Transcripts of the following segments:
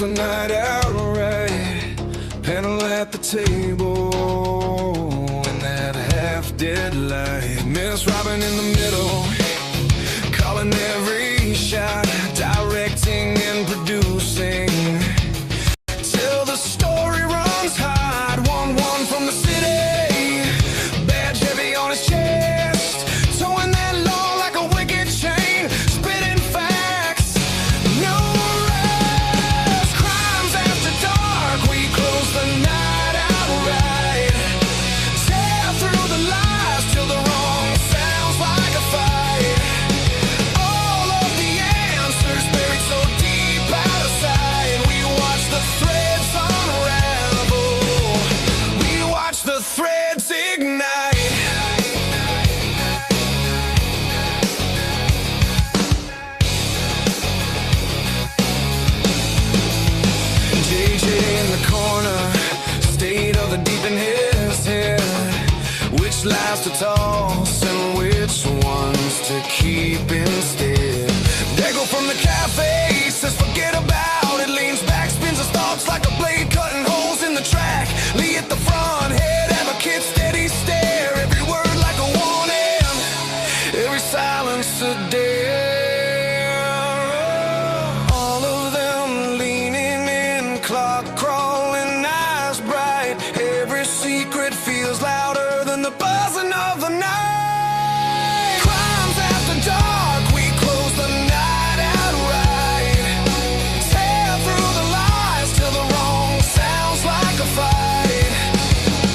the night out right. Panel at the table in that half-dead light. Miss Robin in the middle, calling every shot, directing and producing, till the story runs hot. 1-1 from the city, badge heavy on his chest, towing that law like a wicked chain, spitting facts, no rest. Crimes after dark, we close the night out right. Tear through the lies till the wrong sounds like a fight. All of the answers buried so deep out of sight. We watch the threads unravel, we watch the threads ignite. JJ in the corner, state of the deep in his head. Which lies to toss and which ones to keep instead. Dago from the cafe says forget about it, leans back, spins his thoughts like a blade cutting holes in the track. Lee at the front, head advocate, steady stare, every word like a warning, every silence a dare. All of them leaning in, clock crawling, eyes bright. Every secret feels louder than the buzzing of the night. Crimes after dark, we close the night out right. Tear through the lies till the wrong sounds like a fight.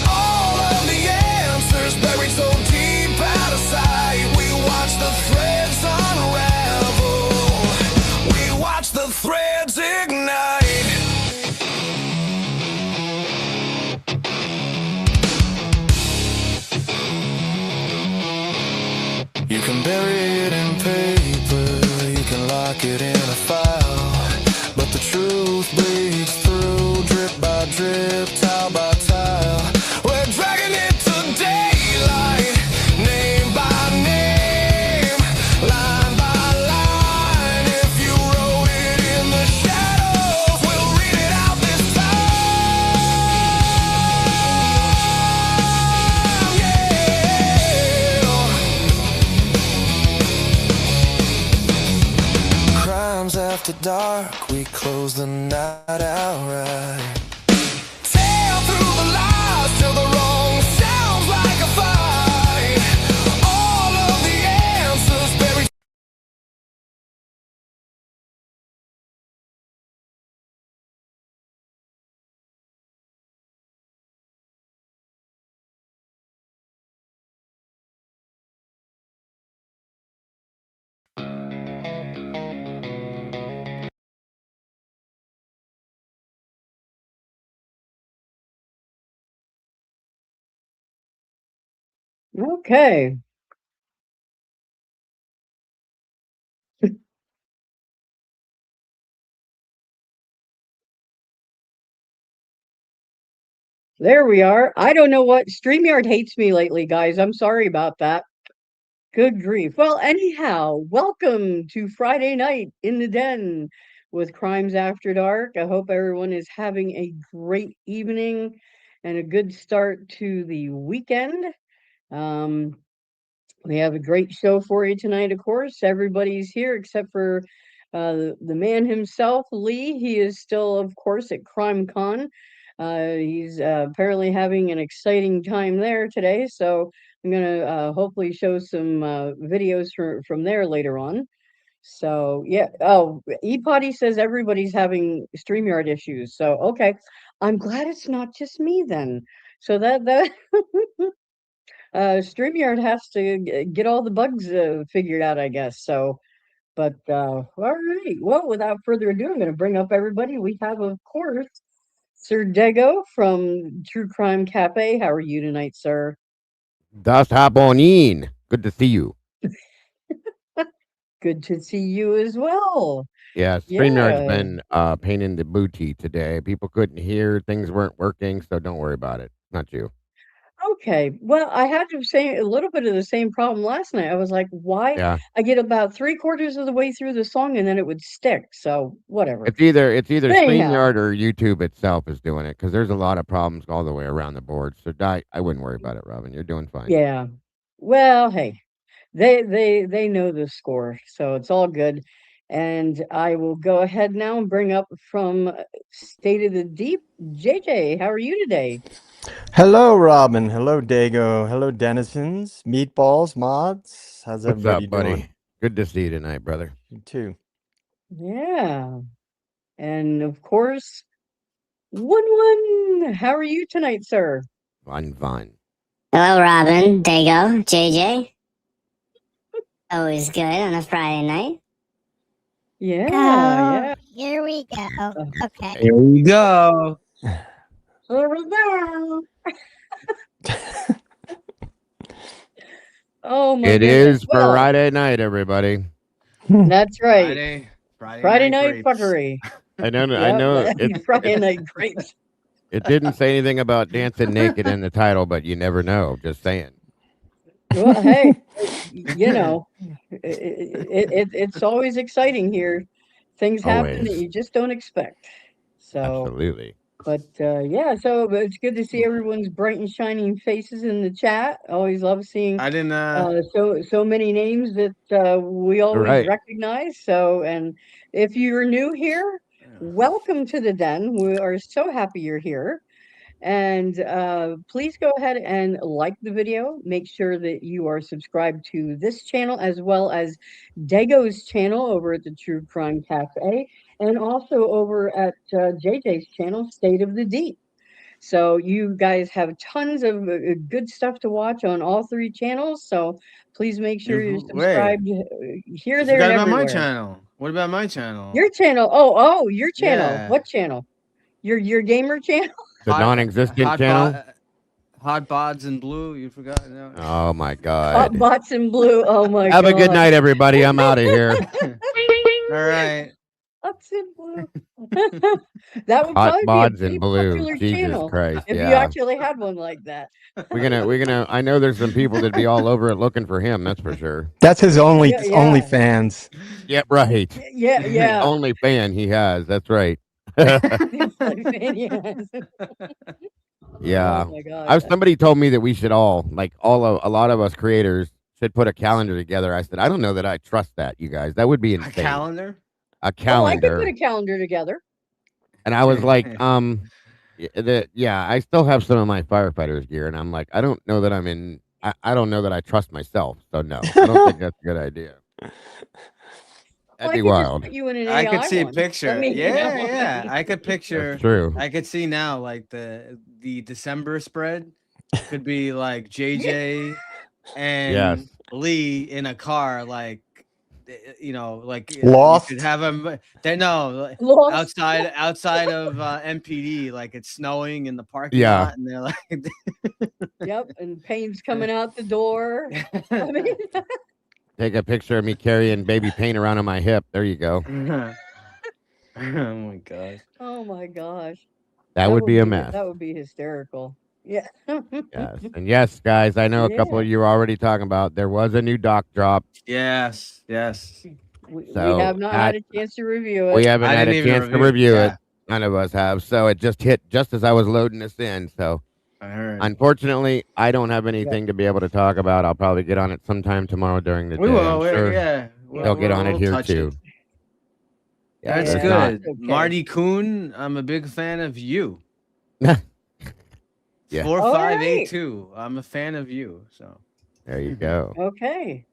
All of the answers buried so deep out of sight. We watch the threads unravel, we watch the threads ignite. You can bury it in paper, you can lock it in a file, but the truth bleeds through, drip by drip, tile by tile. We're dragging it to daylight, name by name, line by line. If you wrote it in the shadows, we'll read it out this time. Yeah. Crimes after dark, we close the night out right. Tear through the lies till the wrong sounds like a fight. All of the answers buried. Okay. There we are. I don't know what Streamyard hates me lately, guys. I'm sorry about that. Good grief. Well, anyhow, welcome to Friday night in the den with Crimes After Dark. I hope everyone is having a great evening and a good start to the weekend. We have a great show for you tonight, of course. Everybody's here except for the man himself, Lee. He is still, of course, at CrimeCon. He's apparently having an exciting time there today, so I'm going to hopefully show some videos from there later on. So, yeah. Oh, ePotty says everybody's having StreamYard issues. So, okay. I'm glad it's not just me then. So that StreamYard has to get all the bugs figured out, I guess. So, but all right. Well, without further ado, I'm going to bring up everybody. We have, of course, Sir Dego from True Crime Cafe. How are you tonight, sir? Das happening. Good to see you. Good to see you as well. Yeah, StreamYard's been pain in the booty today. People couldn't hear, things weren't working, so don't worry about it. Not you. Okay. Well, I had to say a little bit of the same problem last night. I was like, why? Yeah. I get about 3/4 of the way through the song and then it would stick. So whatever. It's either Anyhow. StreamYard or YouTube itself is doing it because there's a lot of problems all the way around the board. So I wouldn't worry about it, Robin. You're doing fine. Yeah. Well, hey, they know the score, so it's all good. And I will go ahead now and bring up from State of the Deep, JJ. How are you today? Hello, Robin. Hello, Dago. Hello, denizens, meatballs, mods. How's What's everybody up, buddy? doing? Good to see you tonight, brother. You too. Yeah. And of course, One. How are you tonight, sir? I'm fine. Hello, Robin, Dago, JJ. Always good on a Friday night. Yeah, Oh, yeah. here we go. Okay. Here we go. Here we go. Oh my It goodness. is Well, Friday night, everybody. that's right. Friday Friday night grapes. fuckery. I know. Yep, It, Friday night grapes. it didn't say anything about dancing naked in the title, but you never know. Just saying. Well, hey, you know, it's always exciting here. Things happen that Always. you just don't expect. So, Absolutely. but yeah, so but it's good to see everyone's bright and shining faces in the chat. Always love seeing I didn't. so many names that we always Right. recognize. So, and if you're new here, welcome to the den. We are so happy you're here. And please go ahead and like the video. Make sure that you are subscribed to this channel as well as Dago's channel over at the True Crime Cafe, and also over at JJ's channel, State of the Deep. So you guys have tons of good stuff to watch on all three channels. So please make sure you're Wait. subscribed here, You there, forgot and about my everywhere. channel. What about my channel? Your channel. Oh, your channel. Yeah. What channel? Your gamer channel? The non-existent channel. Hot Bods in Blue. You forgot? No. Oh my Hot God. bots in blue. Oh my Have god. a good night, everybody. I'm out of here. All right. Bots in blue. That would Hot probably be a mods pretty in blue. popular Jesus channel Christ. if you Yeah. actually had one like that. We're gonna. I know there's some people that'd be all over it looking for him. That's for sure. That's his only Yeah. fans. Yep. Right. Yeah. Only fan he has. That's right. Yeah. Oh my god. Somebody told me that we should all, like a lot of us creators, should put a calendar together. I said, I don't know that I trust that, you guys. That would be A insane. calendar. A Oh, I could calendar. put a calendar together. And I was like, I still have some of my firefighters gear, and I'm like, I don't know that I'm in. I don't know that I trust myself. So no, I don't think that's a good idea. That'd be Well, I could just wild. put you in an I could AI see a one. picture. I mean, you yeah. know. I could picture. That's true. I could see now, like the December spread could be like JJ and Yes. Lee in a car, like like Lost? You could have them. They know Lost. outside of MPD, like it's snowing in the parking Yeah. lot, and they're like, Yep, and paint's coming out the door. I mean, Take a picture of me carrying baby paint around on my hip. There you go. oh my god. oh my gosh. That would be a mess. That would be hysterical. Yeah. Yes. And yes, guys, I know a couple of you are already talking about there was a new doc drop. Yes. We So have not had a chance to review it. We haven't I had didn't a even chance to review it, review yeah. it. None of us have. So it just hit just as I was loading this in. So I heard. unfortunately, I don't have anything to be able to talk about. I'll probably get on it sometime tomorrow during the We day. will. I'm sure Yeah. they'll get on it we'll here touch too. it. Yeah, That's it's good. not- Okay. Marty Kuhn, I'm a big fan of you. Yeah. 4582. I'm a fan of you. So There you go. Okay.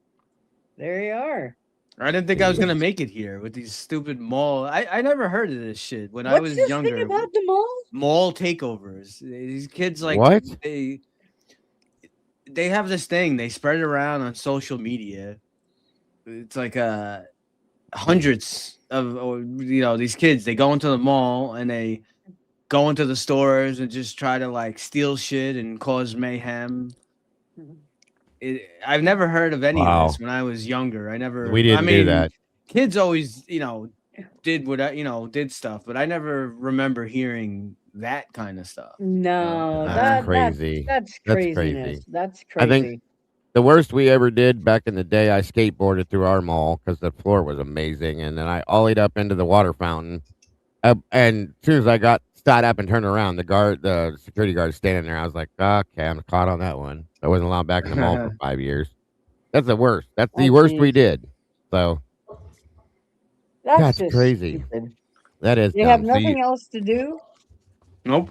There you are. I didn't think I was gonna make it here with these stupid mall. I never heard of this shit when I What's was this younger. thing about the mall? Mall takeovers. These kids like What? they have this thing they spread it around on social media. It's like hundreds of these kids. They go into the mall and they go into the stores and just try to like steal shit and cause mayhem. I've never heard of any Wow. of this when I was younger. We didn't do that. Kids always, did what did stuff, but I never remember hearing that kind of stuff. No, That's crazy. that's That's craziness. crazy. That's I think crazy. the worst we ever did back in the day, I skateboarded through our mall because the floor was amazing, and then I ollied up into the water fountain. And as soon as I started up and turned around, the security guard standing there. I was like, okay, I'm caught on that one. I wasn't allowed back in the mall for 5 years. That's the worst. That's the Oh, worst we geez. did. So That's that's just crazy. stupid. That is They have dumb. So nothing else to do, Nope.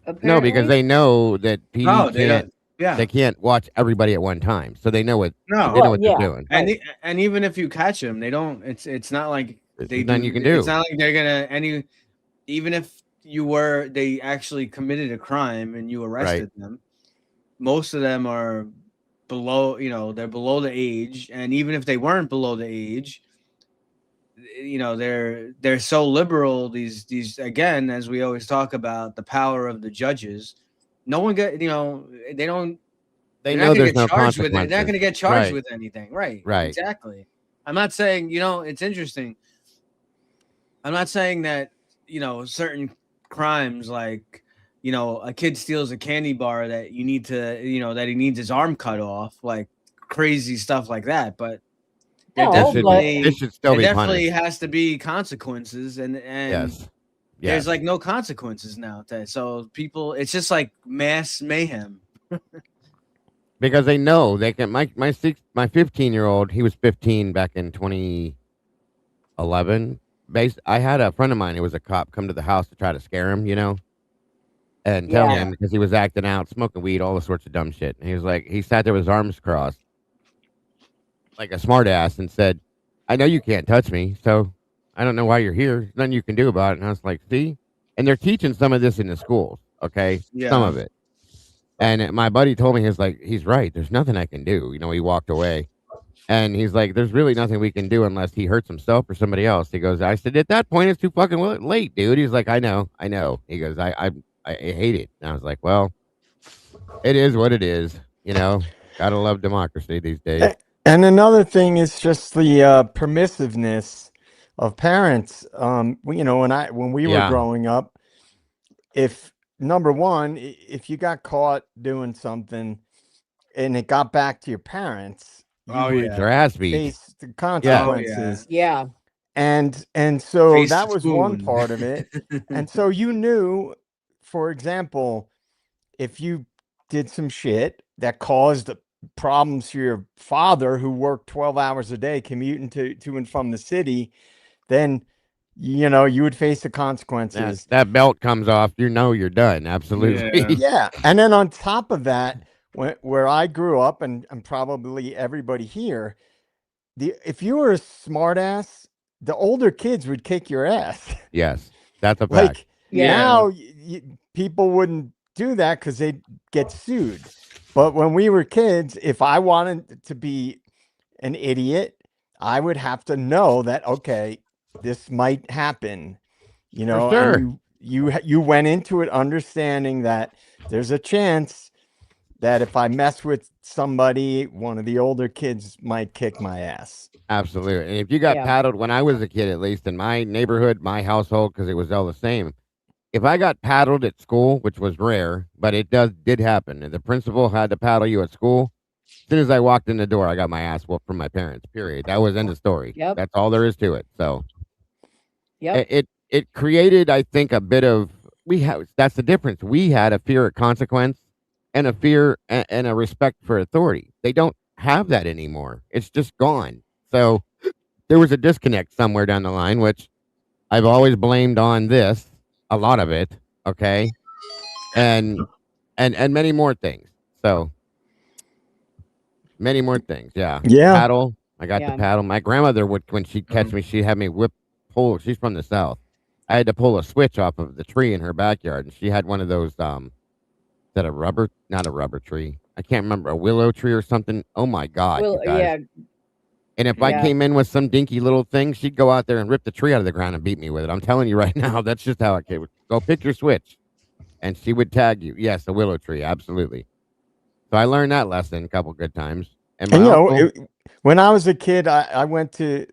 apparently. no, because they know that PD No, they can't. don't. Yeah. They can't watch everybody at one time, so they know what No. they know what yeah. they're doing. And and even if you catch them, they don't. It's not like There's they nothing do. you can do. It's not like they're gonna even if they actually committed a crime and you arrested them. Most of them are below. They're below the age, and even if they weren't below the age, they're so liberal. These again, as we always talk about, the power of the judges. No one get. They don't. They They're know not gonna there's get no charged with it. consequences. They're not going to get charged Right. with anything. Right. Right. Exactly. I'm not saying, it's interesting. I'm not saying that, certain crimes like, a kid steals a candy bar that you need to, that he needs his arm cut off, like crazy stuff like that. But there No, definitely, It should still there be definitely punished. has to be consequences. And Yes. there's Yes. like no consequences now. So people, it's just like mass mayhem. Because they know they can. My 15-year-old, he was 15 back in 2011. I had a friend of mine who was a cop come to the house to try to scare him, and tell Yeah. him because he was acting out, smoking weed, all the sorts of dumb shit. And he was like, he sat there with his arms crossed, like a smart ass, and said, "I know you can't touch me, so I don't know why you're here. There's nothing you can do about it." And I was like, "See," and they're teaching some of this in the schools, okay, Yeah. some of it. And my buddy told me, he's right. There's nothing I can do. He walked away. And he's like, there's really nothing we can do unless he hurts himself or somebody else. He goes, I said, at that point, it's too fucking late, dude. He's like, I know. He goes, I hate it. And I was like, well, it is what it is. Gotta love democracy these days. And another thing is just the permissiveness of parents. When we were Yeah. growing up, if number one, if you got caught doing something and it got back to your parents, you would Their ass beat. face the consequences. Yeah. And so Face that the was one spoon. part of it. And so you knew, for example, if you did some shit that caused problems for your father who worked 12 hours a day commuting to and from the city, then you would face the consequences. That belt comes off, you're done. Absolutely. Yeah. And then on top of that, where I grew up and probably everybody here, if you were a smart ass, the older kids would kick your ass. Yes, that's a fact. Like Yeah. now people wouldn't do that because they'd get sued. But when we were kids, if I wanted to be an idiot, I would have to know that, okay, this might happen, sure. and you went into it understanding that there's a chance that if I mess with somebody, one of the older kids might kick my ass. Absolutely. And if you got Yeah. paddled, when I was a kid, at least in my neighborhood, my household, because it was all the same, if I got paddled at school, which was rare, but it did happen, and the principal had to paddle you at school, as soon as I walked in the door, I got my ass whooped from my parents, period. That was end of story. Yep. That's all there is to it. So Yep. it created, I think, a bit of, that's the difference. We had a fear of consequence and a fear and a respect for authority. They don't have that anymore. It's just gone. So there was a disconnect somewhere down the line, which I've always blamed on this, a lot of it, okay, and many more things. So many more things, yeah. Paddle. I got Yeah. to paddle. My grandmother would, when she'd catch me, she'd have me pull. She's from the South. I had to pull a switch off of the tree in her backyard, and she had one of those. Is that a rubber? Not a rubber tree. I can't remember, a willow tree or something. Oh my God! Well, you guys. yeah. And if I Yeah. came in with some dinky little thing, she'd go out there and rip the tree out of the ground and beat me with it. I'm telling you right now, that's just how it came. Go pick your switch. And she would tag you. Yes, a willow tree, absolutely. So I learned that lesson a couple good times. And my uncle, when I was a kid, I went to,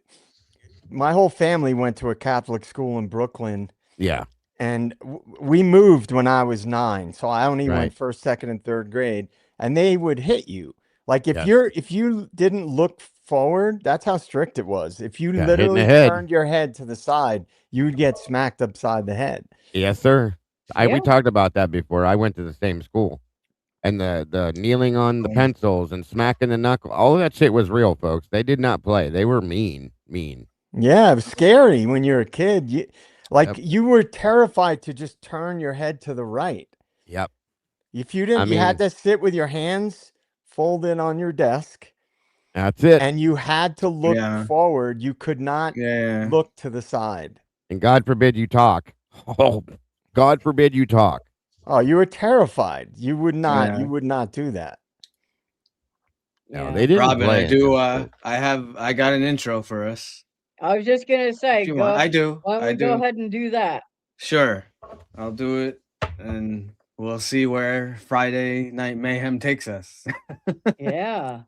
my whole family went to a Catholic school in Brooklyn. yeah. And we moved when I was 9, so I only Right. went first, second, and third grade, and they would hit you. Like if Yes. if you didn't look forward, that's how strict it was. If you Got hit in the literally head. turned your head to the side, you would get smacked upside the head. Yes, sir. We Yeah. talked about that before. I went to the same school, and the kneeling on the pencils and smacking the knuckle, all of that shit was real, folks. They did not play. They were mean. Yeah, it was scary when you're a kid. Yep. You were terrified to just turn your head to the right. Yep. If you didn't, you had to sit with your hands folded on your desk, That's it. and you had to look Yeah. forward. You could not Yeah. look to the side. And God forbid you talk. Oh, God forbid you talk. Oh, you were terrified. You would not. Yeah. You would not do that. No, Yeah. they didn't Robin, play. I do. I got an intro for us. I was just gonna say, If you want. I do. why don't I we go do. ahead and do that? Sure, I'll do it, and we'll see where Friday Night Mayhem takes us. Yeah.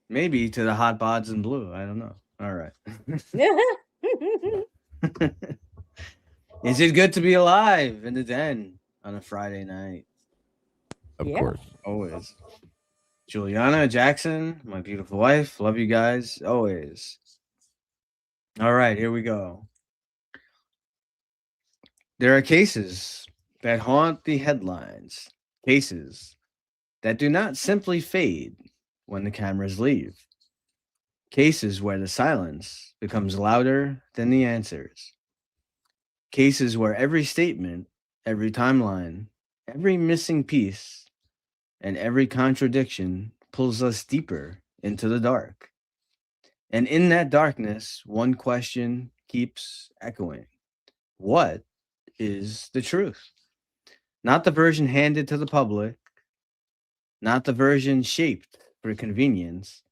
Maybe to the hot bods in blue. I don't know. All right. Is it good to be alive in the den on a Friday night? Of Yeah. course. Always. Juliana, Jackson, my beautiful wife. Love you guys. Always. All right, here we go. There are cases that haunt the headlines. Cases that do not simply fade when the cameras leave. Cases where the silence becomes louder than the answers. Cases where every statement, every timeline, every missing piece, and every contradiction pulls us deeper into the dark. And in that darkness, one question keeps echoing. What is the truth? Not the version handed to the public, not the version shaped for convenience,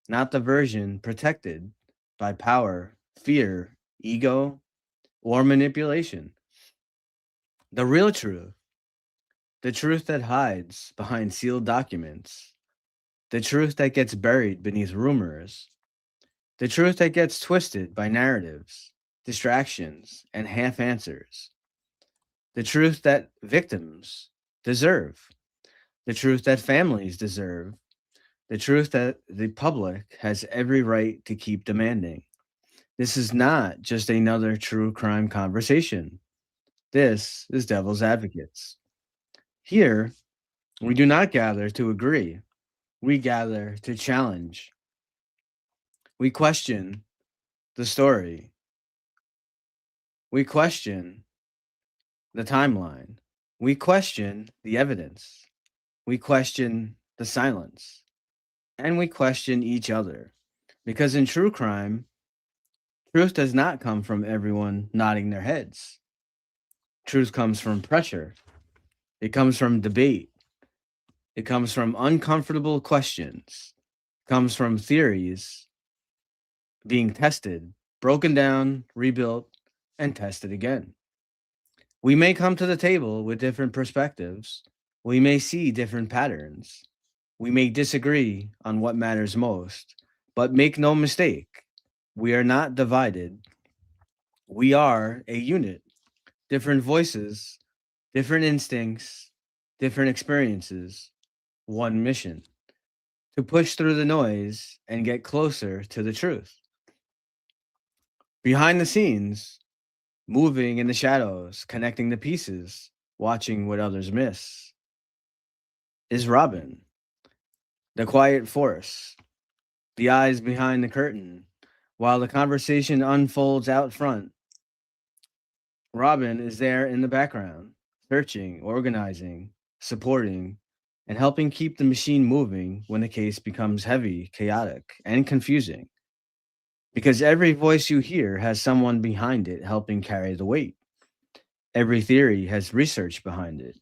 not the version protected by power, fear, ego, or manipulation. The real truth, the truth that hides behind sealed documents, the truth that gets buried beneath rumors, the truth that gets twisted by narratives, distractions, and half answers, the truth that victims deserve, the truth that families deserve, the truth that the public has every right to keep demanding. This is not just another true crime conversation. This is Devil's Advocates. Here, we do not gather to agree. We gather to challenge. We question the story. We question the timeline. We question the evidence. We question the silence. And we question each other. Because in true crime, truth does not come from everyone nodding their heads. Truth comes from pressure. It comes from debate. It comes from uncomfortable questions. It comes from theories being tested, broken down, rebuilt, and tested again. We may come to the table with different perspectives. We may see different patterns. We may disagree on what matters most, but make no mistake, we are not divided. We are a unit. Different voices, different instincts, different experiences, one mission: to push through the noise and get closer to the truth. Behind the scenes, moving in the shadows, connecting the pieces, watching what others miss, is Robin, the quiet force, the eyes behind the curtain, while the conversation unfolds out front. Robin is there in the background, searching, organizing, supporting, and helping keep the machine moving when the case becomes heavy, chaotic, and confusing. Because every voice you hear has someone behind it helping carry the weight. Every theory has research behind it.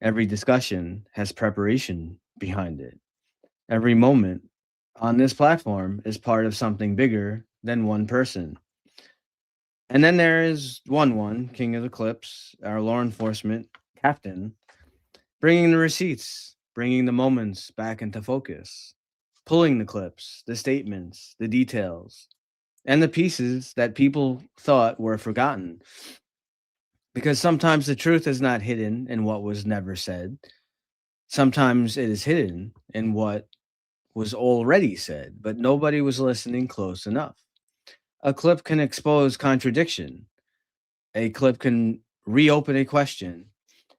Every discussion has preparation behind it. Every moment on this platform is part of something bigger than one person. And then there is one, King of the Clips, our law enforcement captain, bringing the receipts, bringing the moments back into focus, pulling the clips, the statements, the details, and the pieces that people thought were forgotten. Because sometimes the truth is not hidden in what was never said. Sometimes it is hidden in what was already said, but nobody was listening close enough. A clip can expose contradiction. A clip can reopen a question.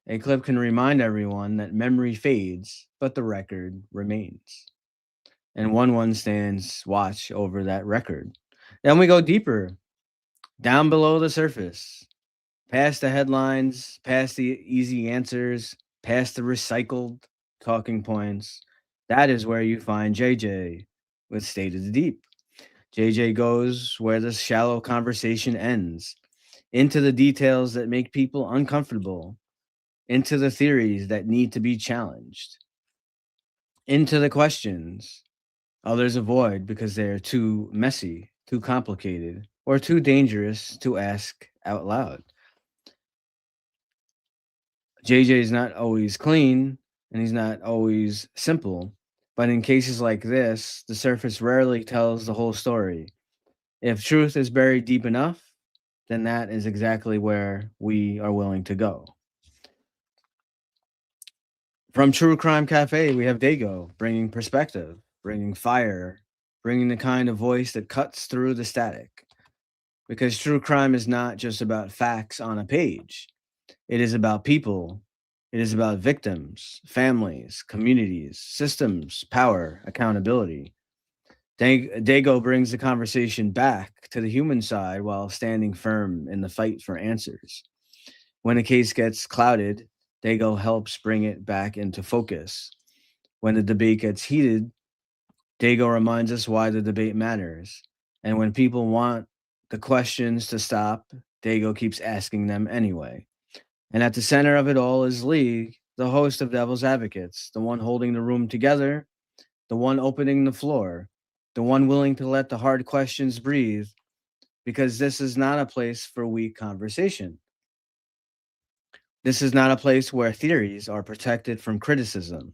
A clip can remind everyone that memory fades, but the record remains. And one stands watch over that record. Then we go deeper, down below the surface, past the headlines, past the easy answers, past the recycled talking points. That is where you find JJ with State of the Deep. JJ goes where the shallow conversation ends, into the details that make people uncomfortable, into the theories that need to be challenged, into the questions others avoid because they're too messy, too complicated, or too dangerous to ask out loud. JJ is not always clean and he's not always simple, but in cases like this, the surface rarely tells the whole story. If truth is buried deep enough, then that is exactly where we are willing to go. From True Crime Cafe, we have Dago bringing perspective, bringing fire, bringing the kind of voice that cuts through the static. Because true crime is not just about facts on a page. It is about people. It is about victims, families, communities, systems, power, accountability. Dago brings the conversation back to the human side while standing firm in the fight for answers. When a case gets clouded, Dago helps bring it back into focus. When the debate gets heated, Dago reminds us why the debate matters. And when people want the questions to stop, Dago keeps asking them anyway. And at the center of it all is Lee, the host of Devil's Advocates, the one holding the room together, the one opening the floor, the one willing to let the hard questions breathe, because this is not a place for weak conversation. This is not a place where theories are protected from criticism.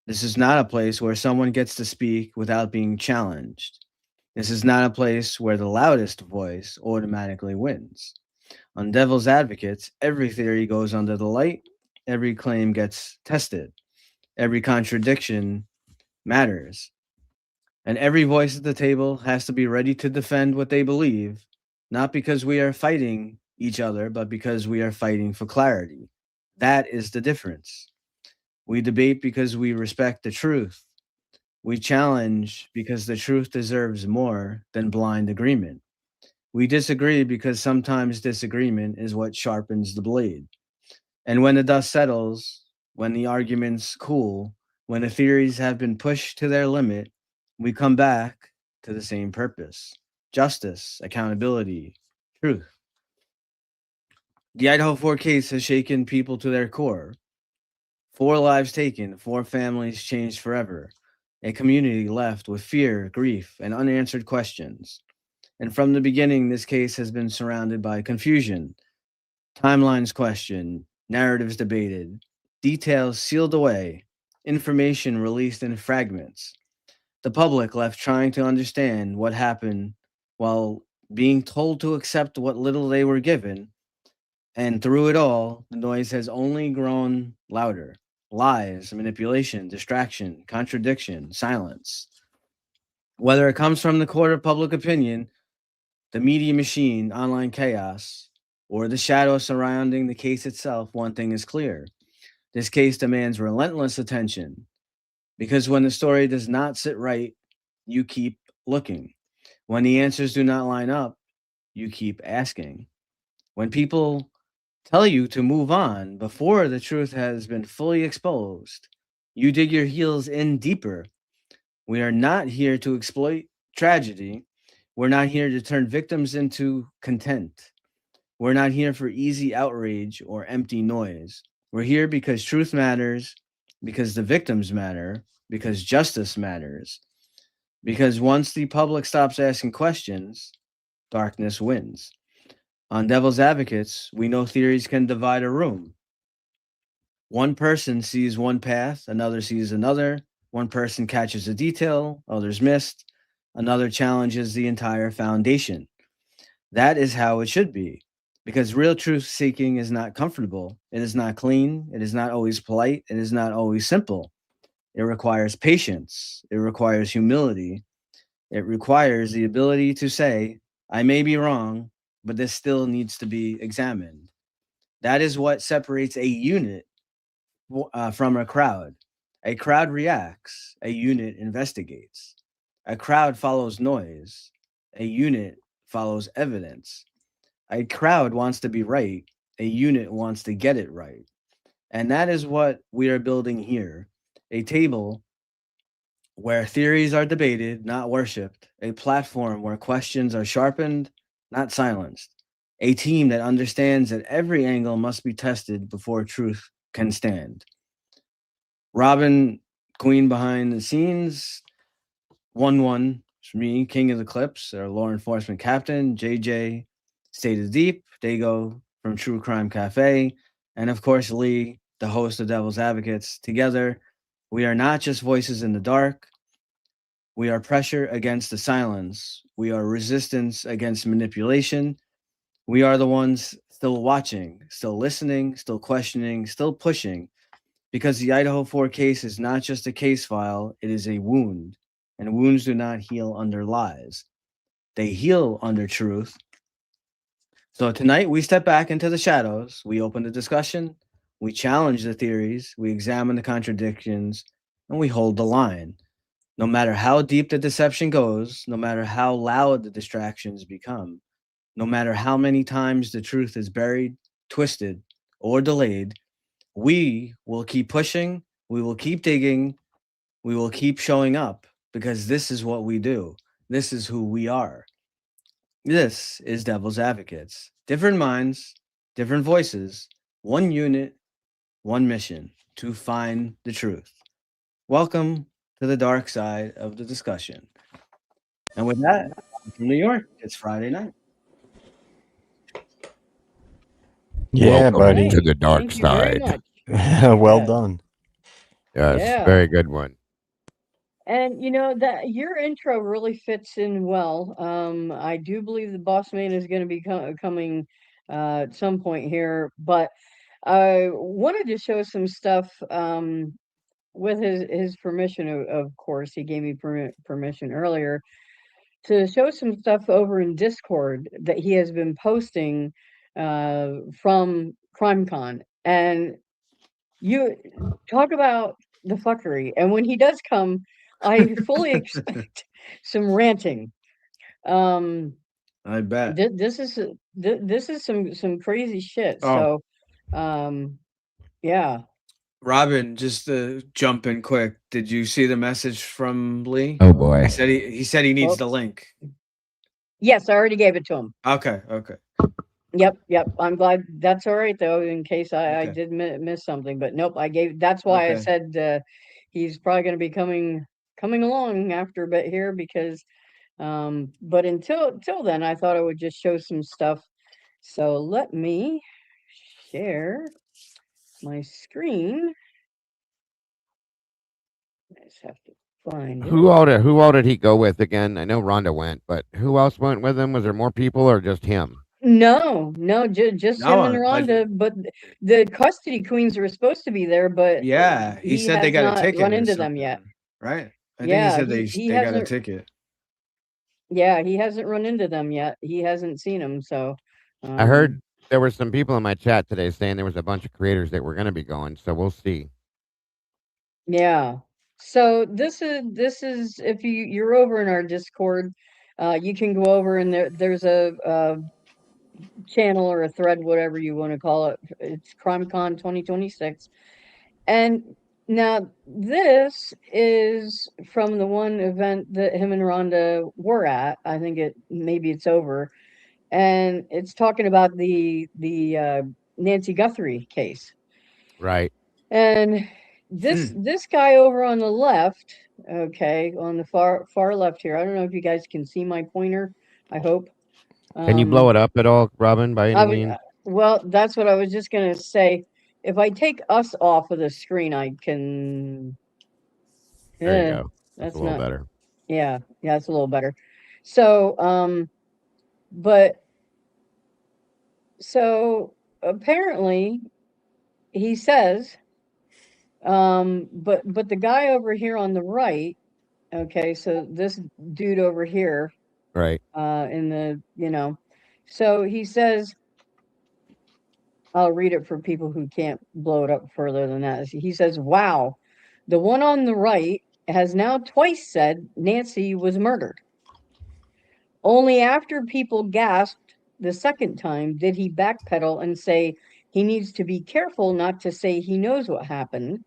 This is not a place where someone gets to speak without being challenged. This is not a place where the loudest voice automatically wins. On Devil's Advocates, every theory goes under the light, every claim gets tested, every contradiction matters, and every voice at the table has to be ready to defend what they believe, not because we are fighting each other, but because we are fighting for clarity. That is the difference. We debate because we respect the truth. We challenge because the truth deserves more than blind agreement. We disagree because sometimes disagreement is what sharpens the blade. And when the dust settles, when the arguments cool, when the theories have been pushed to their limit, we come back to the same purpose: justice, accountability, truth. The Idaho 4 case has shaken people to their core. 4 lives taken, 4 families changed forever, a community left with fear, grief, and unanswered questions. And from the beginning, this case has been surrounded by confusion, timelines questioned, narratives debated, details sealed away, information released in fragments. The public left trying to understand what happened while being told to accept what little they were given. And through it all, the noise has only grown louder. Lies, manipulation, distraction, contradiction, silence. Whether it comes from the court of public opinion, the media machine, online chaos, or the shadow surrounding the case itself, one thing is clear. This case demands relentless attention, because when the story does not sit right, you keep looking. When the answers do not line up, you keep asking. When people tell you to move on before the truth has been fully exposed, you dig your heels in deeper. We are not here to exploit tragedy. We're not here to turn victims into content. We're not here for easy outrage or empty noise. We're here because truth matters, because the victims matter, because justice matters. Because once the public stops asking questions, darkness wins. On Devil's Advocates, we know theories can divide a room. One person sees one path, another sees another. One person catches a detail, others missed. Another challenges the entire foundation. That is how it should be. Because real truth seeking is not comfortable. It is not clean. It is not always polite. It is not always simple. It requires patience. It requires humility. It requires the ability to say, I may be wrong, but this still needs to be examined. That is what separates a unit from a crowd. A crowd reacts, a unit investigates. A crowd follows noise, a unit follows evidence. A crowd wants to be right, a unit wants to get it right. And that is what we are building here, a table where theories are debated, not worshipped, a platform where questions are sharpened, not silenced, a team that understands that every angle must be tested before truth can stand. Robin, queen behind the scenes, 1-1 for me, king of the clips, our law enforcement captain, JJ, State of Deep, Dago from True Crime Cafe, and of course Lee, the host of Devil's Advocates. Together, we are not just voices in the dark. We are pressure against the silence. We are resistance against manipulation. We are the ones still watching, still listening, still questioning, still pushing, because the Idaho 4 case is not just a case file, it is a wound, and wounds do not heal under lies. They heal under truth. So tonight we step back into the shadows, we open the discussion, we challenge the theories, we examine the contradictions, and we hold the line. No matter how deep the deception goes, no matter how loud the distractions become, no matter how many times the truth is buried, twisted, or delayed, we will keep pushing, we will keep digging, we will keep showing up, because this is what we do. This is who we are. This is Devil's Advocates. Different minds, different voices, one unit, one mission, to find the truth. Welcome to the dark side of the discussion. And with that, I'm from New York, it's Friday night. Yeah, Welcome buddy. to the dark Thank you very side. much. Well Yeah. done. Yes, Yeah. very good one. And you know that your intro really fits in well. I do believe the boss man is going to be coming at some point here, but I wanted to show some stuff with his permission. Of course, he gave me permission earlier to show some stuff over in Discord that he has been posting from CrimeCon, and you talk about the fuckery. And when he does come, I fully expect some ranting. I bet. This is some crazy shit. Oh. So, yeah. Robin, just to jump in quick, did you see the message from Lee? Oh boy. He said he needs Well- the link. Yes, I already gave it to him. Okay. Yep. I'm glad. That's all right though, in case I Okay. did miss something. But nope, I gave. That's why I Okay. said he's probably going to be coming along after a bit here, because but until then, I thought I would just show some stuff. So let me share my screen. I just have to find Who it. all did he go with again? I know Rhonda went, but who else went with him? Was there more people or just him? No, just No, him and but- Rhonda. But the custody queens were supposed to be there, but Yeah, he said they has got a not ticket. run or into them yet. something, right? I Yeah, think he said he they got a hasn't- ticket. Yeah, he hasn't run into them yet. He hasn't seen them. So I heard there were some people in my chat today saying there was a bunch of creators that were going to be going, so we'll see. Yeah. So this is if you're over in our Discord, you can go over and there's a channel or a thread, whatever you want to call it. It's CrimeCon 2026. And now this is from the one event that him and Rhonda were at. I think maybe it's over. And it's talking about the Nancy Guthrie case. Right. And this guy over on the left, okay, on the far left here. I don't know if you guys can see my pointer. I hope. Can you blow it up at all, Robin, by any means? Well, that's what I was just gonna say. If I take us off of the screen, I can. There you go. That's a little not better. Yeah, it's a little better. So, but so apparently he says, but the guy over here on the right, okay, so this dude over here, Right. in the, so he says, I'll read it for people who can't blow it up further than that. He says, wow, the one on the right has now twice said Nancy was murdered. Only after people gasped the second time did he backpedal and say he needs to be careful not to say he knows what happened.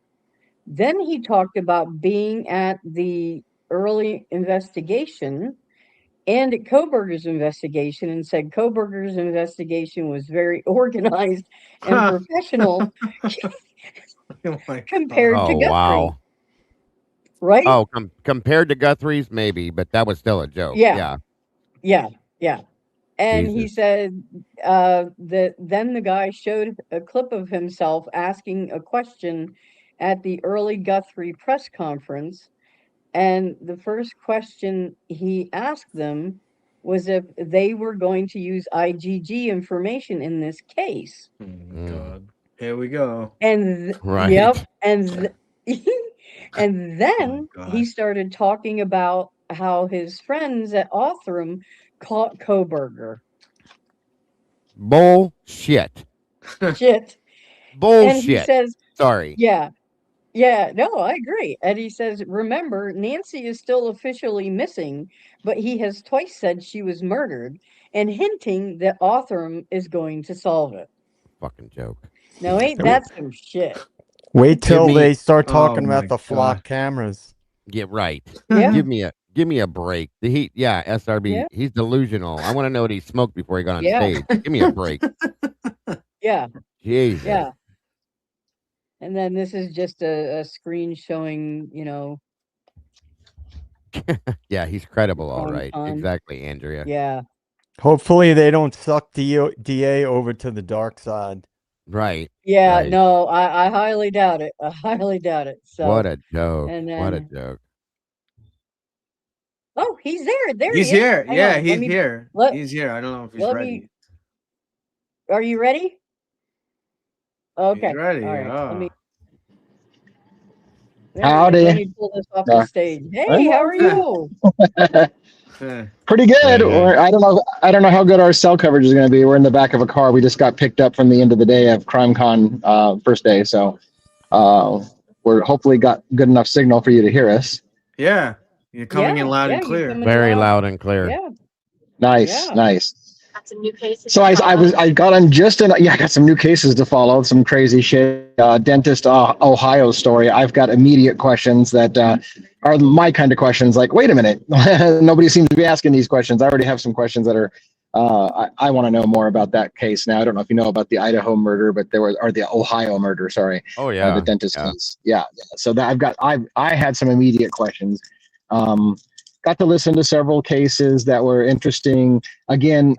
Then he talked about being at the early investigation and at Koberger's investigation and said Koberger's investigation was very organized and professional Oh my compared to Oh, Guthrie, wow. right? Oh, compared to Guthrie's, maybe, but that was still a joke. Yeah. Yeah. And he Jesus. said that then the guy showed a clip of himself asking a question at the early Guthrie press conference. And the first question he asked them was if they were going to use IGG information in this case. Oh my God. Here we go. And Right. yep, and and then God. he started talking about how his friends at Othram caught Koberger. Bullshit. Shit. Bullshit. And he says, sorry. Yeah, no, I agree. And he says, remember, Nancy is still officially missing, but he has twice said she was murdered and hinting that Othram is going to solve it. Fucking joke. Now, ain't that some shit? Wait till they start Oh talking my about the flock cameras. Yeah, right. Yeah. Give me a break. SRB, Yeah. he's delusional. I want to know what he smoked before he got on Yeah. stage. Give me a break. Yeah. Jesus. Yeah. And then this is just a screen showing, Yeah, he's credible, all on- right. on- Exactly, Andrea. yeah. Hopefully they don't suck DA over to the dark side. Right. Yeah, Right. no, I highly doubt it. I highly doubt it. So What a joke. and What a then- joke. Oh, he's there. There He's he is. here. Hang Yeah, on, he's let me- here. let- He's here. I don't know if he's let ready. me- Are you ready? Okay. He's ready. All right. Oh. Let me Howdy. Let me pull this off the stage. Hey, how are you? Pretty good. Hey. Or I don't know how good our cell coverage is going to be. We're in the back of a car. We just got picked up from the end of the day of CrimeCon first day, so we're hopefully got good enough signal for you to hear us. Yeah, you're coming in loud and you're clear. coming Very loud and clear. Yeah. Nice, Yeah. nice. Got some new cases. So I got on just in. Yeah, I got some new cases to follow. Some crazy shit. Dentist Ohio story. I've got immediate questions that are my kind of questions. Like, wait a minute, nobody seems to be asking these questions. I already have some questions that are. I want to know more about that case now. I don't know if you know about the Idaho murder, but the Ohio murder. Sorry. Oh yeah. The dentist case. Yeah. So that I had some immediate questions. Got to listen to several cases that were interesting. Again,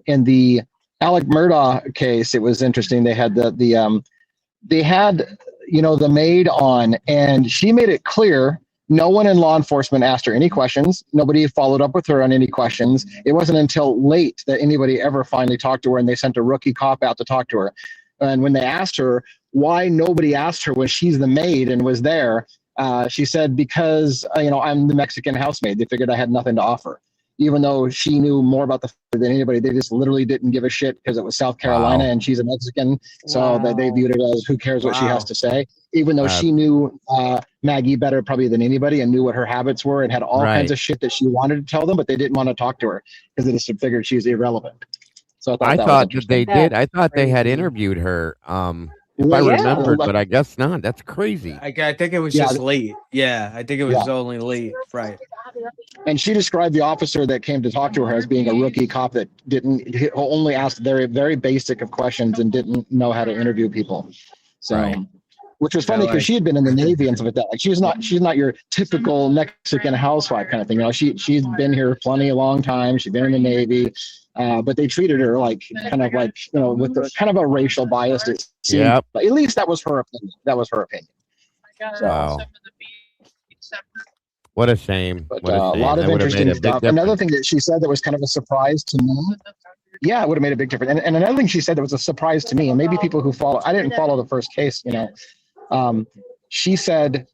in the Alec Murdaugh case, it was interesting. They had they had the maid on, and she made it clear no one in law enforcement asked her any questions. Nobody followed up with her on any questions. It wasn't until late that anybody ever finally talked to her, and they sent a rookie cop out to talk to her. And when they asked her why nobody asked her when she's the maid and was there, she said, because, I'm the Mexican housemaid. They figured I had nothing to offer. Even though she knew more about the than anybody, they just literally didn't give a shit because it was South Carolina and she's a Mexican. So that they viewed it as who cares what she has to say, even though she knew Maggie better probably than anybody and knew what her habits were and had all kinds of shit that she wanted to tell them, but they didn't want to talk to her because they just figured she's irrelevant. So I thought that they did. I thought they had interviewed her. If I remembered, but I guess not. That's crazy. I think it was just late. Yeah, I think it was only late. Right. And she described the officer that came to talk to her as being a rookie cop that only asked very, very basic of questions and didn't know how to interview people. So, which was funny because she had been in the Navy and stuff like that. Like she's not your typical Mexican housewife kind of thing. She's been here plenty a long time. She's been in the Navy. But they treated her with kind of a racial bias. It seemed, but at least that was her opinion. So, wow. What a shame. But What a a shame. lot of That would have made interesting a big stuff. Another difference. thing that she said that was kind of a surprise to me. Yeah, it would have made a big difference. And another thing she said that was a surprise to me, and maybe people who follow, I didn't follow the first case, she said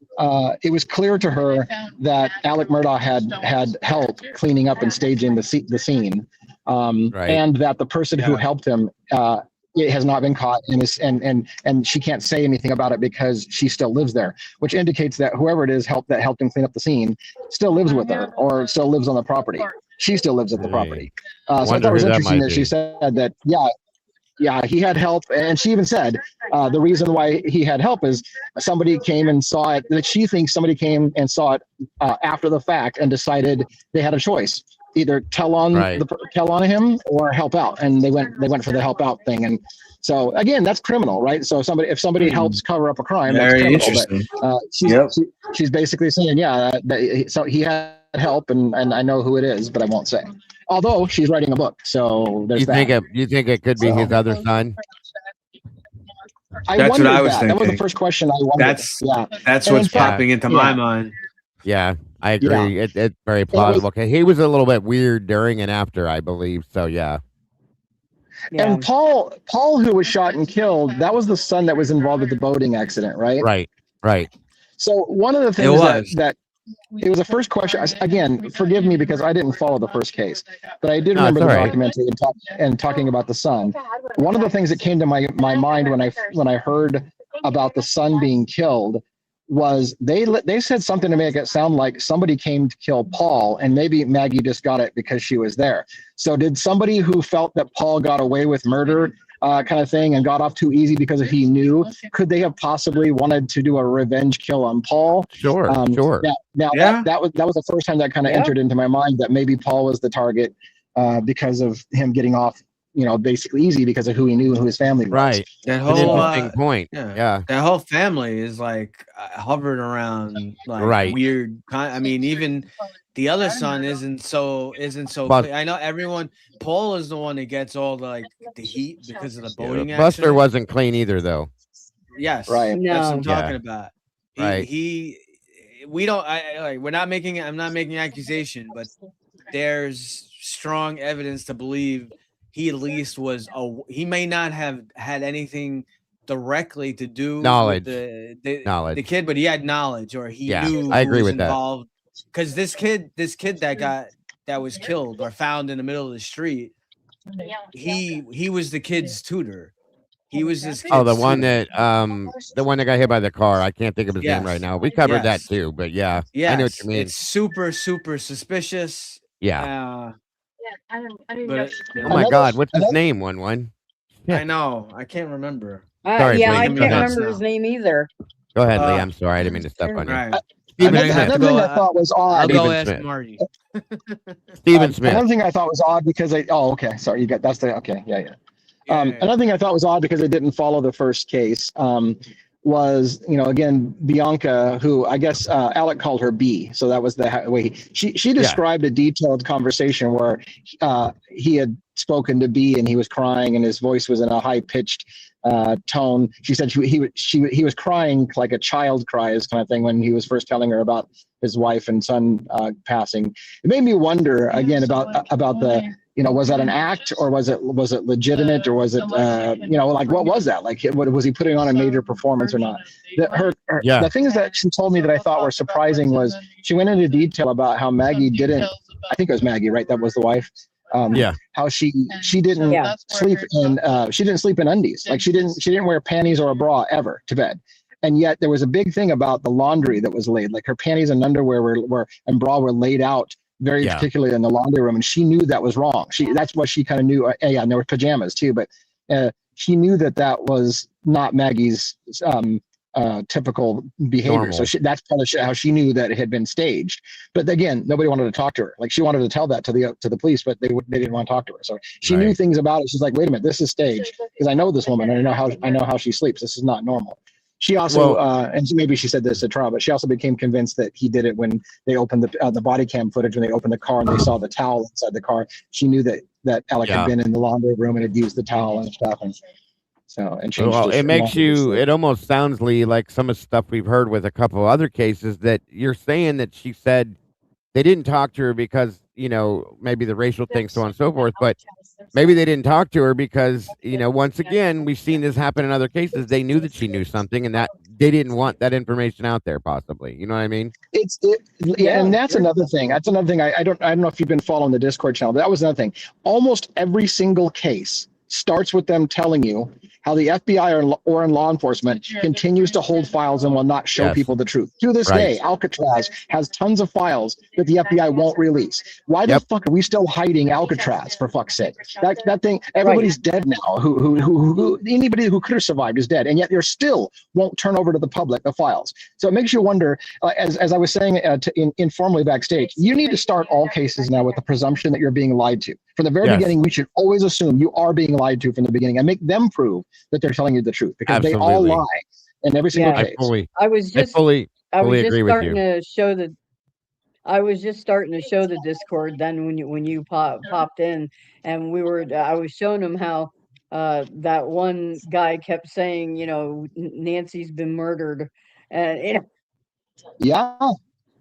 it was clear to her that Alec Murdaugh had help cleaning up and staging the scene, Right. and that the person who helped him it has not been caught, and she can't say anything about it because she still lives there, which indicates that whoever it is that helped him clean up the scene still lives with her or still lives on the property. She still lives at the property. So I thought it was interesting that she said that, yeah, he had help. And she even said the reason why he had help is somebody came and saw it, that she thinks somebody came and saw it after the fact and decided they had a choice. Either tell on him or help out. And they went for the help out thing. And so again, that's criminal, right? So if somebody helps cover up a crime, that's criminal. But she's basically saying, so he had help, and I know who it is, but I won't say. Although she's writing a book, so there's that. You think it could be his other son? That's what I was thinking. That was the first question I wondered. That's what's popping into my mind. Yeah, I agree. Yeah. It's very plausible. Okay, he was a little bit weird during and after, I believe. So yeah. And Paul, who was shot and killed, that was the son that was involved with the boating accident, right? Right. So one of the things that it was the first question. Again, forgive me because I didn't follow the first case, but I did remember the documentary and talking about the son. One of the things that came to my mind when I heard about the son being killed was they said something to make it sound like somebody came to kill Paul, and maybe Maggie just got it because she was there. So did somebody who felt that Paul got away with murder kind of thing and got off too easy because he knew, could they have possibly wanted to do a revenge kill on Paul? Sure. That was the first time that kind of entered into my mind, that maybe Paul was the target because of him getting off, basically easy because of who he knew and who his family was. Right. That whole interesting point. Yeah. That whole family is like hovered around like weird. I mean, even the other son isn't so clear. I know everyone. Paul is the one that gets all the heat because of the boating accident. Buster wasn't clean either, though. Yes, right. That's what I'm talking about. We don't. We're not making. I'm not making accusation, but there's strong evidence to believe he at least was. He may not have had anything directly to do with the kid, but he had knowledge, or he knew. I agree with involved. Because this kid that was killed or found in the middle of the street, he was the kid's tutor. He was this kid's the one that got hit by the car. I can't think of his name right now. We covered that too, but I know what you mean. It's super, super suspicious. Yeah. Oh my God, what's his name? One. Yeah. I know. I can't remember. Sorry, I can't remember his name either. Go ahead, Lee. I'm sorry. I didn't mean to step on you. Right. Another thing I thought was odd. I'll go ask Marty. Stephen Smith. Another thing I thought was odd because sorry, you got that's the okay, yeah. Another thing I thought was odd because I didn't follow the first case was again Bianca, who I guess Alec called her B, so that was the way she described a detailed conversation where he had spoken to B and he was crying and his voice was in a high pitched tone. She said he was crying like a child cries kind of thing when he was first telling her about his wife and son passing. It made me wonder again about the was that an act or was it legitimate or was it what was that like? Was he putting on a major performance or not? The things that she told me that I thought were surprising was she went into detail about how Maggie didn't. I think it was Maggie, right? That was the wife. How she didn't sleep in undies. Like she didn't wear panties or a bra ever to bed. And yet there was a big thing about the laundry that was laid. Like her panties and underwear and bra were laid out very particularly in the laundry room, and she knew that was wrong. That's what she kind of knew. And there were pajamas too, but she knew that was not Maggie's typical behavior. Normal. So that's part of how she knew that it had been staged. But again, nobody wanted to talk to her. Like she wanted to tell that to the police, but they didn't want to talk to her. So she knew things about it. She's like, wait a minute, this is staged because I know this woman and I know how she sleeps. This is not normal. She also, and maybe she said this at trial, but she also became convinced that he did it when they opened the body cam footage, when they opened the car and they saw the towel inside the car. She knew that Alec had been in the laundry room and had used the towel and stuff. And So and changed Well, his it makes law, you. so. It almost sounds, Lee, like some of the stuff we've heard with a couple other cases that you're saying that she said they didn't talk to her because maybe the racial thing, so on and so forth. But maybe they didn't talk to her because once again we've seen this happen in other cases. They knew that she knew something, and that they didn't want that information out there. Possibly, you know what I mean? Yeah, and that's another thing. That's another thing. I don't know if you've been following the Discord channel, but that was another thing. Almost every single case starts with them telling you how the FBI or in law enforcement continues to hold files and will not show Yes. people the truth. To this Right. day, Alcatraz has tons of files that the FBI won't release. Why the fuck are we still hiding Alcatraz, for fuck's sake? That thing, everybody's dead now. Who anybody who could have survived is dead, and yet they still won't turn over to the public the files. So it makes you wonder, as I was saying informally backstage, you need to start all cases now with the presumption that you're being lied to. From the very beginning, we should always assume you are being lied to from the beginning and make them prove that they're telling you the truth, because they all Absolutely. lie in every single case. I was just fully starting agree with you. to show the I was just starting to show the Discord then when you popped in, and I was showing them how that one guy kept saying, Nancy's been murdered, and Yeah.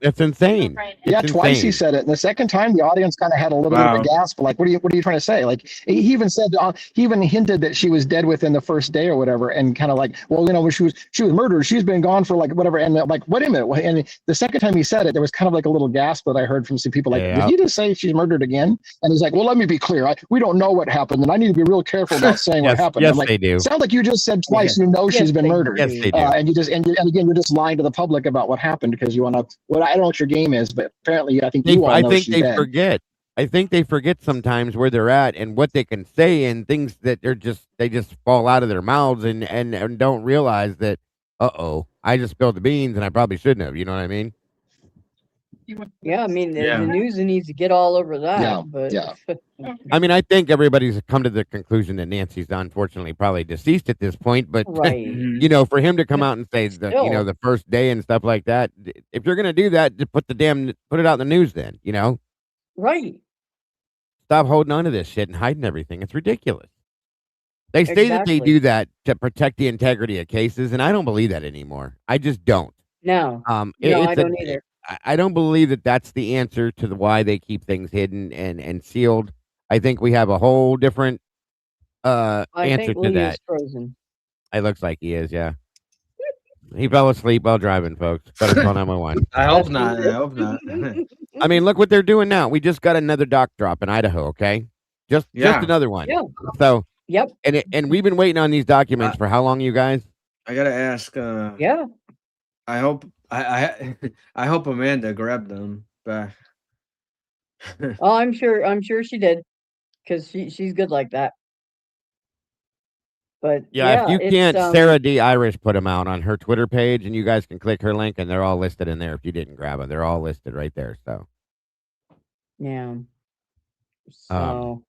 It's insane. Yeah, It's twice he insane. said it. And the second time, the audience kind of had a little bit of a gasp. Like, what are you trying to say? Like, he even said, he even hinted that she was dead within the first day or whatever, and kind of like, well, when she was murdered, she's been gone for like whatever. And like, wait a minute. And the second time he said it, there was kind of like a little gasp that I heard from some people. Like, did he just say she's murdered again? And he's like, well, let me be clear. We don't know what happened, and I need to be real careful about saying what happened. Yes, I'm like, they do. Sounds like you just said twice. She's been murdered. Yes, they do. And you just and again, you're just lying to the public about what happened because you want to. Well, I don't know what your game is, but apparently, I think you all know she's dead. Forget. I think they forget sometimes where they're at and what they can say, and things that they just fall out of their mouths and don't realize that. I just spilled the beans and I probably shouldn't have. You know what I mean? Yeah, I mean the news needs to get all over that. Yeah, but yeah. I mean, I think everybody's come to the conclusion that Nancy's unfortunately probably deceased at this point. But right, for him to come out and say that, the first day and stuff like that, if you're gonna do that, just put it out in the news. Then right. Stop holding on to this shit and hiding everything. It's ridiculous. They say that they do that to protect the integrity of cases, and I don't believe that anymore. I just don't. No, I don't either. I don't believe that that's the answer to why they keep things hidden and sealed. I think we have a whole different answer think to Lee that. is frozen. It looks like he is, yeah. He fell asleep while driving, folks. Better call 911. I hope not. I hope not. I mean, look what they're doing now. We just got another dock drop in Idaho, okay? Just another one. Yeah. So, yep. And we've been waiting on these documents for how long, you guys? I gotta ask. Yeah. I hope I hope Amanda grabbed them back. Oh, I'm sure she did, because she's good like that. But if you can't, Sarah D. Irish put them out on her Twitter page, and you guys can click her link, and they're all listed in there. If you didn't grab them, they're all listed right there. So yeah. So,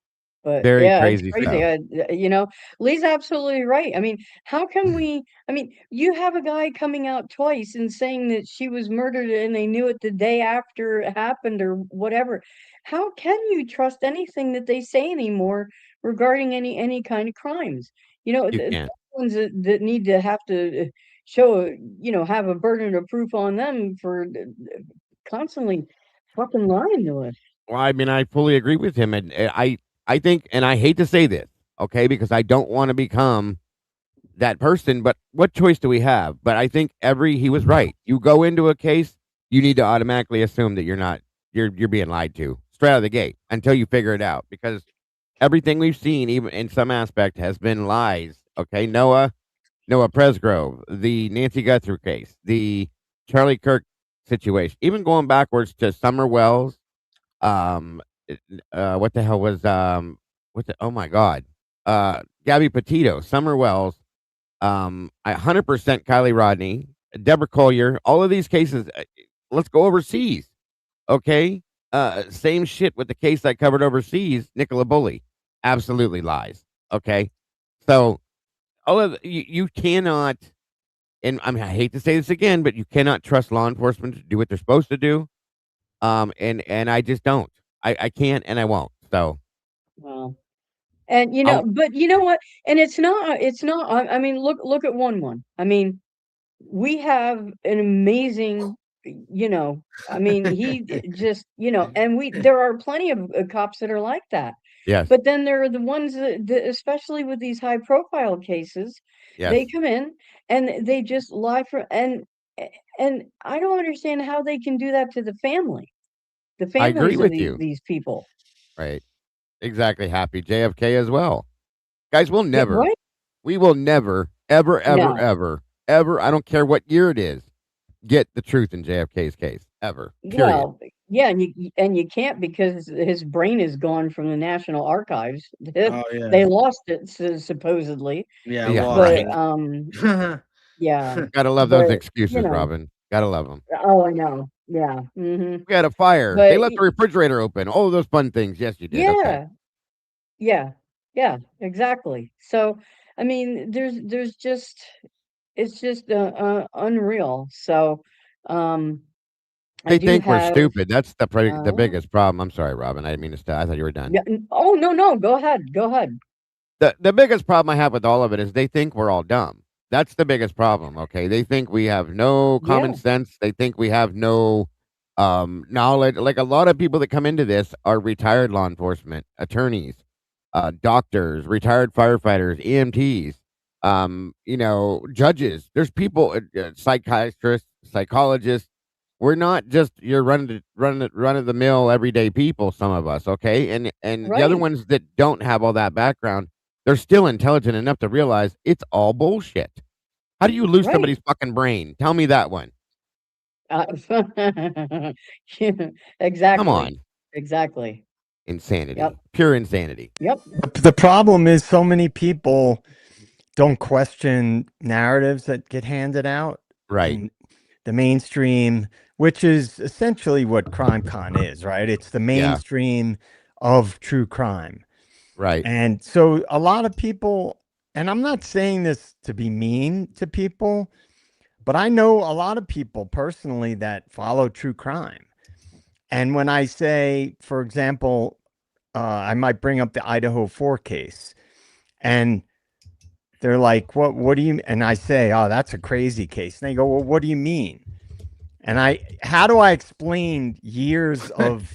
but very it's crazy. Lee's absolutely right. I mean, how can we? I mean, you have a guy coming out twice and saying that she was murdered and they knew it the day after it happened or whatever. How can you trust anything that they say anymore regarding any kind of crimes? The ones that need to have to show, have a burden of proof on them for constantly fucking lying to us. Well, I mean, I fully agree with him, and I think, and I hate to say this, okay, because I don't want to become that person, but what choice do we have? But I think he was right. You go into a case, you need to automatically assume that you're being lied to straight out of the gate until you figure it out, because everything we've seen, even in some aspect, has been lies. Okay, Noah Presgrove, the Nancy Guthrie case, the Charlie Kirk situation, even going backwards to Summer Wells. What the hell was oh my God, Gabby Petito, Summer Wells, 100% Kylie Rodney, Deborah Collier, all of these cases. Let's go overseas. Okay. Same shit with the case I covered overseas, Nicola Bully. Absolutely lies. Okay. So all of you cannot, and I hate to say this again, but you cannot trust law enforcement to do what they're supposed to do. And I just don't. I can't and I won't. So well, And but you know what? And it's not. I mean, look at 1-1. I mean, we have an amazing. I mean, he just and there are plenty of cops that are like that. Yes. But then there are the ones that especially with these high profile cases, they Yes. come in and they just lie and I don't understand how they can do that to the I agree families of with you. these people. Right. Exactly. Happy JFK as well. Guys, Yeah, right? we will never, ever, ever, No. ever, ever, I don't care what year it is, get the truth in JFK's case. Ever. Period. Well, yeah, and you can't because his brain is gone from the National Archives. Oh yeah. They lost it supposedly. Yeah. Yeah, But right. yeah. Gotta love those But excuses, Robin. Gotta love them. oh, I know. Yeah. We had a fire. But They left the refrigerator open. Oh, those fun things. Yes, you did. Okay. yeah, exactly. So, I mean, there's just it's just unreal. So, I They do think we're have stupid. That's the uh, biggest problem. I'm sorry, Robin. I didn't mean to stop. I thought you were done. yeah, oh no, go ahead. Go ahead. The biggest problem I have with all of it is they think we're all dumb. That's the biggest problem. Okay. They think we have no common Yeah, sense. They think we have no knowledge. Like a lot of people that come into this are retired law enforcement, attorneys, doctors, retired firefighters, EMTs, judges. There's people, psychiatrists, psychologists. We're not just your run of the mill everyday people. Some of us, okay, and the other right. ones that don't have all that background, they're still intelligent enough to realize it's all bullshit. How do you lose Right. somebody's fucking brain? Tell me that one. Yeah, Come exactly. on, Exactly. insanity, Yep. pure insanity. Yep. The problem is so many people don't question narratives that get handed out Right. in the mainstream, which is essentially what CrimeCon is, right? It's the Yeah. mainstream of true crime. Right. And so a lot of people, and I'm not saying this to be mean to people, but I know a lot of people personally that follow true crime. And when I say, for example, I might bring up the Idaho 4 case, and they're like, what do you, and I say, oh, that's a crazy case. And they go, well, what do you mean? And how do I explain years of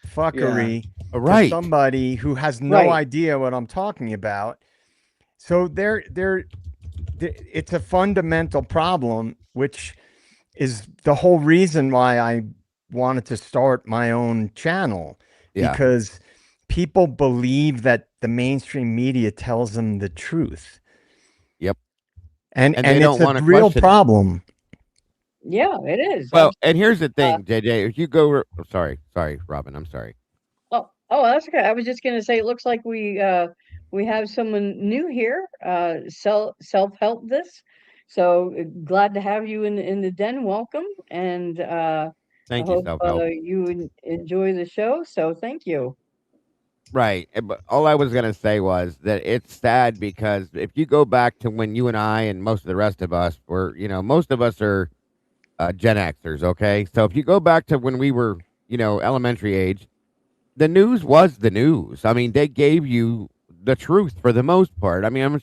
fuckery to Right. somebody who has no Right. idea what I'm talking about? So it's a fundamental problem, which is the whole reason why I wanted to start my own channel, Yeah. because people believe that the mainstream media tells them the truth. Yep. And And they it's don't a want to real question it. problem. Yeah, it is. Well, and here's the thing, Uh, JJ. If you go, sorry, Robin. I'm sorry. oh, that's okay. I was just gonna say, it looks like we have someone new here. Self-help this. So glad to have you in the den. Welcome, and I Thank you, hope self-help. you enjoy the show. So thank you. Right. But all I was gonna say was that it's sad because if you go back to when you and I and most of the rest of us were, most of us are Gen Xers. Okay, so if you go back to when we were, elementary age, the news was the news. I mean, they gave you the truth for the most part. I mean,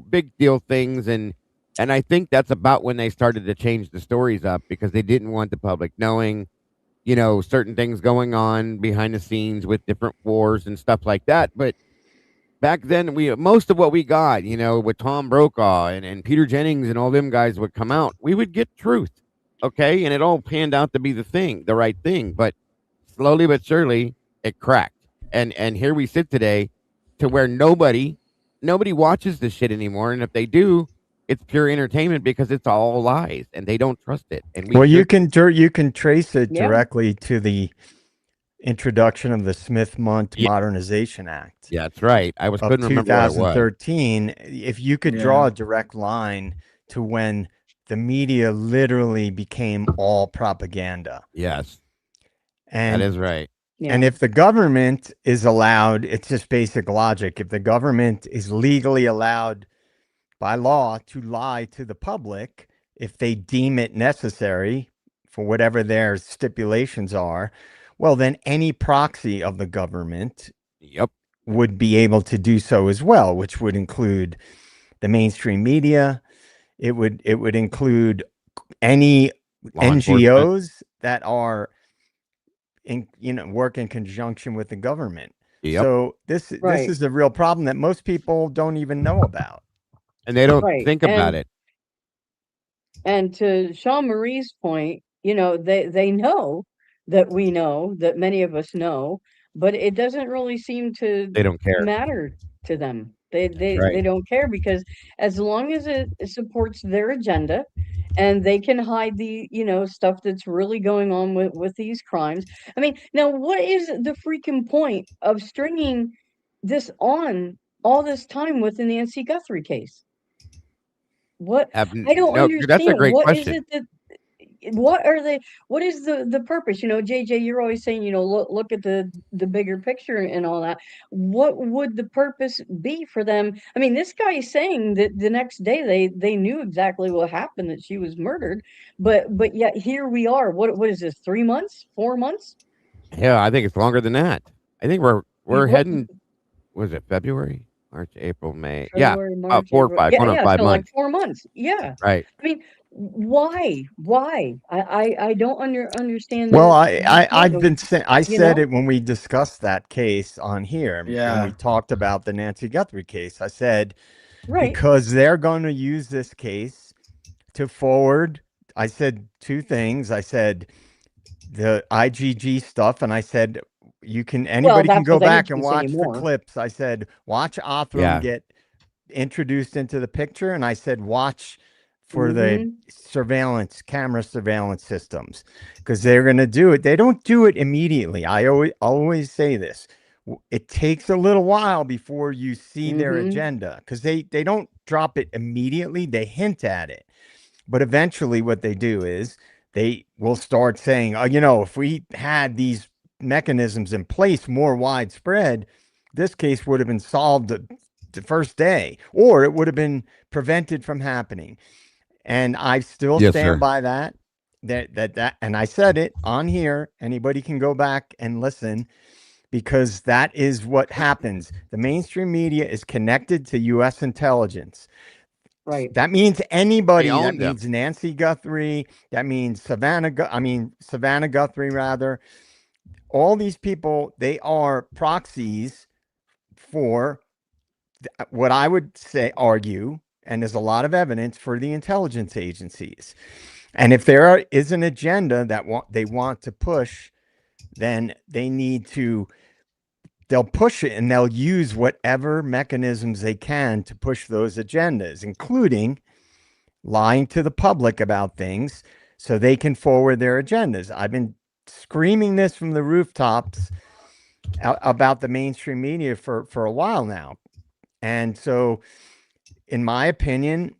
big deal things, and I think that's about when they started to change the stories up because they didn't want the public knowing, certain things going on behind the scenes with different wars and stuff like that. But back then, most of what we got, with Tom Brokaw and Peter Jennings and all them guys would come out, we would get truth, okay, and it all panned out to be the right thing. But slowly but surely, it cracked, and here we sit today, to where nobody watches this shit anymore, and if they do, it's pure entertainment because it's all lies, and they don't trust it. And Well, you can trace it Yeah. directly to the introduction of the Smith-Mundt Yeah. Modernization Act. Yeah, that's right. I of couldn't remember what it was. 2013. If you could draw a direct line to when the media literally became all propaganda. Yes, And that is right. Yeah. And if the government is allowed, it's just basic logic. If the government is legally allowed by law to lie to the public, if they deem it necessary for whatever their stipulations are, well, then any proxy of the government Yep. would be able to do so as well, which would include the mainstream media. It would include any Law enforcement. NGOs that are work in conjunction with the government. Yep. So this Right. is a real problem that most people don't even know about. And they don't Right. think about it. And to Sean Marie's point, they know that we know, that many of us know, but it doesn't really seem to They don't care. matter to them. They Right. don't care, because as long as it supports their agenda and they can hide the stuff that's really going on with these crimes. I mean, now what is the freaking point of stringing this on all this time with the Nancy Guthrie case? What? I don't No, that's a understand. great What is question. it that what is the purpose? JJ, you're always saying, look at the bigger picture and all that. What would the purpose be for them? I mean, this guy is saying that the next day they knew exactly what happened, that she was murdered, but yet here we are. What is this? 3 months? 4 months? Yeah, I think it's longer than that. I think we're What- heading. Was it February, March, April, May? February, Yeah, March, 4 or April. 5, going on 5 so like months. 4 months. Yeah. Right. I mean, why? I don't understand Well, that. I've been saying, I you said know? it when we discussed that case on here. When Yeah. we talked about the Nancy Guthrie case, I said, Right. because they're going to use this case to forward. I said two things. I said the IGG stuff, and I said anybody can that's go what the back and Hitchens watch the anymore. clips. I said watch Othram Yeah. get introduced into the picture, and I said watch for Mhm. the camera surveillance systems, because they're going to do it. They don't do it immediately. I always say this. It takes a little while before you see their Mhm. agenda, because they don't drop it immediately. They hint at it. But eventually what they do is they will start saying, oh, if we had these mechanisms in place more widespread, this case would have been solved the first day, or it would have been prevented from happening. And I still Yes, stand sir. by that, and I said it on here. Anybody can go back and listen, because that is what happens. The mainstream media is connected to U.S. intelligence. Right. That means anybody. They own That them. means Nancy Guthrie. That means Savannah Guthrie, rather. All these people, they are proxies for what I would argue, and there's a lot of evidence, for the intelligence agencies. And if there is an agenda that they want to push, then they'll push it, and they'll use whatever mechanisms they can to push those agendas, including lying to the public about things so they can forward their agendas. I've been screaming this from the rooftops about the mainstream media for a while now. And so, in my opinion,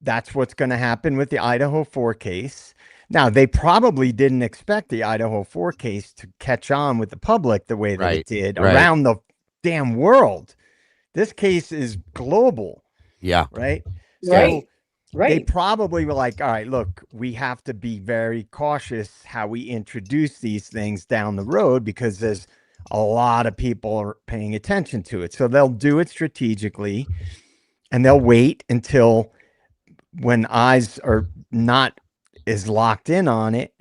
that's what's going to happen with the Idaho 4 case. Now, they probably didn't expect the Idaho 4 case to catch on with the public the way that it did around the damn world. This case is global. Yeah. Right? Right. So they probably were like, all right, look, we have to be very cautious how we introduce these things down the road, because there's a lot of people are paying attention to it. So they'll do it strategically, and they'll wait until when eyes are not as locked in on it.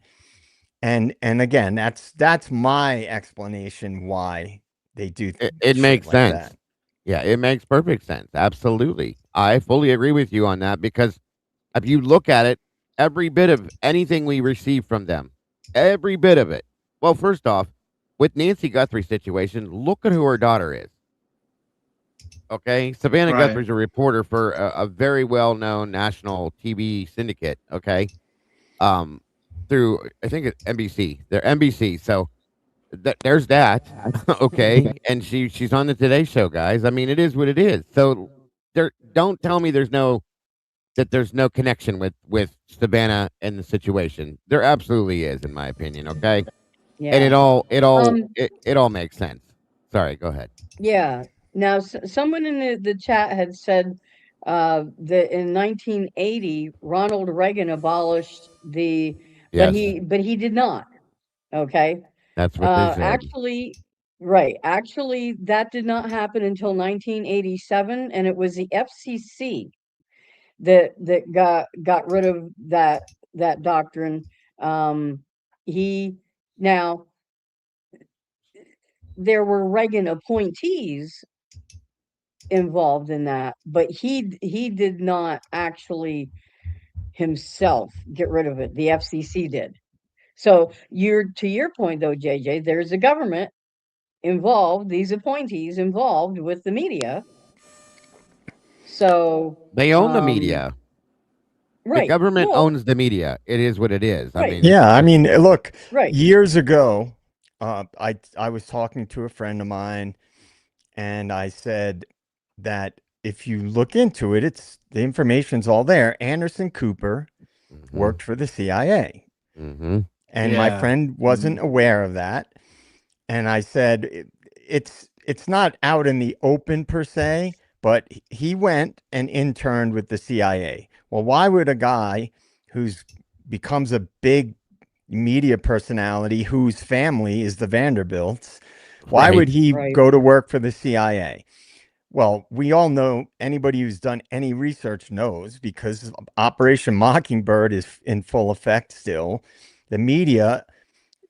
And again, that's my explanation why they do It makes like sense. that. Yeah, it makes perfect sense. Absolutely. I fully agree with you on that, because if you look at it, every bit of anything we receive from them, every bit of it. Well, first off, with Nancy Guthrie's situation, look at who her daughter is. Okay, Savannah Right. Guthrie's a reporter for a very well-known national TV syndicate. Okay, through I think it's NBC. They're NBC. So there's that. Okay, and she's on the Today Show, guys. I mean, it is what it is. So don't tell me there's no connection with Savannah and the situation. There absolutely is, in my opinion. Okay, Yeah. and it all makes sense. Sorry, go ahead. Yeah. Now, someone in the chat had said that in 1980, Ronald Reagan abolished Yes, but he did not. Okay. that's what they said. Actually, Right. Actually, that did not happen until 1987, and it was the FCC that got rid of that doctrine. He now there were Reagan appointees involved in that, but he did not actually himself get rid of it. The FCC did. So to your point though, JJ, there's a government involved, these appointees involved with the media. So They own the media. The right. government Well, owns the media. It is what it is. I right. mean, it's Yeah, I just mean, look, Right. years ago, I was talking to a friend of mine, and I said that if you look into it, it's the information's all there. Anderson Cooper worked for the CIA, mhm. and my Yeah. friend wasn't aware of that. And I said it's not out in the open per se, but he went and interned with the CIA. Well, why would a guy who's becomes a big media personality whose family is the Vanderbilts, why Right. would he Right. go to work for the CIA? Well, we all know, anybody who's done any research knows, because Operation Mockingbird is in full effect still. The media,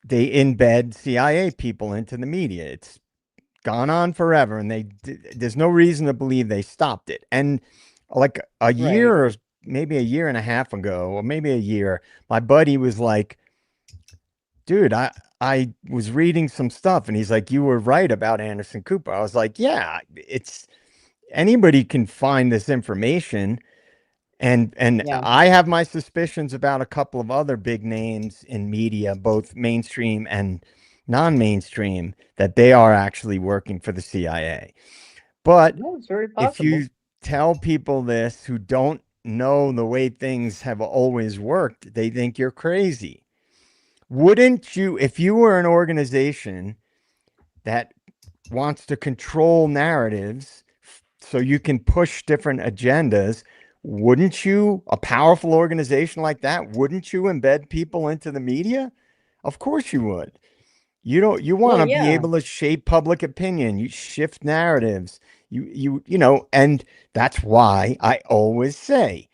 they embed CIA people into the media. It's gone on forever, and there's no reason to believe they stopped it. And like a year Right. or maybe a year and a half ago, or maybe a year, my buddy was like, dude, I was reading some stuff, and he's like, you were right about Anderson Cooper. I was like, yeah, it's anybody can find this information. And Yeah. I have my suspicions about a couple of other big names in media, both mainstream and non-mainstream, that they are actually working for the CIA. But No, it's very if possible. you tell people this who don't know the way things have always worked, they think you're crazy. Wouldn't you, if you were an organization that wants to control narratives so you can push different agendas, wouldn't you, a powerful organization like that, wouldn't you embed people into the media? Of course you would. You want Well, to be yeah. able to shape public opinion, you shift narratives, you know, and that's why I always say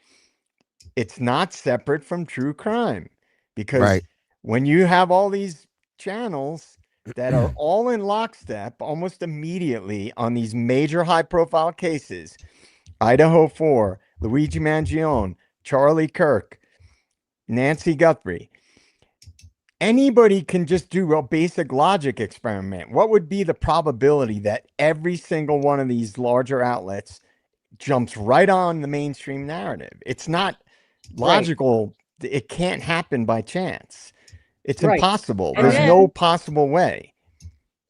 it's not separate from true crime, because Right. when you have all these channels that are all in lockstep almost immediately on these major high profile cases, Idaho 4, Luigi Mangione, Charlie Kirk, Nancy Guthrie, anybody can just do a basic logic experiment. What would be the probability that every single one of these larger outlets jumps right on the mainstream narrative? It's not Right. logical. It can't happen by chance. It's Right. impossible. And There's then, no possible way.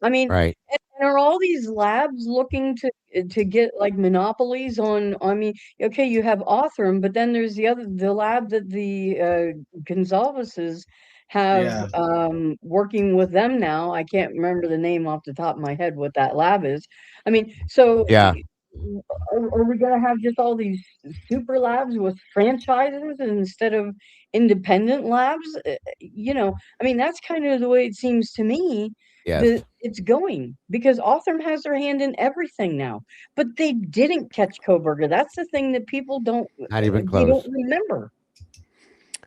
I mean, Right. and are all these labs looking to get like monopolies on? I mean, okay, you have Othram, but then there's the lab that the Gonzalez's have Yeah. working with them now. I can't remember the name off the top of my head what that lab is. I mean, so Yeah. are we gonna have just all these super labs with franchises instead of independent labs? You know, I mean, that's kind of the way it seems to me Yes. that it's going, because Othram has their hand in everything now, but they didn't catch Koberger. That's the thing that people Not even they don't close. remember.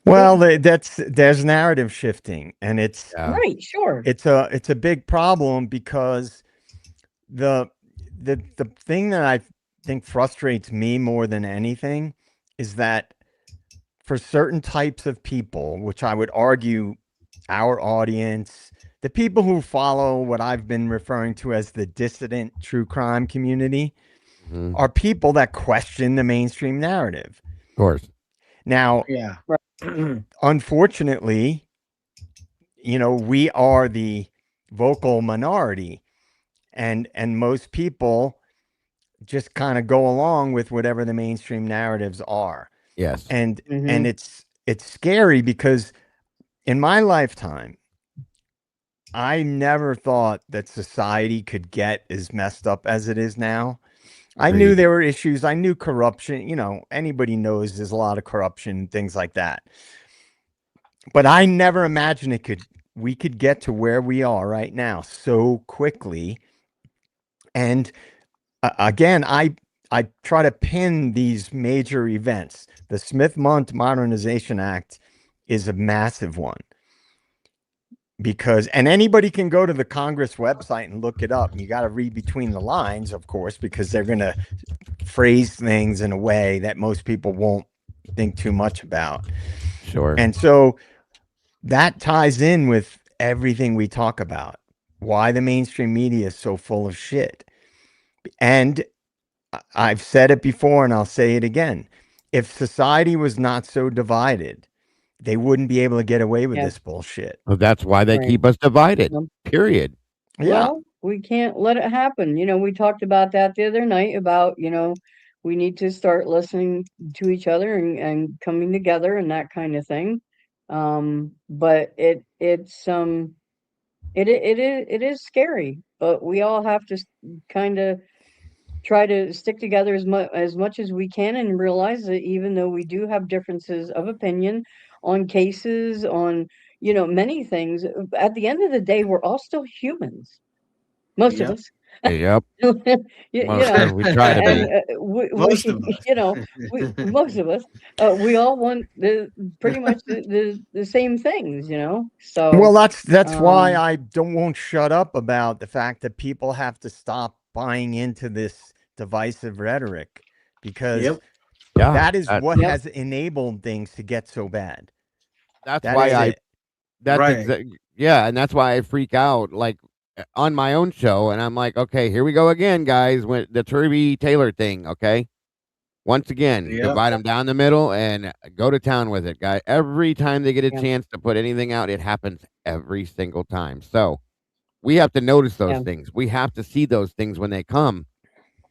Well, there's narrative shifting, and Yeah. Right, sure. it's a big problem, because the the thing that I think frustrates me more than anything is that for certain types of people, which I would argue our audience, the people who follow what I've been referring to as the dissident true crime community, Mhm. are people that question the mainstream narrative. Of course. Now, Yeah. unfortunately, you know, we are the vocal minority, and most people just kind of go along with whatever the mainstream narratives are. Yes. And Mhm. it's scary, because in my lifetime, I never thought that society could get as messed up as it is now. I knew Agreed. there were issues. I knew corruption. You know, anybody knows there's a lot of corruption, things like that. But I never imagined it we could get to where we are right now so quickly. And again, I try to pin these major events. The Smith-Mundt Modernization Act is a massive one because, and anybody can go to the Congress website and look it up. And you got to read between the lines, of course, because they're going to phrase things in a way that most people won't think too much about. Sure. And so that ties in with everything we talk about, why the mainstream media is so full of shit. And I've said it before and I'll say it again. If society was not so divided, they wouldn't be able to get away with this bullshit. Well, that's why they Right. keep us divided. Yep. Period. Yeah. Well, we can't let it happen. You know, we talked about that the other night about, you know, we need to start listening to each other and coming together and that kind of thing. But it is scary, but we all have to kind of try to stick together as much as we can and realize that even though we do have differences of opinion on cases, on, you know, many things, at the end of the day, we're all still humans. Most of Yep. us. Yep. You Most know, of we try to be. Most of us. you know, most of us, we all want pretty much the same things, you know. So Well, that's why um, I won't shut up about the fact that people have to stop buying into this divisive rhetoric, because Yep. Yeah. that is what Yep. has enabled things to get so bad. That's That why is I. it. That's Right. yeah, and that's why I freak out like on my own show, and I'm like, okay, here we go again, guys. With the Turby Taylor thing, okay. Once again, Yep. divide them down the middle and go to town with it, guy. Every time they get a Yeah. chance to put anything out, it happens every single time. So we have to notice those Yeah. things. We have to see those things when they come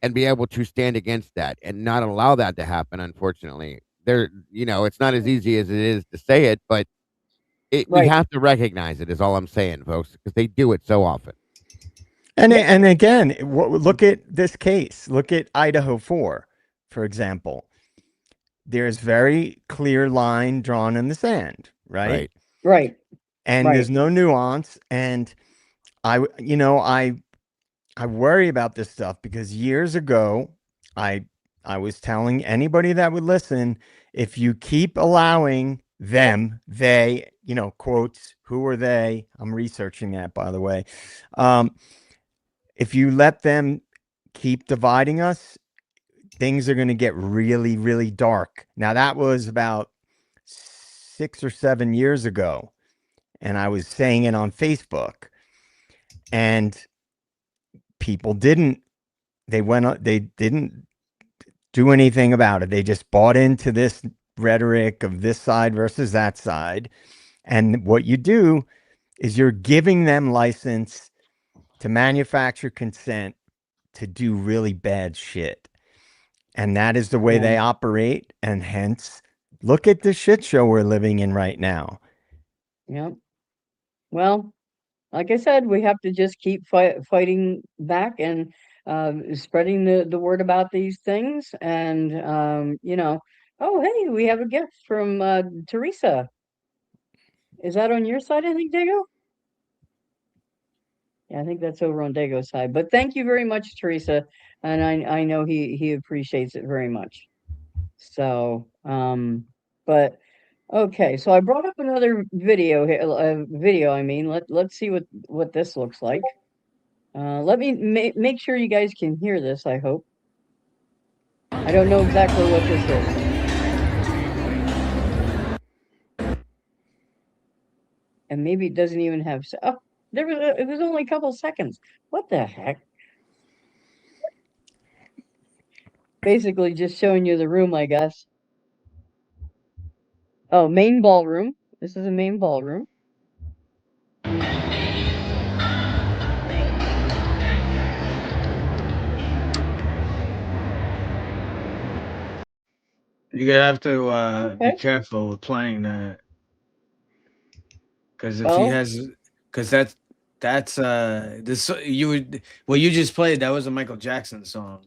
and be able to stand against that and not allow that to happen. Unfortunately, it's not as easy as it is to say it, but we Right. have to recognize it. Is all I'm saying, folks, because they do it so often. And again, look at this case. Look at Idaho 4, for example. There's very clear line drawn in the sand, right? Right. And Right. there's no nuance. And I worry about this stuff because years ago, I was telling anybody that would listen, if you keep allowing them, they, quotes, who are they? I'm researching that, by the way. If you let them keep dividing us, things are going to get really, really dark. Now, that was about 6 or 7 years ago, and I was saying it on Facebook, and people didn't do anything about it. They just bought into this rhetoric of this side versus that side. And what you do is you're giving them license to manufacture consent to do really bad shit. And that is the way Yeah. they operate. And hence, look at the shit show we're living in right now. Yep. Well, like I said, we have to just keep fighting back and spreading the word about these things. And oh hey, we have a gift from Teresa. Is that on your side, I think, Dago? Yeah, I think that's over on Dago's side. But thank you very much, Teresa. And I know he appreciates it very much. So but okay, so I brought up another video here. I mean, let's see what this looks like. Let me make sure you guys can hear this, I hope. I don't know exactly what this is. And maybe it doesn't even have... Oh, it was only a couple seconds. What the heck? Basically just showing you the room, I guess. Oh, main ballroom. This is a main ballroom. You're gonna have to be Okay. careful with playing that, because if he Well, has, because that's this you would what you just played, that was a Michael Jackson song,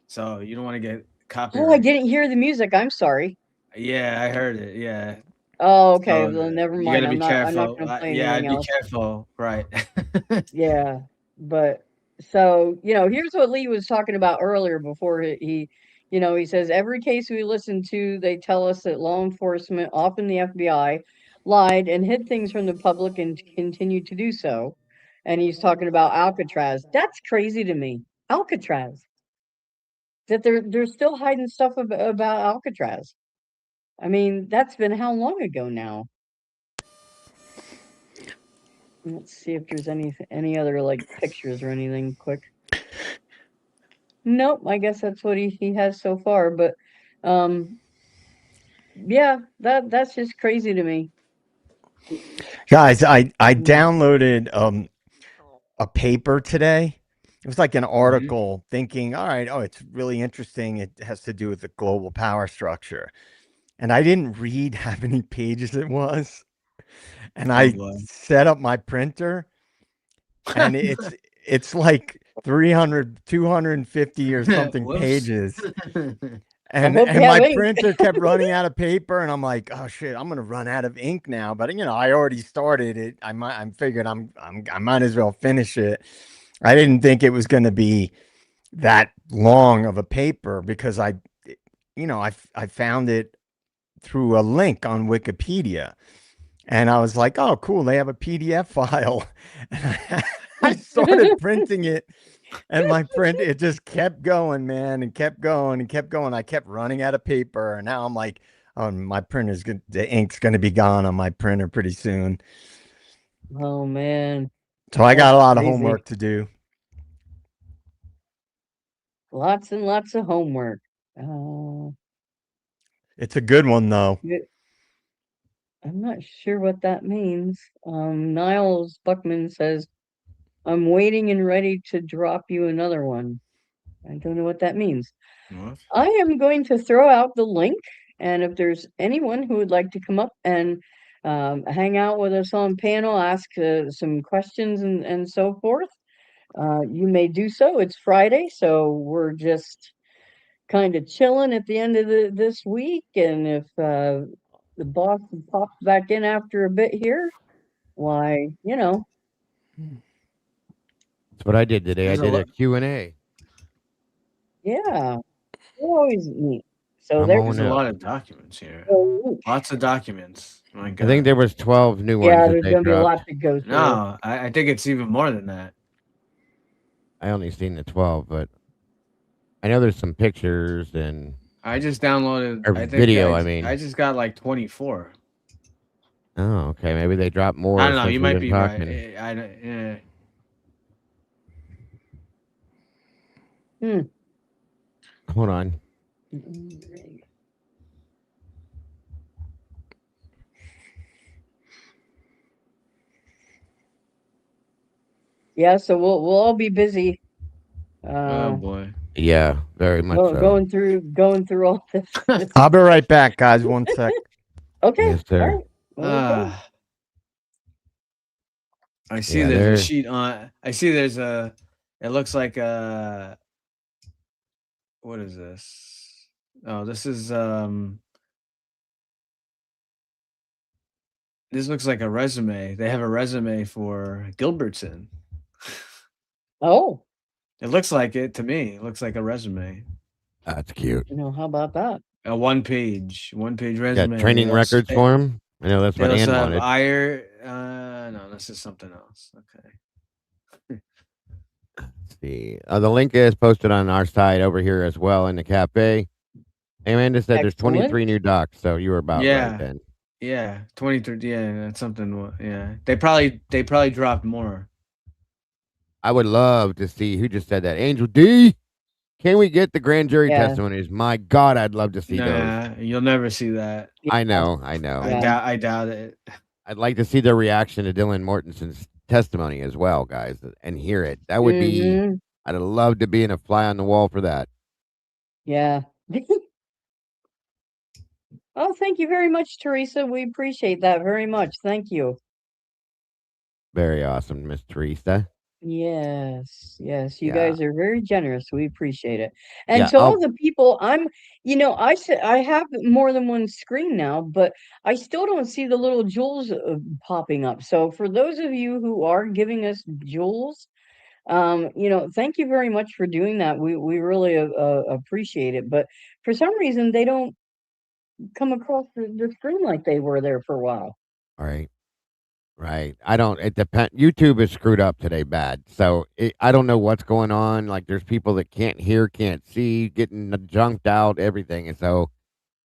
so you don't want to get oh, I copyright. didn't hear the music. I'm sorry. Yeah, I heard it. Yeah, Oh, okay. So Well, never you mind. gotta be I'm not careful. gonna play Yeah, anything I'd be else. careful. Right. Yeah, but so, here's what Lee was talking about earlier before he says every case we listen to, they tell us that law enforcement, often the FBI, lied and hid things from the public and continue to do so. And he's talking about Alcatraz. That's crazy to me. Alcatraz. That they're still hiding stuff about Alcatraz. I mean, that's been how long ago now? Let's see if there's any other like pictures or anything quick. Nope, I guess that's what he has so far, but yeah, that's just crazy to me. Guys, I downloaded a paper today. It was like an article thinking, all right, oh, it's really interesting. It has to do with the global power structure. And I didn't read how many pages it was. And I set up my printer and it's like 300, 250 or something pages. And my printer kept running out of paper, and I'm like, oh shit, I'm gonna run out of ink now. But I already started it. I figured I might as well finish it. I didn't think it was gonna be that long of a paper because I found it through a link on Wikipedia, and I was like, oh cool, they have a PDF file. And I started printing it. And my print, it just kept going, man, and kept going and kept going. I kept running out of paper, and now I'm like, oh, my printer's good. The ink's going to be gone on my printer pretty soon. Oh man! So I got a lot of homework to do. Lots and lots of homework. It's a good one, though. I'm not sure what that means. Niles Buckman says, I'm waiting and ready to drop you another one. I don't know what that means. What? I am going to throw out the link, and if there's anyone who would like to come up and hang out with us on panel, ask some questions and so forth, you may do so. It's Friday, so we're just kind of chilling at the end of this week, and if the boss pops back in after a bit here, why, That's what I did today. I did a Q&A. Yeah, always neat. So there's a lot of documents here. Lots of documents. My God. I think there was 12 new ones. Yeah, there's going to be a lot to go through. No, I think it's even more than that. I only seen the 12, but I know there's some pictures and I just downloaded video. I just got like 24. Oh, okay. Maybe they dropped more. I don't know. You might be right. Yeah. Hold on. Yeah, so we'll all be busy. Oh boy. Yeah, very much so. Going through all this. I'll be right back, guys. One sec. Okay. Yes, sir. All right. I see there's a sheet on. I see there's a. It looks like a. What is this? Oh, this is This looks like a resume. They have a resume for Gilbertson. Oh. It looks like it to me. It looks like a resume. That's cute. How about that? A one page resume. Got training records for him. I know that's what Ann wanted. No, this is something else. Okay. Let's see. The link is posted on our side over here as well in the cafe. Amanda said there's 23 new docs, so you were about right then. Yeah, 23. Yeah, that's something. Yeah, they probably dropped more. I would love to see who just said that. Angel D. Can we get the grand jury testimonies? My God, I'd love to see those. You'll never see that. I know. Yeah. I doubt it. I'd like to see the reaction to Dylan Mortensen's testimony as well, guys, and hear it. That would be. I'd love to be in a fly on the wall for that. Yeah. Oh, thank you very much, Teresa. We appreciate that very much. Thank you. Very awesome, Miss Teresa. Yes, yes, you Yeah. guys are very generous. We appreciate it. And Yeah. to all the people, I said I have more than one screen now, but I still don't see the little jewels popping up. So for those of you who are giving us jewels, thank you very much for doing that. We really appreciate it. But for some reason, they don't come across the screen like they were there for a while. All right. Right. I don't. It depends. YouTube is screwed up today, bad. So I don't know what's going on. Like, there's people that can't hear, can't see, getting junked out, everything, and so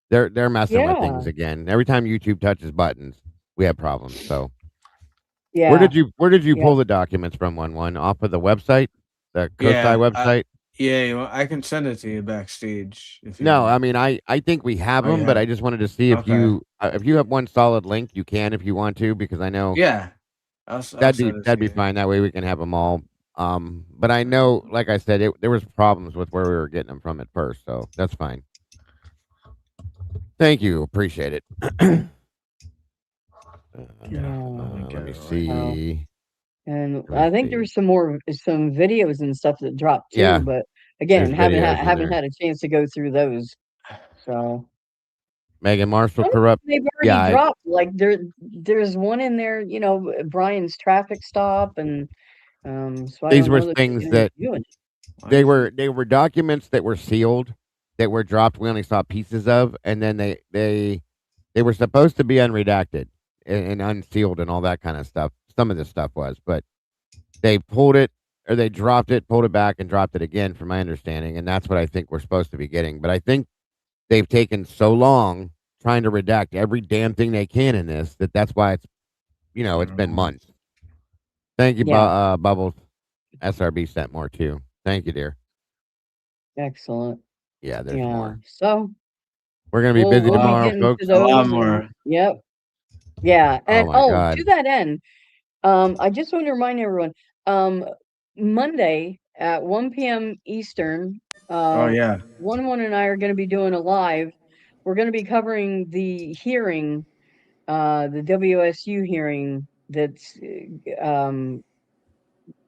they're messing with Yeah, things again. Every time YouTube touches buttons, we have problems. So yeah, where did you yeah. pull the documents from? One off of the website, the COSI Yeah, website. I can send it to you backstage if you No, want. I mean I think we have Oh, you them, but have I it. just wanted to see Okay. if you have one solid link, you can if you want to, because I know Yeah, I'll send it to that'd be you. fine. That way we can have them all. But I know, like I said, there was problems with where we were getting them from at first, so that's fine. Thank you, appreciate it. Yeah. Let me Wow. see. And Let me I think see. there's some videos and stuff that dropped too, Yeah, but there's again, videos in haven't there. had a chance to go through those. So Megan Marshall some of them corrupt. they've Yeah, already dropped. Like there's one in there, Brian's traffic stop, and so I these don't were know that things they're that doing it. they were documents that were sealed, that were dropped. We only saw pieces of, and then they were supposed to be unredacted and unsealed and all that kind of stuff. Some of this stuff was, but they pulled it or they dropped it, pulled it back, and dropped it again, from my understanding. And that's what I think we're supposed to be getting. But I think they've taken so long trying to redact every damn thing they can in this that's why it's been months. Thank you, Yeah, Bubbles. SRB sent more too. Thank you, dear. excellent. Yeah, there's Yeah. more. So We're gonna be we'll busy we'll be tomorrow, getting to folks. A lot those, and more. yep. Yeah. Oh And my to God. that end, I just want to remind everyone, Monday at 1 p.m. Eastern, Oh yeah. one and I are going to be doing a live. We're going to be covering the hearing, the WSU hearing that's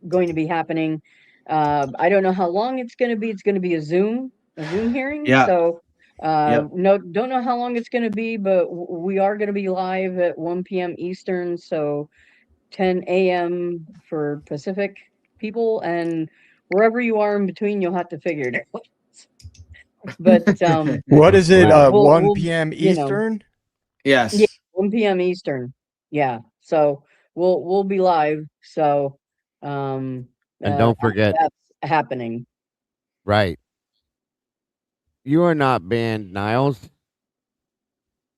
going to be happening. I don't know how long it's going to be. It's going to be a Zoom hearing. Yeah. So Yep. no, don't know how long it's going to be, but we are going to be live at 1 p.m. Eastern. So 10 a.m. for Pacific people, and wherever you are in between, you'll have to figure it out. But What is it? Absolutely. 1 we'll p.m. you know Eastern? yeah, Yes. 1 p.m. Eastern. Yeah. So we'll be live. So um And don't after forget, that's happening. right? You are not banned, Niles.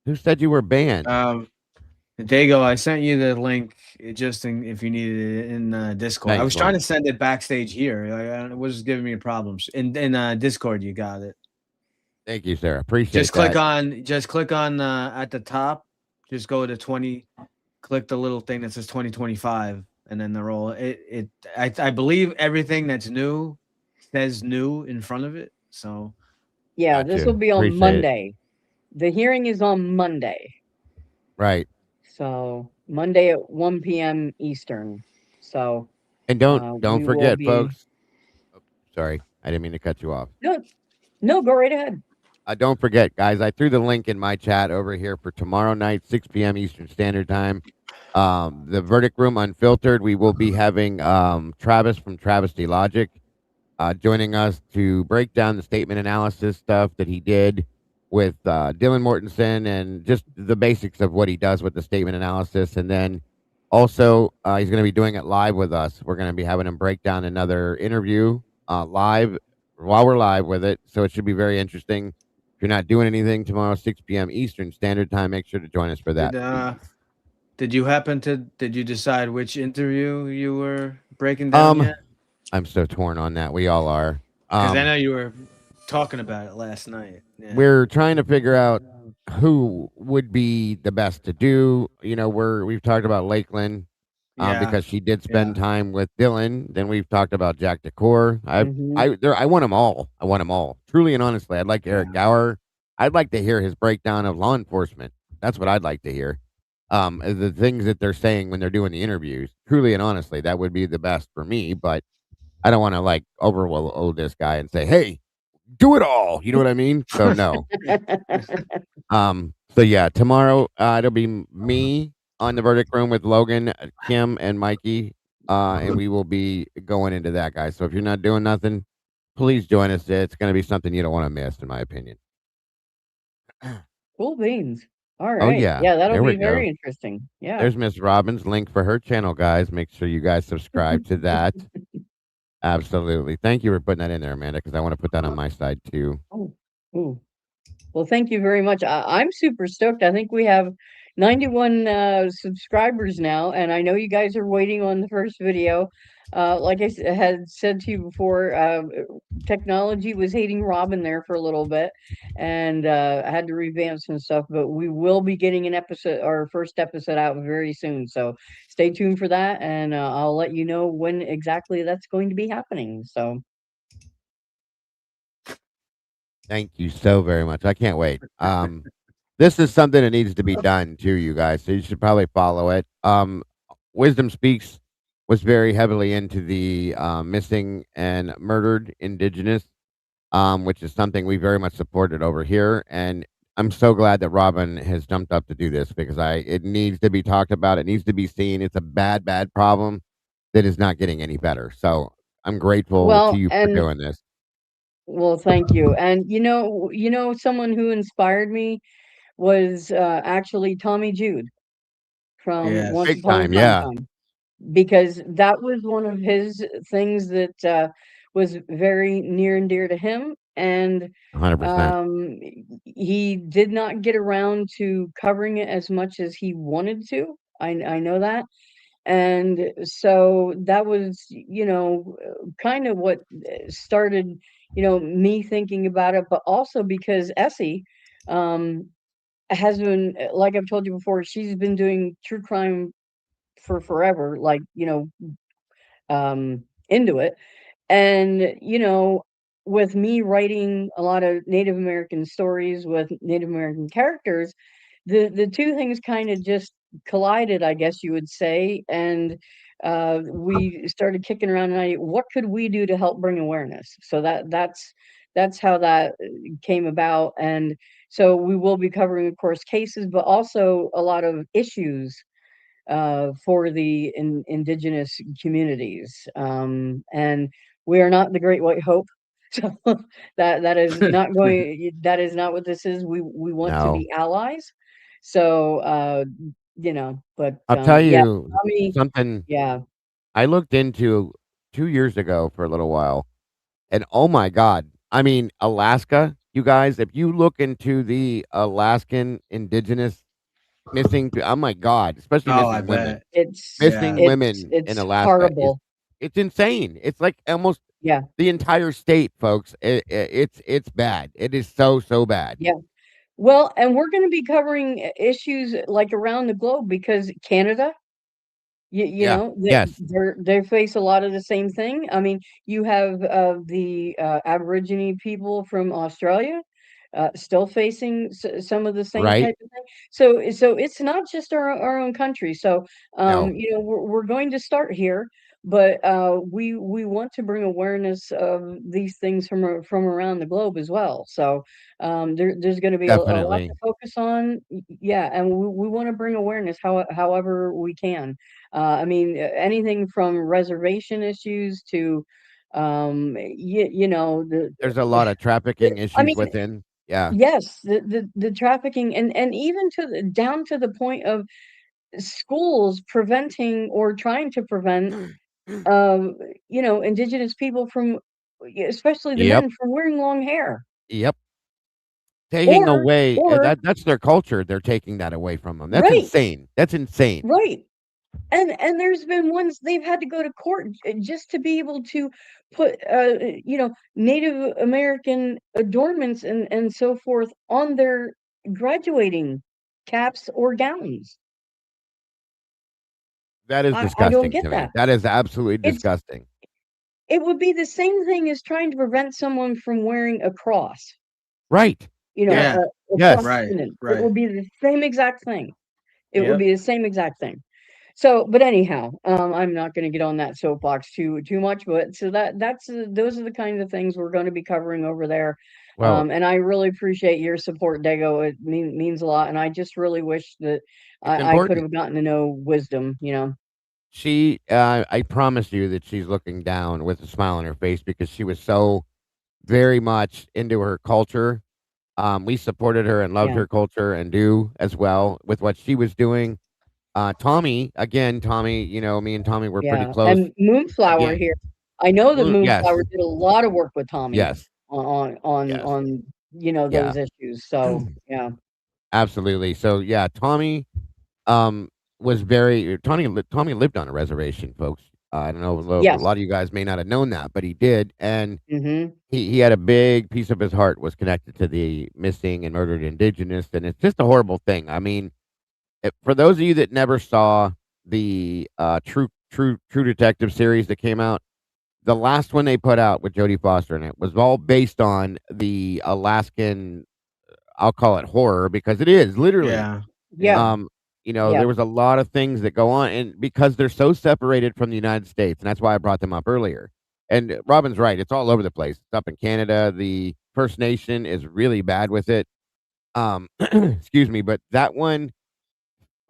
Who said you were banned? Dago, I sent you the link if you needed it in Discord. I Thanks, was trying to Lon. send it backstage here. It was giving me problems. In Discord, you got it. Thank you, sir. Appreciate that. Just click on at the top. Just go to 20. Click the little thing that says 2025, and then they're all I believe everything that's new says new in front of it. So Yeah, Got this will you. be on Appreciate it. Monday. The hearing is on Monday. Right. So Monday at 1 p.m. Eastern. So And don't we will forget, be folks. Oh, sorry, I didn't mean to cut you off. no, go right ahead. Don't forget, guys. I threw the link in my chat over here for tomorrow night, 6 p.m. Eastern Standard Time. The verdict room unfiltered. We will be having Travis from Travesty Logic joining us to break down the statement analysis stuff that he did with Dylan Mortensen, and just the basics of what he does with the statement analysis. And then also, he's going to be doing it live with us. We're going to be having him break down another interview live while we're live with it. So it should be very interesting. If you're not doing anything tomorrow, 6 p.m. Eastern Standard Time, make sure to join us for that. did you decide which interview you were breaking down yet? I'm so torn on that. We all are. Because I know you were talking about it last night. Yeah. We're trying to figure out who would be the best to do. We've talked about Lakeland because she did spend time with Dylan. Then we've talked about Jack Decor. I want them all. I want them all. Truly and honestly, I'd like Eric Gower. I'd like to hear his breakdown of law enforcement. That's what I'd like to hear. the things that they're saying when they're doing the interviews. Truly and honestly, that would be the best for me. But I don't want to like overload this guy and say, "Hey, do it all." You know what I mean? So no. So yeah, tomorrow it'll be me on the verdict room with Logan, Kim, and Mikey, and we will be going into that, guys. So if you're not doing nothing, please join us. It's going to be something you don't want to miss, in my opinion. Cool beans. All Oh right. yeah, Yeah, that'll there we be go. very interesting. Yeah. There's Miss Robbins' link for her channel, guys. Make sure you guys subscribe to that. Absolutely. Thank you for putting that in there, Amanda, because I want to put that on my side too. Oh, ooh. Well, thank you very much. I'm super stoked. I think we have 91 subscribers now, and I know you guys are waiting on the first video. Like I had said to you before, technology was hating Robin there for a little bit, and I had to revamp some stuff. But we will be getting an episode, our first episode, out very soon. So stay tuned for that, and I'll let you know when exactly that's going to be happening. So. Thank you so very much. I can't wait. This is something that needs to be done too, you guys. So you should probably follow it. Wisdom Speaks was very heavily into the missing and murdered Indigenous, which is something we very much supported over here. And I'm so glad that Robin has jumped up to do this because it needs to be talked about. It needs to be seen. It's a bad, bad problem that is not getting any better. So I'm grateful to you for doing this. Well, thank you. And someone who inspired me was actually Tommy Jude from Once Big Upon a time, yeah. Time, because that was one of his things that was very near and dear to him. And 100%. he did not get around to covering it as much as he wanted to. I know that. And so that was, kind of what started, me thinking about it, but also because Essie has been, like I've told you before, she's been doing true crime for forever, like, into it. And, with me writing a lot of Native American stories with Native American characters, the two things kind of just collided, I guess you would say. And we started kicking around an idea, what could we do to help bring awareness? So that's how that came about. And so we will be covering, of course, cases, but also a lot of issues for the indigenous communities. And we are not the Great White Hope. So that is not going. That is not what this is. We want to be allies. So but I'll tell yeah, you something. yeah. I looked into 2 years ago for a little while, and oh my god, I mean, Alaska, you guys, if you look into the Alaskan Indigenous missing, oh my god, especially missing women. Missing women in Alaska horrible. It's insane. It's like almost Yeah. the entire state, folks. It's bad. It is so bad. Yeah. Well, and we're going to be covering issues like around the globe because Canada, Yes. they face a lot of the same thing. I mean, you have the Aborigine people from Australia still facing some of the same type of thing. So it's not just our own country. So No. we're going to start here, but we want to bring awareness of these things from around the globe as well. So there's going to be a lot to focus on. Yeah, and we want to bring awareness however we can. I mean, anything from reservation issues to there's a lot of trafficking issues within. Yeah. Yes, the trafficking and even down to the point of schools preventing or trying to prevent indigenous people from, especially the men, from wearing long hair. Yep. Taking away that's their culture. They're taking that away from them. That's insane. That's insane. Right. And there's been ones they've had to go to court just to be able to put Native American adornments and so forth on their graduating caps or gowns. That is disgusting. I don't get that. That is absolutely disgusting. It would be the same thing as trying to prevent someone from wearing a cross. Right. Yes. Right. It would be the same exact thing. It would Yep. be the same exact thing. So, but anyhow, I'm not going to get on that soapbox too much. But so those are the kinds of things we're going to be covering over there. Well, And I really appreciate your support, Dago. It means a lot, and I just really wish that it's I could important. have gotten to know Wisdom. I promise you that she's looking down with a smile on her face because she was so very much into her culture. We supported her and loved Yeah, her culture and do as well with what she was doing. Tommy, again, Tommy, me and Tommy were pretty yeah. close. And Moonflower Again, here. I know that yes, Moonflower did a lot of work with Tommy yes, yes. on Yeah, those issues. So yeah, absolutely. So yeah, Tommy um was very Tommy lived on a reservation, folks. I don't know, a yes. lot of you guys may not have known that, but he did, and Mm-hmm. he had a big piece of his heart was connected to the missing and murdered Indigenous, and it's just a horrible thing. I mean, for those of you that never saw the True Detective series that came out, the last one they put out with Jodie Foster in it was all based on the Alaskan. I'll call it horror because it is literally. Yeah. Yeah, Um, yeah. there was a lot of things that go on, and because they're so separated from the United States, and that's why I brought them up earlier. And Robin's right; it's all over the place. It's up in Canada. The First Nation is really bad with it. Excuse me, but that one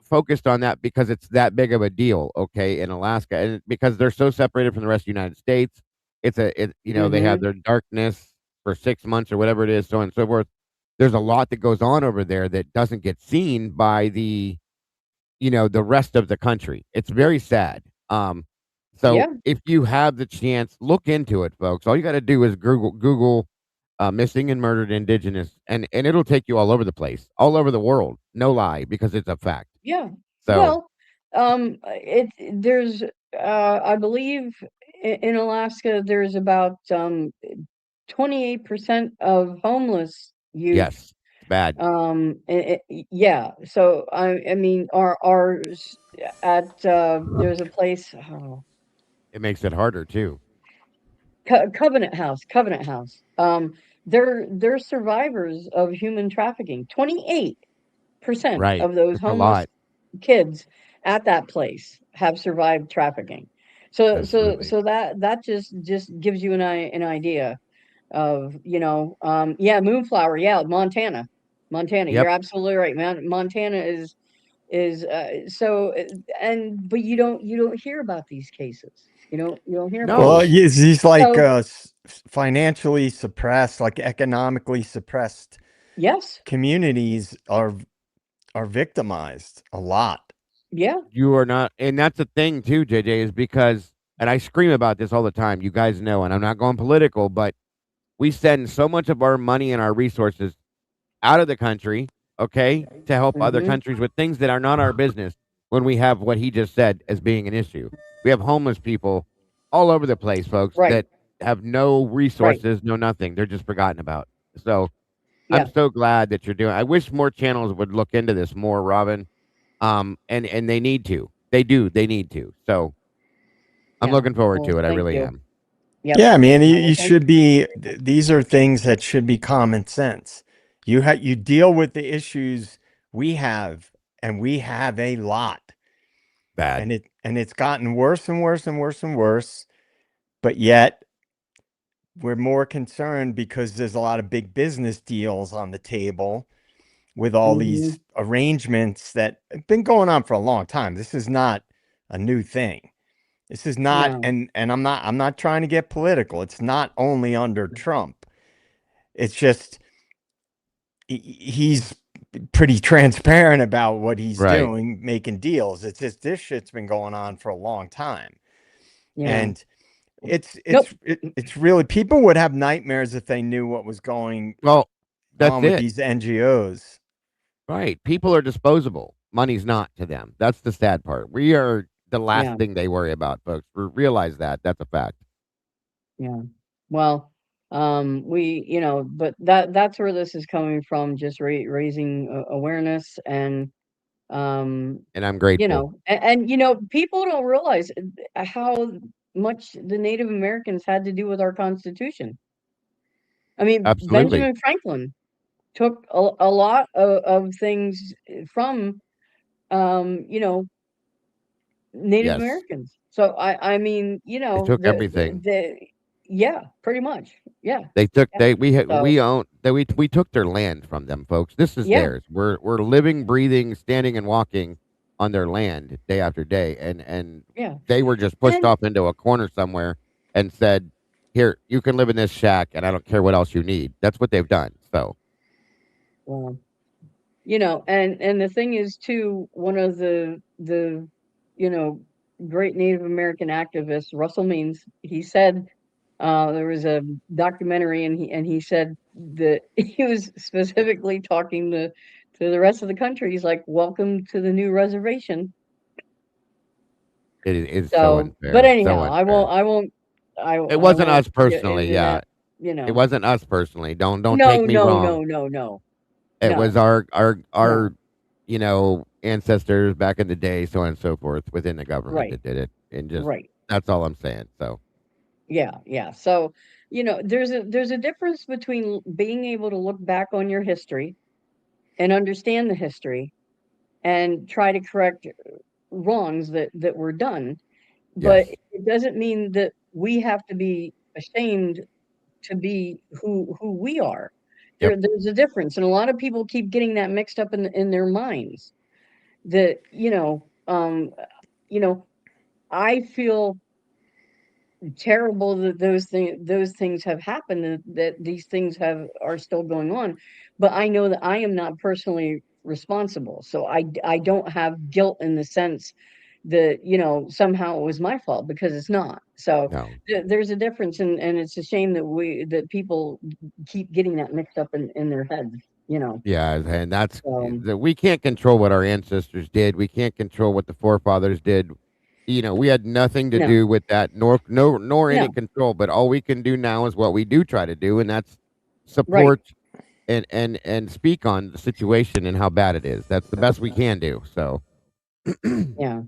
focused on that because it's that big of a deal, okay, in Alaska, and because they're so separated from the rest of the United States, they have Mm-hmm. their darkness for 6 months or whatever it is, so on and so forth. There's a lot that goes on over there that doesn't get seen by the rest of the country. It's very sad. So Yeah, if you have the chance, look into it, folks. All you got to do is Google missing and murdered Indigenous, and it'll take you all over the place, all over the world. No lie, because it's a fact. yeah. So Well, there's I believe in Alaska there's about 28% of homeless youth. yes, it's bad. Yeah. So I mean, there's a place. It makes it harder too. Covenant House. They're survivors of human trafficking. 28% Right. of those It's a homeless lot. kids at that place have survived trafficking. So so Absolutely. so that just gives you an idea of yeah, Moonflower, yeah, Montana. You're Yep. absolutely right, man. Montana is but you don't hear about these cases. You don't hear about Well, No. them. he's like So financially suppressed, like economically suppressed yes, communities are victimized a lot. yeah. You are not, and that's the thing too, JJ, is because, and I scream about this all the time. You guys know, and I'm not going political, but we send so much of our money and our resources out of the country, okay, to help other Hmm. countries with things that are not our business when we have what he just said as being an issue. We have homeless people all over the place, folks, Right, that have no right. resources, no nothing. They're just forgotten about. So I'm Yeah, so glad that you're doing. I wish more channels would look into this more, Robin. And they need to. They do. They need to. So I'm yeah. looking forward Well, to it. I thank really you. am. Yep. Yeah, man, Well, you thank should be. These are things that should be common sense. You deal with the issues we have, and we have a lot, Bad. and it's gotten worse and worse and worse and worse. But yet we're more concerned because there's a lot of big business deals on the table with all hmm. these arrangements that have been going on for a long time. This is not a new thing. This is not, No. and I'm not trying to get political. It's not only under Trump. It's just he's pretty transparent about what he's Right. doing, making deals. It's just this shit's been going on for a long time. Yeah. And it's Nope. it's it's really, people would have nightmares if they knew what was going Well, that's on with it. these NGOs. Right. People are disposable. Money's not to them. That's the sad part. We are the last Yeah. thing they worry about, folks. Realize that. That's a fact. Yeah. Well, but that's where this is coming from, just raising awareness and And I'm grateful. people don't realize how much the Native Americans had to do with our Constitution. I mean, Absolutely. Benjamin Franklin took a lot of things from you know, Native Yes, Americans. So I mean, you they know, took everything. yeah, pretty much. Yeah. They took Yeah. they So we own that we took their land from them, folks. This is yeah. theirs. We're living, breathing, standing, and walking on their land day after day, and Yeah. they were just pushed And off into a corner somewhere and said, "Here, you can live in this shack, and I don't care what else you need." That's what they've done. So well, you know, and the thing is too, one of the you know, great Native American activists, Russell Means, he said there was a documentary, and he said that he was specifically talking to the rest of the country. He's like, "Welcome to the new reservation." it's so So, but unfair, so anyhow, unfair. It I wasn't won't us get personally, into yeah. that. You It know, wasn't us personally. Don't no, take me no, wrong. no, no, no, It was no, our no. ancestors back in the day, so on and so forth, within the government Right, that did it, and just right. that's all I'm saying. So Yeah, yeah. So, you know, there's a difference between being able to look back on your history and understand the history and try to correct wrongs that were done, but yes, it doesn't mean that we have to be ashamed to be who we are. yep, There's a difference, and a lot of people keep getting that mixed up in their minds. That you know, I feel terrible that those things have happened, that these things are still going on, but I know that I am not personally responsible, so I don't have guilt in the sense that, you know, somehow it was my fault, because it's not. So no, there's a difference, and it's a shame that people keep getting that mixed up in their heads, you know. yeah, and that's So that we can't control what our ancestors did. We can't control what the forefathers did. We had nothing to no, do with that, nor any no, control. But all we can do now is what we do try to do, and that's right, support and speak on the situation and how bad it is. That's the best we can do. So yeah.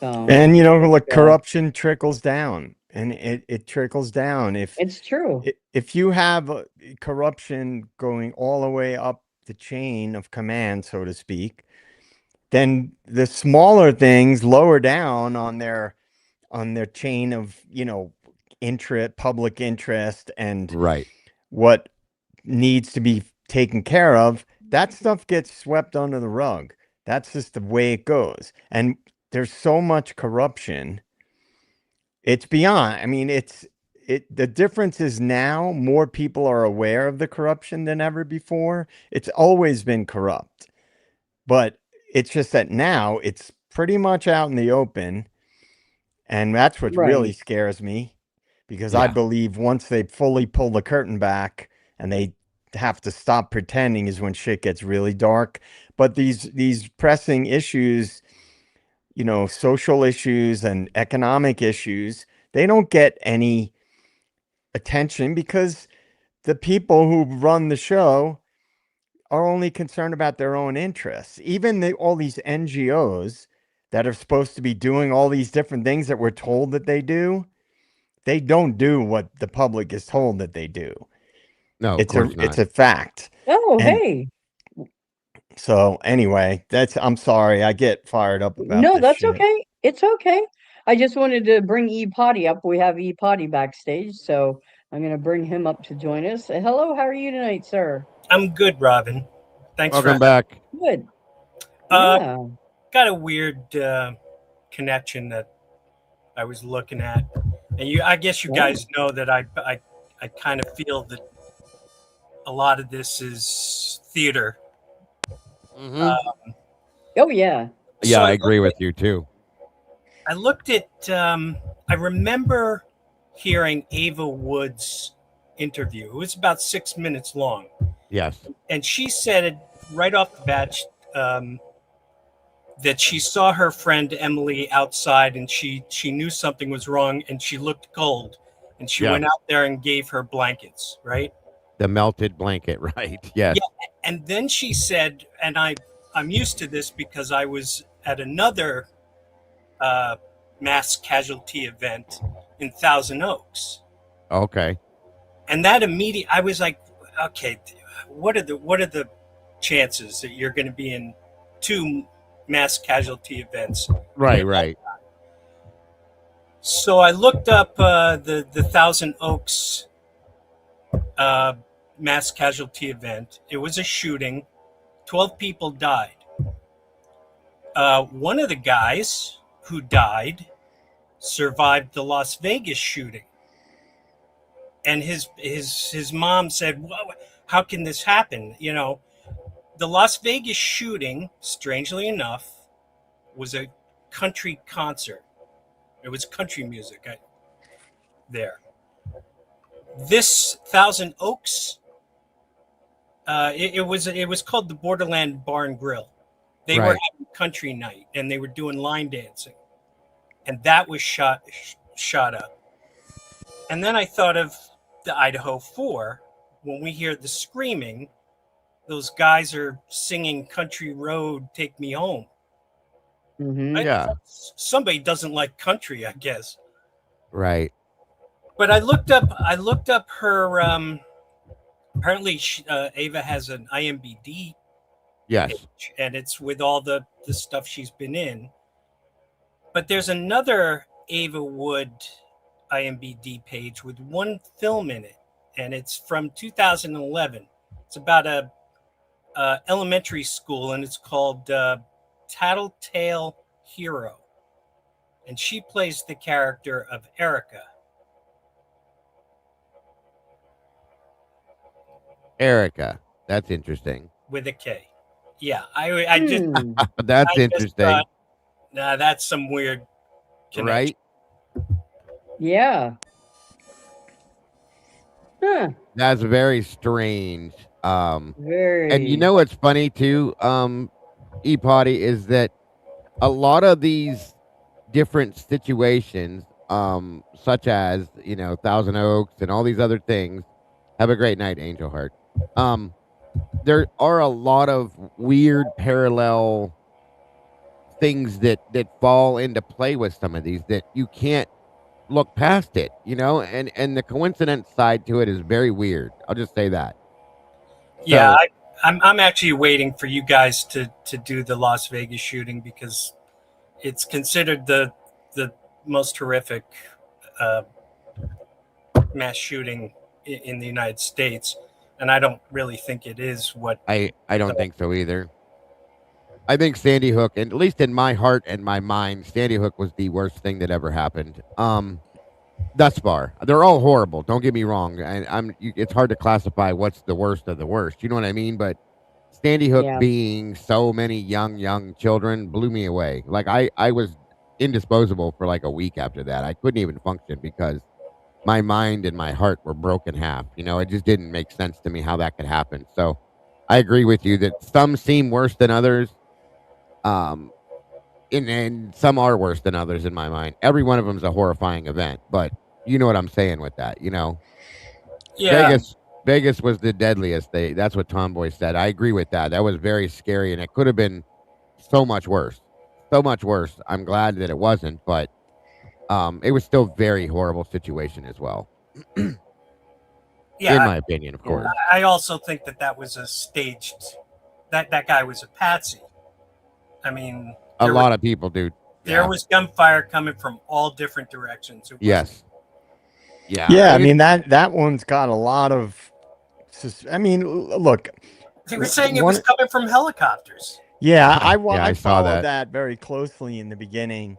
So And you know, it's look, corruption trickles down, and it trickles down. it's true. If you have corruption going all the way up the chain of command, so to speak, then the smaller things lower down on their chain of, you know, public interest, and right, what needs to be taken care of, that stuff gets swept under the rug. That's just the way it goes. And there's so much corruption. It's beyond. I mean, the difference is now more people are aware of the corruption than ever before. It's always been corrupt. But it's just that now it's pretty much out in the open. And that's what really Right. scares me, because I yeah, believe once they fully pull the curtain back and they have to stop pretending is when shit gets really dark. But these pressing issues, you know, social issues and economic issues, they don't get any attention because the people who run the show are only concerned about their own interests. Even all these NGOs that are supposed to be doing all these different things that we're told that they don't do what the public is told that they do. no, of course It's not. a fact. Oh, And hey. so anyway, I'm sorry, I get fired up about No, this that's shit. okay. It's okay. I just wanted to bring E Potty up. We have E Potty backstage, so I'm going to bring him up to join us. Hello, how are you tonight, sir? I'm good, Robin. Thanks for Welcome back. Good. uh Yeah. got a weird connection that I was looking at. And I guess you Oh, guys know that I kind of feel that a lot of this is theater. Hmm. oh yeah. So Yeah, I agree with you too. I looked at I remember hearing Ava Wood's interview. It was about 6 minutes long. Yes, And she said it right off the bat, that she saw her friend Emily outside, and she knew something was wrong, and she looked cold, and she yeah, went out there and gave her blankets, right? the melted blanket, right? Yes. Yeah. And then she said, and I'm used to this because I was at another mass casualty event in Thousand Oaks. Okay. And that I was like, okay, what are the chances that you're going to be in two mass casualty events. Right. So I looked up the Thousand Oaks mass casualty event. It was a shooting. 12 people died. One of the guys who died survived the Las Vegas shooting. And his mom said, well, how can this happen? You know, the Las Vegas shooting, strangely enough, was a country concert. It was country music there. This Thousand Oaks, it was called the Borderland Bar and Grill. They were having country night, and they were doing line dancing, and that was shot up. And then I thought of the Idaho 4. When we hear the screaming, those guys are singing "Country Road, Take Me Home." Yeah. Somebody doesn't like country, I guess. Right. But I looked up her. Apparently, Ava has an IMBD. Yes. Page, and it's with all the stuff she's been in. But there's another Ava Wood IMBD page with one film in it, and it's from 2011. It's about a elementary school, and it's called Tattletale Hero, and she plays the character of Erica. Erica, that's interesting. With a K. Yeah, I just that's I interesting. Just thought, nah, that's some weird connection. Right? Yeah. Huh. That's very strange. Very. And you know what's funny too, E-Potty, is that a lot of these different situations, such as, you know, Thousand Oaks and all these other things. Have a great night, Angel Heart. There are a lot of weird parallel things that fall into play with some of these that you can't look past it, you know, and the coincidence side to it is very weird. I'll just say that. Yeah, So, I'm actually waiting for you guys to do the Las Vegas shooting, because it's considered the most horrific mass shooting in the United States, and I don't really think it is what I don't think so either. I think Sandy Hook, and at least in my heart and my mind, Sandy Hook was the worst thing that ever happened. Thus far, they're all horrible. Don't get me wrong. It's hard to classify what's the worst of the worst. You know what I mean? But Sandy Hook being so many young children blew me away. Like I was indisposable for like a week after that. I couldn't even function because my mind and my heart were broken half. You know, it just didn't make sense to me how that could happen. So I agree with you that some seem worse than others. And some are worse than others in my mind. Every one of them is a horrifying event, but you know what I'm saying with that, you know? Yeah. Vegas was the deadliest. That's what Tomboy said. I agree with that. That was very scary, and it could have been so much worse. So much worse. I'm glad that it wasn't, but it was still a very horrible situation as well. Yeah, in my opinion, of course. I also think that was a staged. That guy was a patsy. I mean, A lot of people do. There was gunfire coming from all different directions. Yes. Yeah. Yeah, I mean that one's got a lot of. I mean, look. They were saying it was coming from helicopters. Yeah, I saw followed that very closely in the beginning.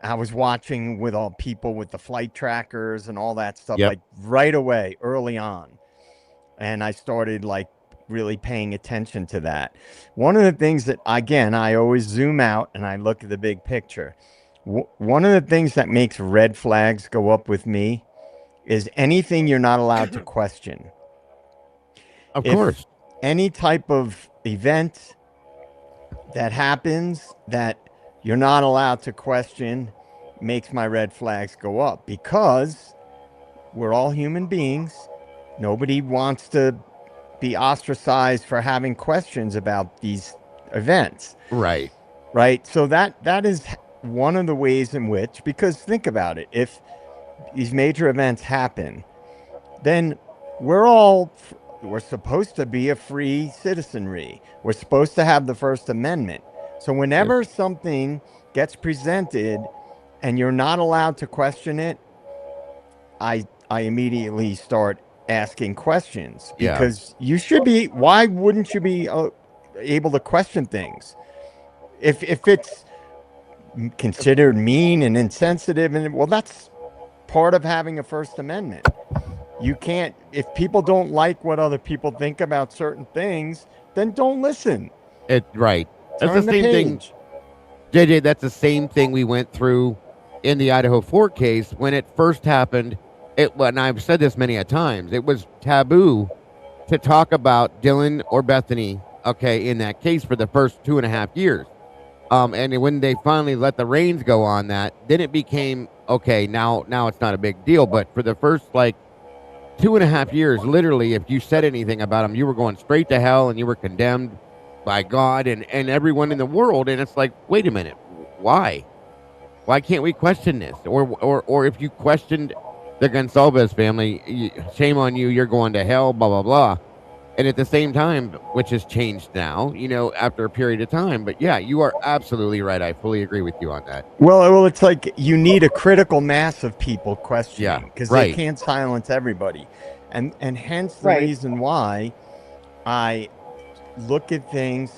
I was watching with all people with the flight trackers and all that stuff, like right away, early on. And I started like really paying attention to that. One of the things that, again, I always zoom out and I look at the big picture. One of the things that makes red flags go up with me is anything you're not allowed to question. Of course. Any type of event that happens that you're not allowed to question makes my red flags go up, because we're all human beings. Nobody wants to be ostracized for having questions about these events. Right. Right. So that is one of the ways in which, because think about it, if these major events happen, then we're supposed to be a free citizenry. We're supposed to have the First Amendment. So whenever something gets presented and you're not allowed to question it, I immediately start asking questions, Yeah. because you should be. Why wouldn't you be able to question things? If it's considered mean and insensitive, and well, that's part of having a First Amendment. You can't, if people don't like what other people think about certain things, then don't listen. Right. That's Turn the same thing, page. JJ. That's the same thing we went through in the Idaho 4 case when it first happened. And I've said this many a times, it was taboo to talk about Dylan or Bethany, okay, in that case for the first 2.5 years. And when they finally let the reins go on that, then it became okay. Now it's not a big deal. But for the first like 2.5 years, literally, if you said anything about them, you were going straight to hell and you were condemned by God and everyone in the world. And it's like, wait a minute, why? Why can't we question this? Or if you questioned the Gonsalves family, shame on you, you're going to hell, blah, blah, blah. And at the same time, which has changed now, after a period of time. But yeah, you are absolutely right. I fully agree with you on that. Well, it's like you need a critical mass of people questioning, because right. they can't silence everybody. And hence the Right. reason why I look at things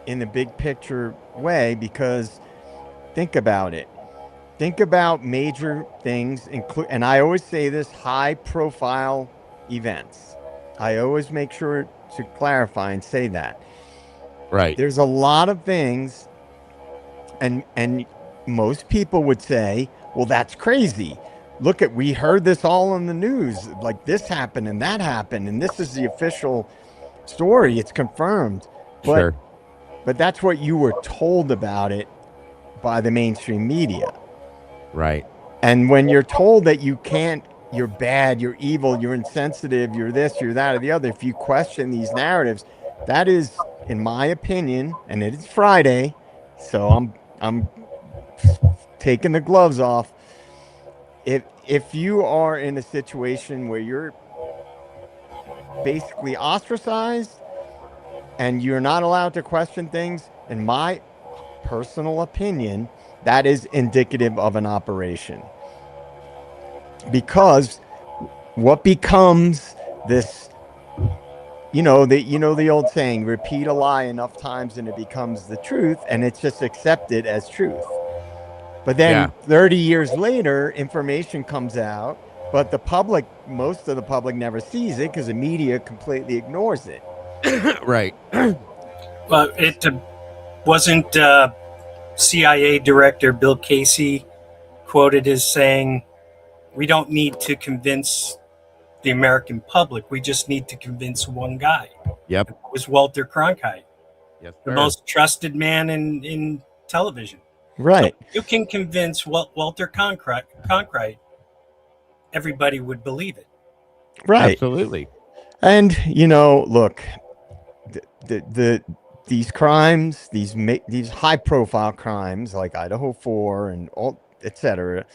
in the big picture way, because think about it. Think about major things, and I always say this, high profile events. I always make sure to clarify and say that. Right. There's a lot of things, and most people would say, well, that's crazy. Look, we heard this all in the news, like this happened and that happened, and this is the official story. It's confirmed. Sure. But that's what you were told about it by the mainstream media. Right. And when you're told that you can't, you're bad, you're evil, you're insensitive, you're this, you're that, or the other, if you question these narratives, that is, in my opinion, and it is Friday, so I'm taking the gloves off. If you are in a situation where you're basically ostracized and you're not allowed to question things, in my personal opinion, that is indicative of an operation. Because what becomes this, the old saying, repeat a lie enough times and it becomes the truth, and it's just accepted as truth. But then 30 years later, information comes out, but most of the public never sees it because the media completely ignores it. Right. Well, it wasn't CIA Director Bill Casey quoted as saying, "We don't need to convince the American public. We just need to convince one guy." Yep. It was Walter Cronkite, yes, the most trusted man in television. Right. So you can convince Walter Cronkite, everybody would believe it. Right. Absolutely. And look, these crimes, these high profile crimes like Idaho 4 and all, etc.,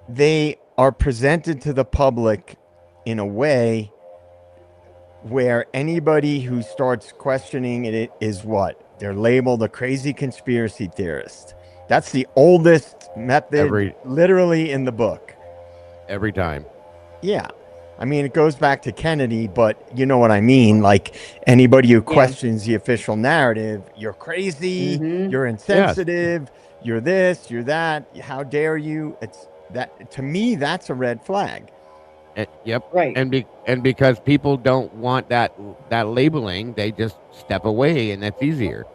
they are presented to the public in a way where anybody who starts questioning it is what? They're labeled a crazy conspiracy theorist. That's the oldest method literally in the book. Every time. Yeah. I mean, it goes back to Kennedy, but you know what I mean? Like, anybody who questions the official narrative, you're crazy, you're insensitive, you're this, you're that, how dare you? It's that, to me, that's a red flag. Yep. Right. And because people don't want that labeling, they just step away, and that's easier.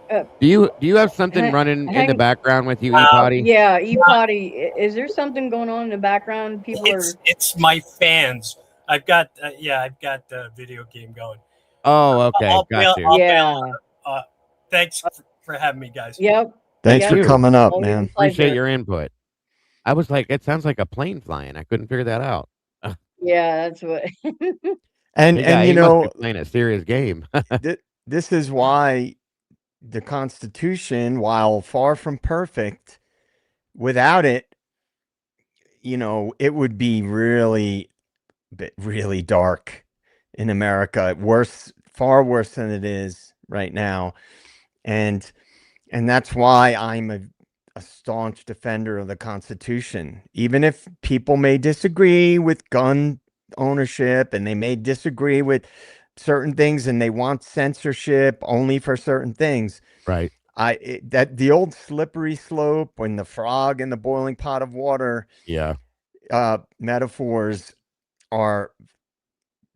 Do you have something running in the background with you, E-Potty? Yeah, E-Potty. Is there something going on in the background? It's my fans. I've got the video game going. Oh, okay. Got you. Thanks for having me, guys. Yep. Thanks for coming up, man. Appreciate your input. I was like, it sounds like a plane flying. I couldn't figure that out. Yeah, that's what. and he must be playing a serious game. This is why the Constitution, while far from perfect, without it, it would be really dark in America. Far worse than it is right now. And And that's why I'm a staunch defender of the Constitution. Even if people may disagree with gun ownership and they may disagree with certain things and they want censorship only for certain things, Right. that the old slippery slope when the frog in the boiling pot of water Yeah. Metaphors are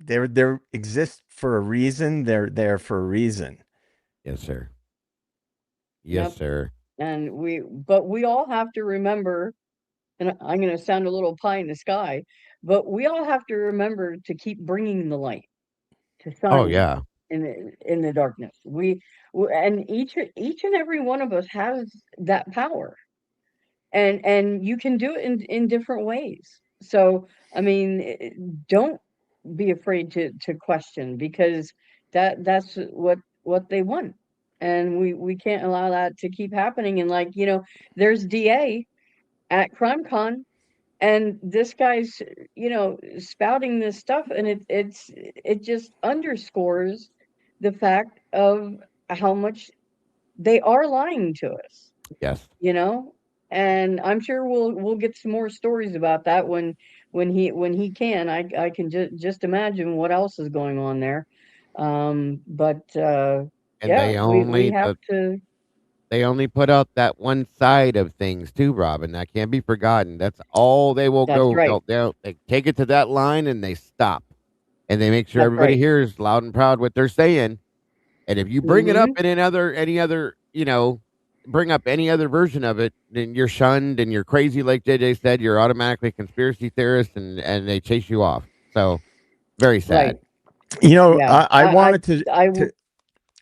they're exist for a reason. They're there for a reason. Yes, sir. Yes, Yep. sir. And but we all have to remember, and I'm going to sound a little pie in the sky, but we all have to remember to keep bringing the light, to Oh, shine yeah. in the darkness. And each and every one of us has that power, and you can do it in different ways. So I mean, don't be afraid to question, because that's what they want, and we can't allow that to keep happening. And like, there's DA at CrimeCon, and this guy's spouting this stuff, and it just underscores the fact of how much they are lying to us, Yes. you know and I'm sure we'll get some more stories about that when he can. I can just imagine what else is going on there. But And yeah, we have to. they only put out that one side of things too, Robin. That can't be forgotten. That's all they will That's go. right. They take it to that line and they stop. And they make sure That's everybody right. hears loud and proud what they're saying. And if you bring it up Hmm. in any other, bring up any other version of it, then you're shunned and you're crazy. Like JJ said, you're automatically a conspiracy theorist, and they chase you off. So very Right. sad. Yeah. I wanted I to.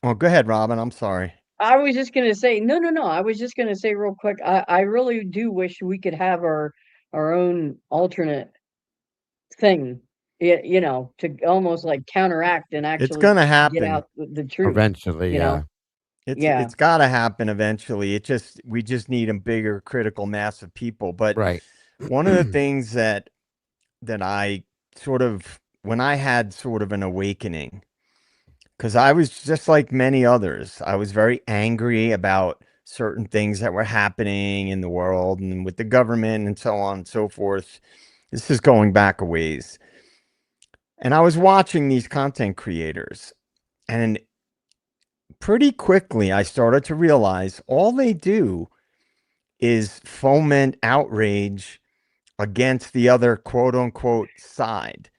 Oh, go ahead, Robin. I'm sorry. I was just gonna say, no. I was just gonna say real quick. I really do wish we could have our own alternate thing, to almost like counteract and It's actually gonna get happen. out the truth. Eventually, You yeah. know, yeah, It's got to happen eventually. We just need a bigger critical mass of people. But Right. one of the things that I sort of when I had sort of an awakening, because I was just like many others, I was very angry about certain things that were happening in the world and with the government and so on and so forth. This is going back a ways. And I was watching these content creators, and pretty quickly I started to realize all they do is foment outrage against the other quote unquote side,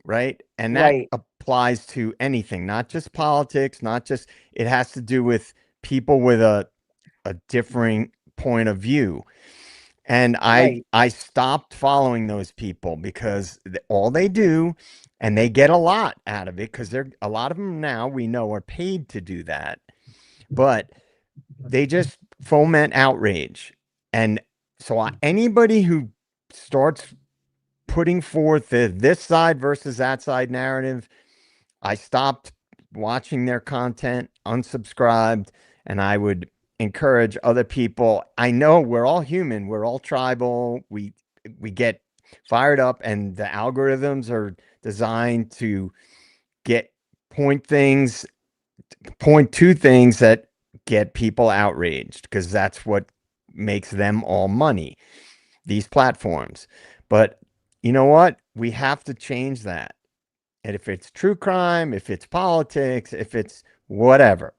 right? And that right, applies to anything, not just politics, not just, it has to do with people with a differing point of view. And right, I stopped following those people because all they do, and they get a lot out of it because they're a lot of them now we know are paid to do that, but they just foment outrage. And so anybody who starts putting forth this side versus that side narrative, I stopped watching their content, unsubscribed, and I would encourage other people. I know we're all human, we're all tribal. We get fired up, and the algorithms are designed to get point things point to things that get people outraged because that's what makes them all money, these platforms. But you know what? We have to change that. And if it's true crime, if it's politics, if it's whatever,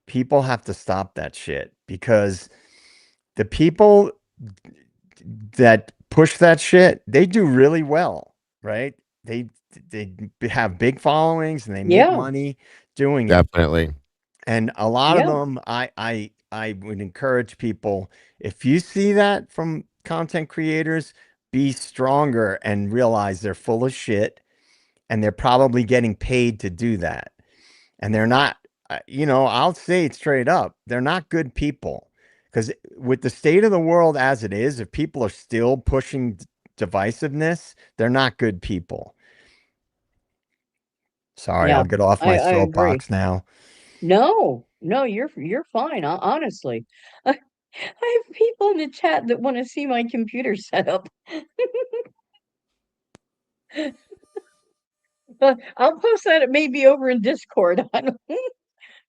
people have to stop that shit because the people that push that shit, they do really well, right? They they have big followings and they make yeah, money doing it. Definitely. And a lot of yeah, them, I would encourage people, if you see that from content creators, be stronger and realize they're full of shit and they're probably getting paid to do that. And they're not, I'll say it straight up, they're not good people. Because with the state of the world as it is, if people are still pushing divisiveness, they're not good people. Sorry, yeah. I'll get off my I agree. soapbox now. No, you're fine. Honestly, I have people in the chat that want to see my computer setup. I'll post that maybe over in Discord. I don't.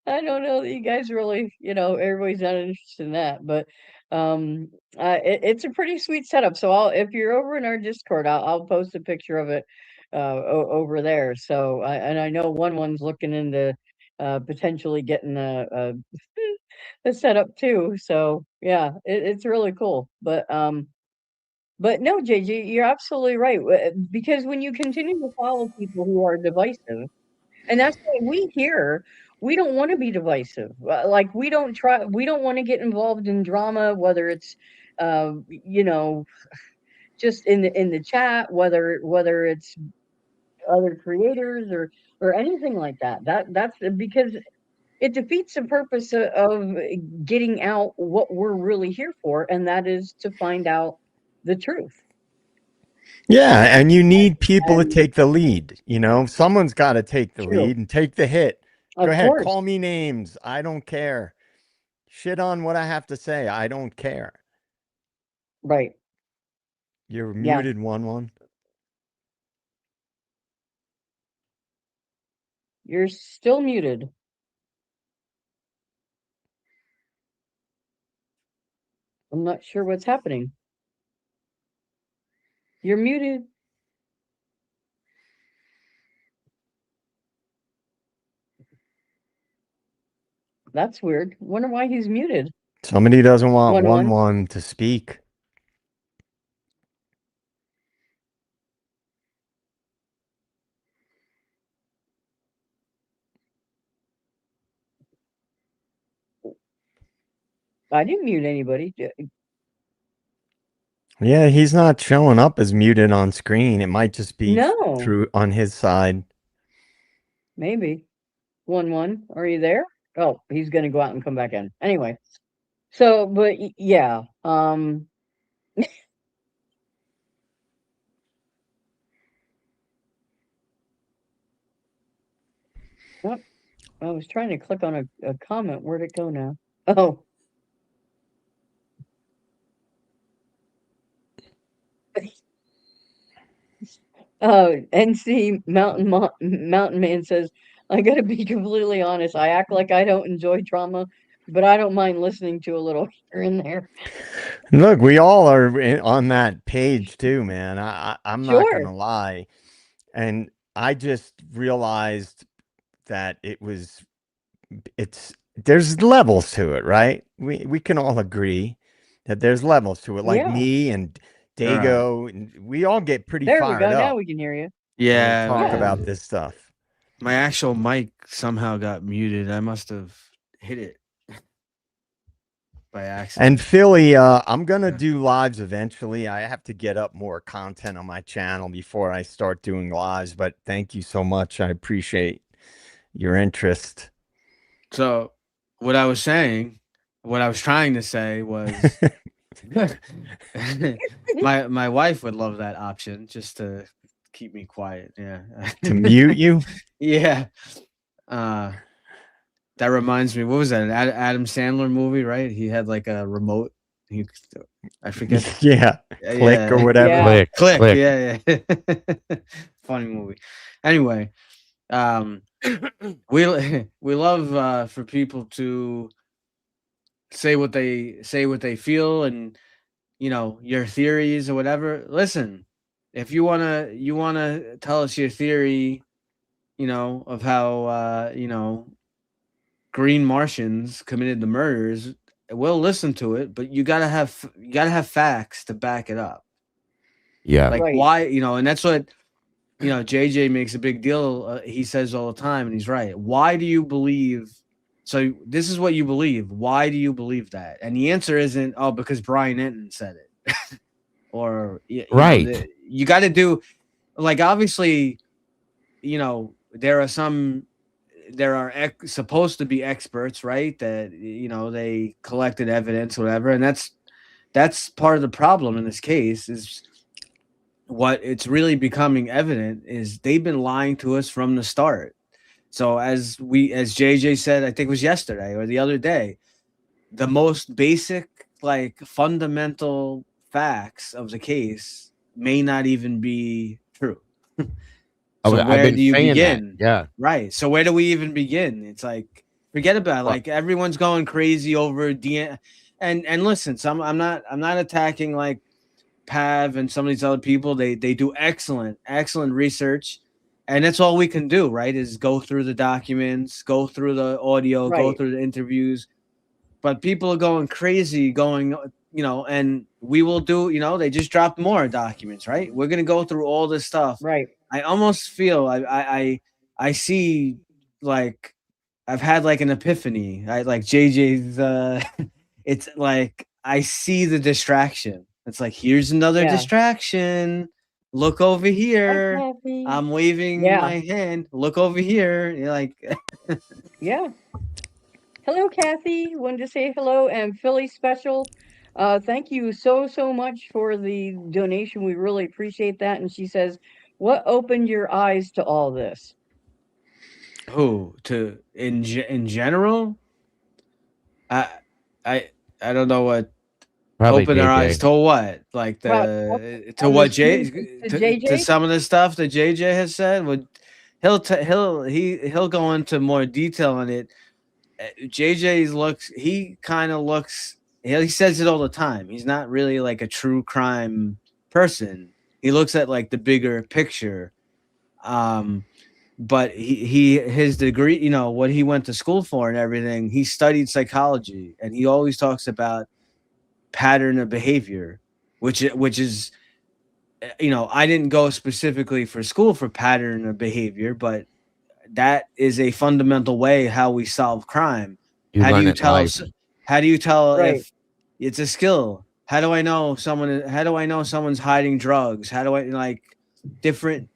I don't know that you guys really, everybody's not interested in that, but it's a pretty sweet setup. So if you're over in our Discord, I'll post a picture of it over there. So and I know one's looking into potentially getting a setup too. So yeah, it's really cool. But no, JJ, you're absolutely right. Because when you continue to follow people who are divisive, and that's what we hear, we don't want to be divisive. Like we don't want to get involved in drama, whether it's, just in the chat, whether it's other creators or anything like that. That's because it defeats the purpose of getting out what we're really here for, and that is to find out the truth. Yeah, and you need people to And take the lead. Someone's got to take the true, lead and take the hit. of Go ahead, course, call me names. I don't care. Shit on what I have to say. I don't care. right? You're Yeah, muted, one. you're still muted. I'm not sure what's happening. You're muted. That's weird. Wonder why he's muted. Somebody doesn't want 1-1. 1-1 to speak. I didn't mute anybody. Yeah, he's not showing up as muted on screen. It might just be No, through on his side. maybe. 1-1. Are you there? Oh, he's gonna go out and come back in. Anyway. So, but yeah. Oh, I was trying to click on a comment. Where'd it go now? Oh. NC Mountain Man says, I gotta be completely honest. I act like I don't enjoy drama, but I don't mind listening to a little here and there. Look, we all are on that page too, man. I'm not Sure. gonna lie, and I just realized that there's levels to it, right? We can all agree that there's levels to it. Like Yeah. me and Dago, and we all get pretty There we fired go. up Now we can hear you. when we Yeah, talk Yeah. about this stuff. my actual mic somehow got muted. I must have hit it by accident. And Philly, I'm gonna do lives eventually. I have to get up more content on my channel before I start doing lives. But thank you so much. I appreciate your interest. So, what I was trying to say was, my wife would love that option just to keep me quiet. Yeah. To mute you? Yeah. That reminds me, what was that? An Adam Sandler movie, right? He had like a remote. I forget. Yeah. Click or whatever. Yeah. Click. Click. Yeah. Funny movie. Anyway, we love for people to say what they feel and your theories or whatever. Listen, if you wanna tell us your theory, of how green Martians committed the murders, we'll listen to it, but you gotta have facts to back it up. Yeah. Like Right. why, and that's what JJ makes a big deal. He says all the time, and he's right. Why do you believe? So this is what you believe. Why do you believe that? And the answer isn't, oh, because Brian Enton said it, or Right. you got to do, like, obviously, there are supposed to be experts, right? That they collected evidence, whatever, and that's part of the problem in this case. Is what it's really becoming evident is they've been lying to us from the start. So as JJ said, I think it was yesterday or the other day, the most basic, like, fundamental facts of the case may not even be true. So I've where been do you saying that. begin? Yeah. Right. So where do we even begin? It's like, Forget about it. Like everyone's going crazy over DNA. And listen, I'm not attacking like Pav and some of these other people. They do excellent research, and that's all we can do, right? Is go through the documents, go through the audio, go Right. through the interviews. But people are going crazy, and we will do. They just dropped more documents, right? We're gonna go through all this stuff. Right. I almost feel I see like I've had like an epiphany. I like JJ's. It's like I see the distraction. It's like here's another Yeah. distraction. Look over here. Kathy. I'm waving Yeah. my hand. Look over here. You're like, Yeah. Hello, Kathy. Wanted to say hello, and Philly Special. Thank you so much for the donation. We really appreciate that. And she says, "What opened your eyes to all this?" who to in general? I don't know what Probably open their eyes JJ. to what, like to on what the J street to to JJ? some of the stuff that JJ has said. He'll go into more detail on it. JJ's he kind of looks. He says it all the time. He's not really like a true crime person. He looks at like the bigger picture. But his degree, what he went to school for and everything, he studied psychology, and he always talks about pattern of behavior, which is, I didn't go specifically for school for pattern of behavior, but that is a fundamental way how we solve crime. You learn it life. How do you tell Right. if it's a skill? How do I know someone's hiding drugs? How do I like different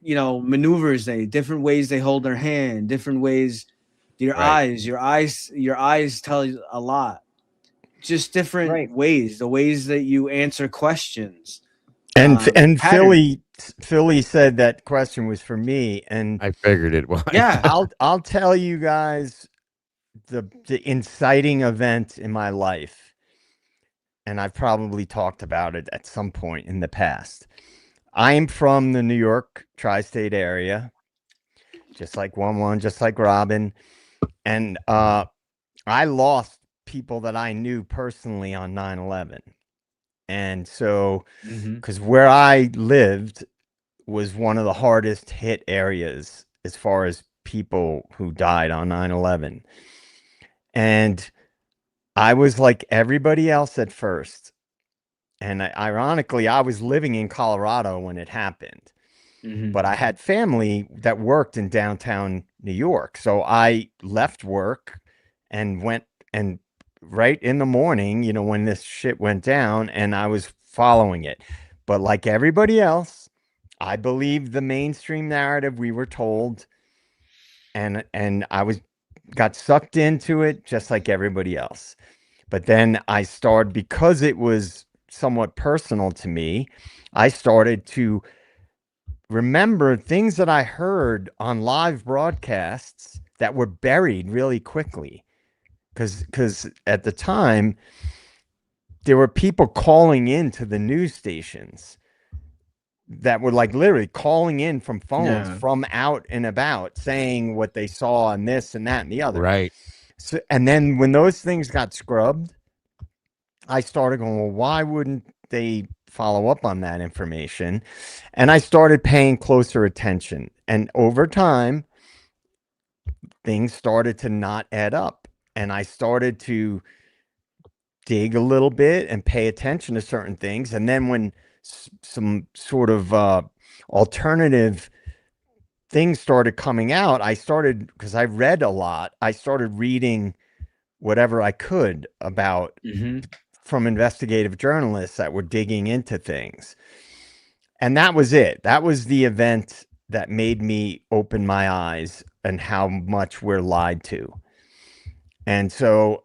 maneuvers, different ways they hold their hand, different ways your eyes tell you a lot. Just different ways, the ways that you answer questions. And pattern. Philly said that question was for me, and I figured it was. Yeah. I'll tell you guys the inciting event in my life, and I've probably talked about it at some point in the past. I'm from the New York tri-state area, just like 1-1, just like Robin, and I lost people that I knew personally on 9/11. And so, because where I lived was one of the hardest hit areas as far as people who died on 9/11. And I was like everybody else at first. And ironically, I was living in Colorado when it happened. But I had family that worked in downtown New York. So I left work and went, and right in the morning, when this shit went down, and I was following it. But like everybody else, I believed the mainstream narrative we were told, and I got sucked into it just like everybody else. But then I started, because it was somewhat personal to me, I started to remember things that I heard on live broadcasts that were buried really quickly. Because at the time, there were people calling into the news stations that were like literally calling in from phones from out and about, saying what they saw and this and that and the other. Right. So, and then when those things got scrubbed, I started going, well, why wouldn't they follow up on that information? And I started paying closer attention. And over time, things started to not add up. And I started to dig a little bit and pay attention to certain things. And then when some sort of alternative things started coming out, I started, because I read a lot, I started reading whatever I could about from investigative journalists that were digging into things. And that was it. That was the event that made me open my eyes and how much we're lied to. And so,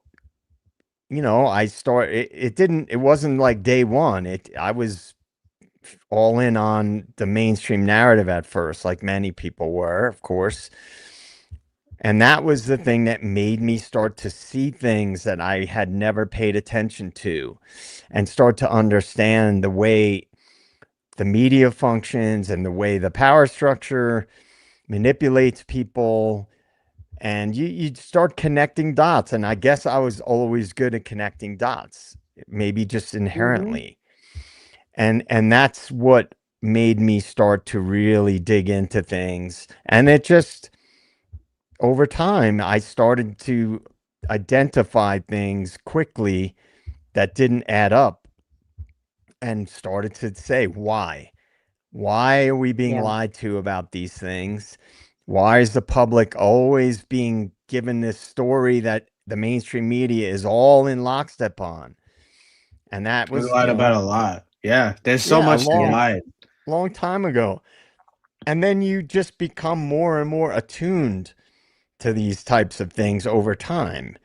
it wasn't like day one. I was all in on the mainstream narrative at first, like many people were, of course. And that was the thing that made me start to see things that I had never paid attention to, and start to understand the way the media functions and the way the power structure manipulates people, and you start connecting dots. And I guess I was always good at connecting dots, maybe just inherently. And that's what made me start to really dig into things. And it just, over time, I started to identify things quickly that didn't add up and started to say, why? Why are we being Yeah. lied to about these things? Why is the public always being given this story that the mainstream media is all in lockstep on? And that We was, lied about a lot. Yeah, there's so yeah, a much to long, lie. long time ago. And then you just become more and more attuned to these types of things over time.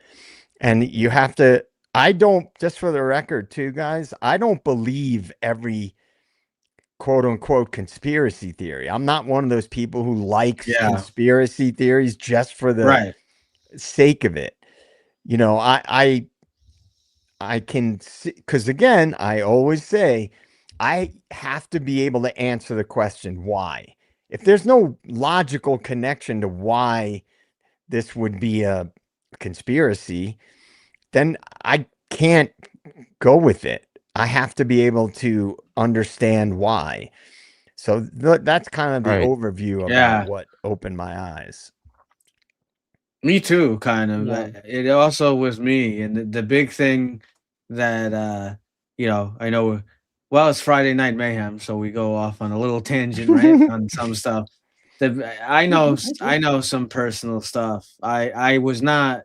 And you have to, I don't, just for the record too, guys, I don't believe every quote unquote conspiracy theory. I'm not one of those people who likes Yeah. conspiracy theories just for the Right. sake of it. You know, I can see, because again, I always say I have to be able to answer the question why. If there's no logical connection to why this would be a conspiracy, then I can't go with it. I have to be able to understand why. So that's kind of the Right. overview about Yeah. what opened my eyes. Me too, kind of. Yeah. It also was me, and the big thing that I know. Well, it's Friday Night Mayhem, so we go off on a little tangent, right, on some stuff. I know some personal stuff. I was not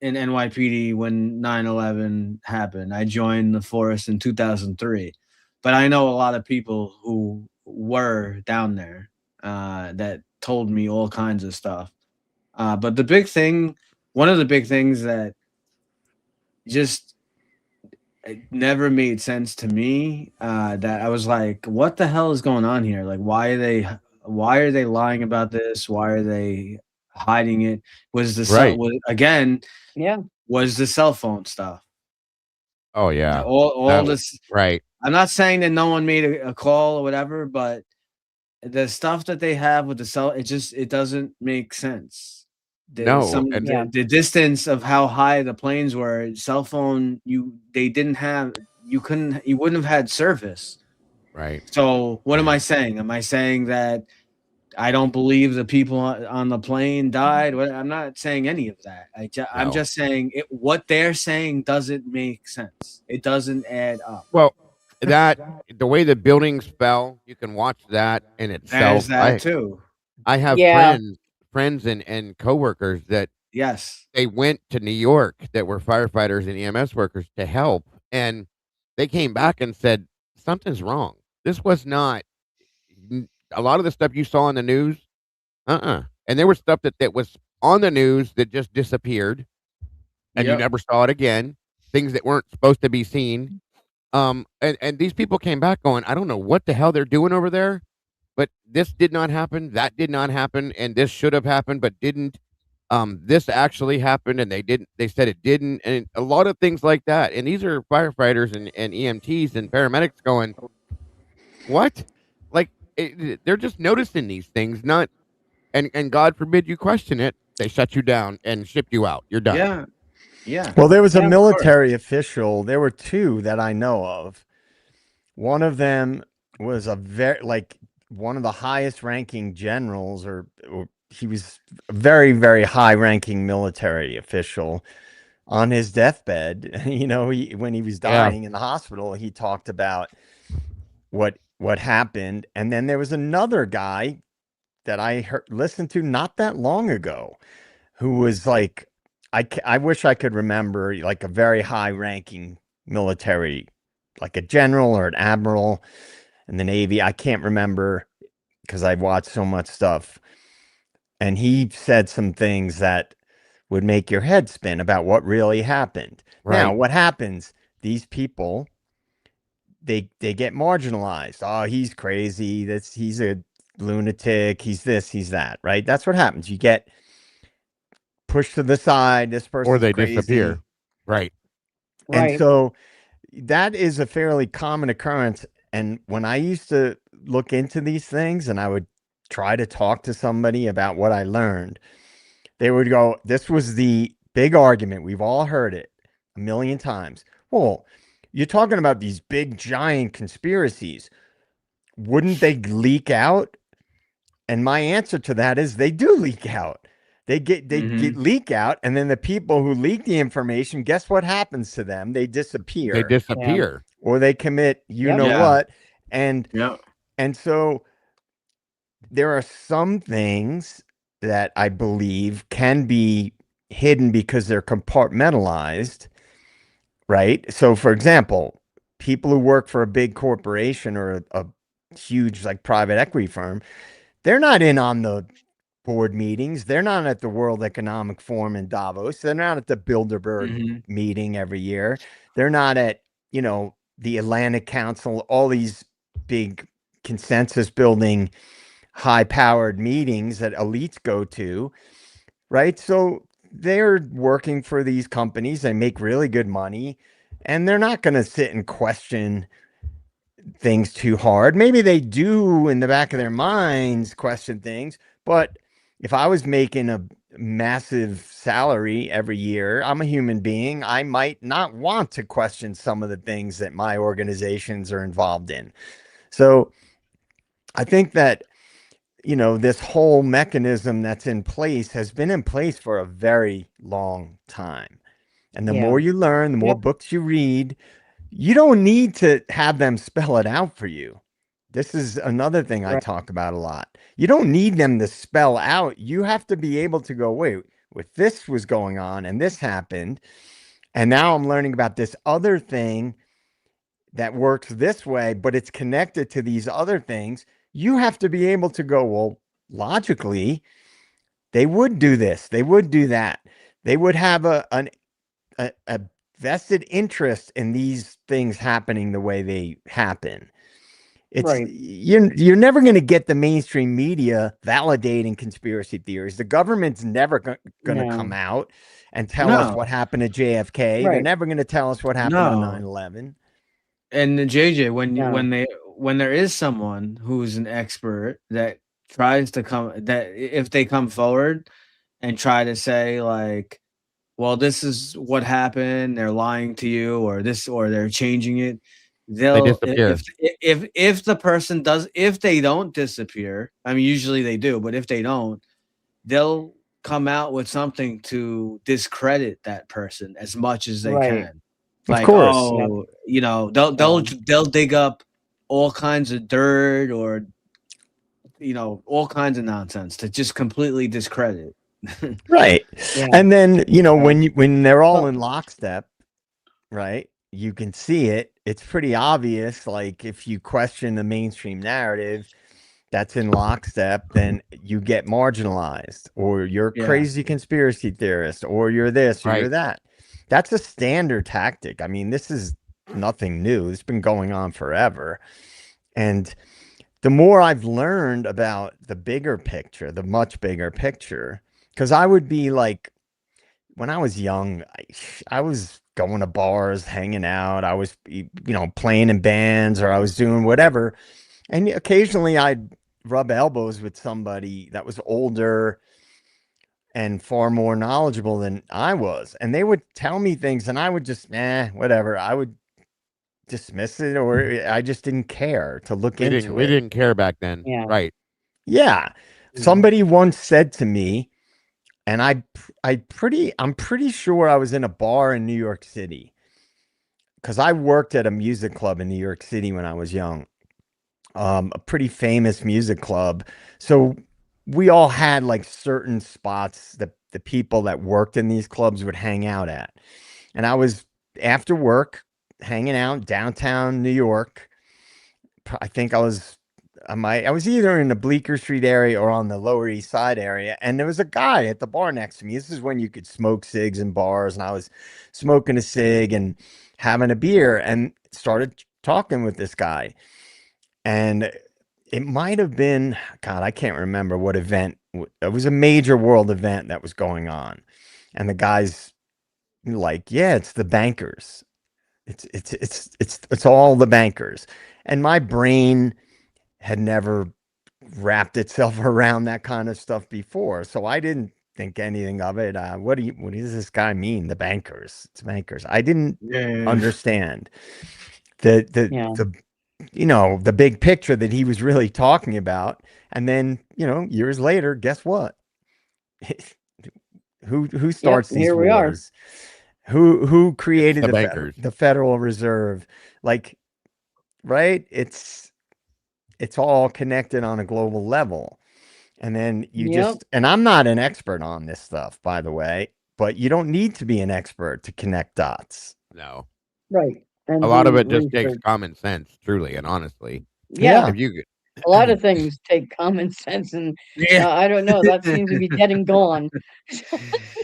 in NYPD when 9/11 happened. I joined the force in 2003, but I know a lot of people who were down there that told me all kinds of stuff. But the big thing, one of the big things that just it never made sense to me, that I was like, what the hell is going on here? Like, why are they lying about this? Why are they hiding it? Was the cell Right. again, Yeah. was the cell phone stuff. Oh yeah. All this, Right. I'm not saying that no one made a call or whatever, but the stuff that they have with the cell, it doesn't make sense. No. And Yeah. The distance of how high the planes were, cell phone, they didn't have, you wouldn't have had service. right. So what am Yeah. I saying? Am I saying that I don't believe the people on the plane died? I'm not saying any of that. I'm No. just saying what they're saying doesn't make sense. It doesn't add up. Well, that the way the buildings fell, you can watch that in itself. There's that too. I have Yeah. friends and coworkers that Yes. they went to New York that were firefighters and EMS workers to help, and they came back and said something's wrong. This was not a lot of the stuff you saw on the news. And there was stuff that was on the news that just disappeared, and you Yep. never saw it again. Things that weren't supposed to be seen. And these people came back going, I don't know what the hell they're doing over there, but this did not happen. That did not happen. And this should have happened, but didn't. This actually happened and they said it didn't. And a lot of things like that. And these are firefighters and EMTs and paramedics going, what? Like they're just noticing these things, not, and God forbid you question it. They shut you down and ship you out. You're done. Yeah. Yeah. Well, there was a Yeah, of military official. There were two that I know of. One of them was one of the highest ranking generals, or he was a very, very high ranking military official. On his deathbed, when he was Yeah. dying in the hospital, he talked about what happened. And then there was another guy that I listened to not that long ago, who was like, I wish I could remember, like a very high ranking military, like a general or an admiral in the Navy. I can't remember because I've watched so much stuff. And he said some things that would make your head spin about what really happened. Now, Right. what happens? These people, they get marginalized. Oh, he's crazy. He's a lunatic. He's this, he's that, right? That's what happens. You get pushed to the side. This person's Or they crazy. disappear. Right. And Right. so that is a fairly common occurrence. And when I used to look into these things and I would try to talk to somebody about what I learned, They would go, this was the big argument. We've all heard it a million times. Well, you're talking about these big, giant conspiracies. Wouldn't they leak out? And my answer to that is they do leak out. They get leak out, and then the people who leak the information, guess what happens to them? They disappear. They disappear. Or they commit you Yep. know Yeah. what. And Yeah. and so there are some things that I believe can be hidden because they're compartmentalized, right? So for example, people who work for a big corporation or a huge like private equity firm, they're not in on the board meetings. They're not at the World Economic Forum in Davos. They're not at the Bilderberg meeting every year. They're not at, you know, the Atlantic Council, all these big consensus building, high powered meetings that elites go to, right? So they're working for these companies. They make really good money, and they're not going to sit and question things too hard. Maybe they do in the back of their minds question things, but if I was making a massive salary every year, I'm a human being. I might not want to question some of the things that my organizations are involved in. So I think that, you know, this whole mechanism that's in place has been in place for a very long time. And the Yeah. more you learn, the more Yep. books you read, you don't need to have them spell it out for you. This is another thing I Right. talk about a lot. You don't need them to spell out. You have to be able to go, wait, with this was going on and this happened, and now I'm learning about this other thing that works this way, but it's connected to these other things. You have to be able to go, well, logically, they would do this, they would do that. They would have a vested interest in these things happening the way they happen. It's Right. you're never going to get the mainstream media validating conspiracy theories. The government's never going to No. come out and tell us No. what happened to JFK. They're Right. never going to tell us what happened on No. 9/11. And JJ, No. when there is someone who's an expert that tries to come, that if they come forward and try to say like, well, this is what happened, they're lying to you, or this, or they're changing it, They disappear. if the person does, if they don't disappear, I mean, usually they do, but if they don't, they'll come out with something to discredit that person as much as they Right. can. Of Like, course. oh, you know, they'll dig up all kinds of dirt, or you know, all kinds of nonsense to just completely discredit. Right. Yeah. And then, you know, Right. when they're all Well- in lockstep, right? You can see it. It's pretty obvious. Like if you question the mainstream narrative that's in lockstep, then you get marginalized, or you're a Yeah. crazy conspiracy theorist, or you're this, or you're Right. that. That's a standard tactic. I mean, this is nothing new. It's been going on forever. And the more I've learned about the bigger picture, the much bigger picture, because I would be like, when I was young, I was going to bars, hanging out. I was, you know, playing in bands, or I was doing whatever. And occasionally I'd rub elbows with somebody that was older and far more knowledgeable than I was. And they would tell me things, and I would just, whatever. I would dismiss it, or I just didn't care to look into We it. didn't care back then. Yeah. Right. Yeah. Somebody once said to me, and I'm pretty sure I was in a bar in New York City, because I worked at a music club in New York City when I was young, a pretty famous music club. So we all had like certain spots that the people that worked in these clubs would hang out at. And I was after work hanging out downtown New York. I think I was either in the Bleecker Street area or on the Lower East Side area, and there was a guy at the bar next to me. This is when you could smoke cigs in bars, and I was smoking a cig and having a beer, and started talking with this guy. And it might have been, God, I can't remember what event. It was a major world event that was going on, and the guy's like, "Yeah, it's the bankers. It's all the bankers." And my brain had never wrapped itself around that kind of stuff before. So I didn't think anything of it. What does this guy mean? The bankers. It's bankers. I didn't understand the the big picture that he was really talking about. And then, years later, guess what? Who starts these here we are. wars? Who created the bankers. the Federal Reserve? Like, right? It's all connected on a global level. And then and I'm not an expert on this stuff, by the way, but you don't need to be an expert to connect dots. No. Right. And a lot of it do just takes research. common sense, truly and honestly. Yeah. If you A lot of things take common sense, and I don't know. That seems to be dead and gone.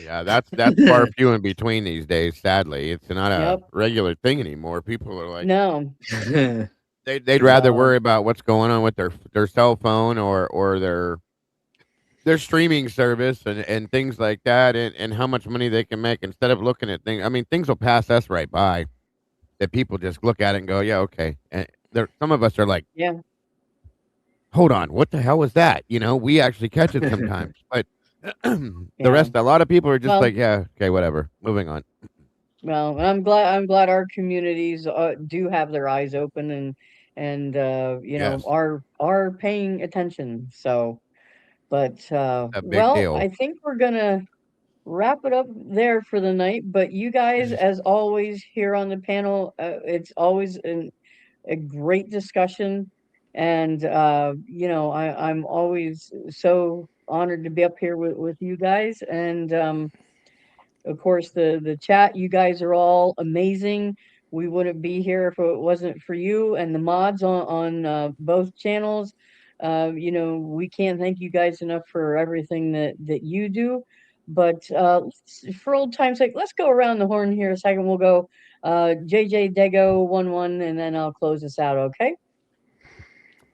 Yeah, that's far few in between these days. Sadly, it's not a regular thing anymore. People are like, no, they'd rather worry about what's going on with their cell phone or their streaming service and things like that, and how much money they can make instead of looking at things. I mean, things will pass us right by that people just look at it and go, yeah, okay. And some of us are like, yeah. Hold on, what the hell was that? We actually catch it sometimes, but a lot of people are just like, yeah, okay, whatever, moving on. Well, I'm glad our communities do have their eyes open and are paying attention. So, but deal. I think we're gonna wrap it up there for the night. But you guys, as always, here on the panel, it's always a great discussion. And I'm always so honored to be up here with you guys. And of course, the chat, you guys are all amazing. We wouldn't be here if it wasn't for you and the mods on both channels. We can't thank you guys enough for everything that you do. But for old time's sake, let's go around the horn here a second. We'll go JJ Dego 1-1, and then I'll close this out. Okay.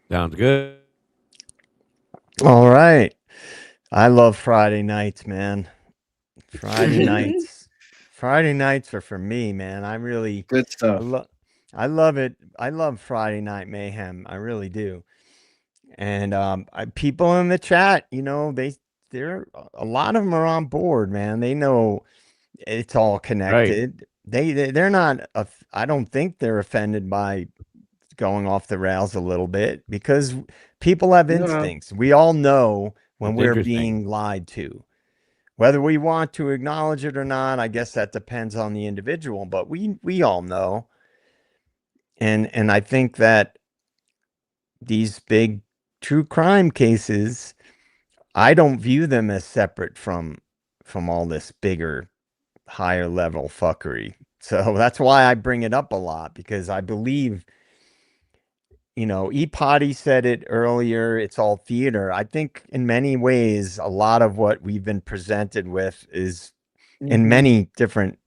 Sounds good. All right. I love Friday nights, man. Friday nights are for me, man. I really good stuff. I love it. I love Friday Night Mayhem. I really do. And people in the chat, they're a lot of them are on board, man. They know it's all connected. Right. They're not. I don't think they're offended by going off the rails a little bit, because people have instincts. We all know when we're being lied to. Whether we want to acknowledge it or not, I guess that depends on the individual, but we all know. And I think that these big true crime cases, I don't view them as separate from all this bigger, higher level fuckery. So that's why I bring it up a lot, because I believe, E-Potty said it earlier, it's all theater. I think in many ways, a lot of what we've been presented with is in many different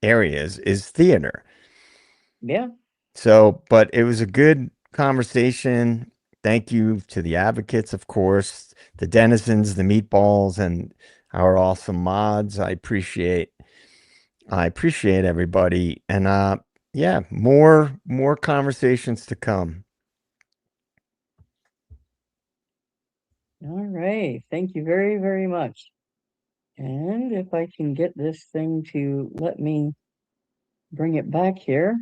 areas is theater. Yeah. So, but it was a good conversation. Thank you to the advocates, of course, the denizens, the meatballs, and our awesome mods. I appreciate everybody. And yeah, more conversations to come. All right. Thank you very, very much. And if I can get this thing to let me bring it back here.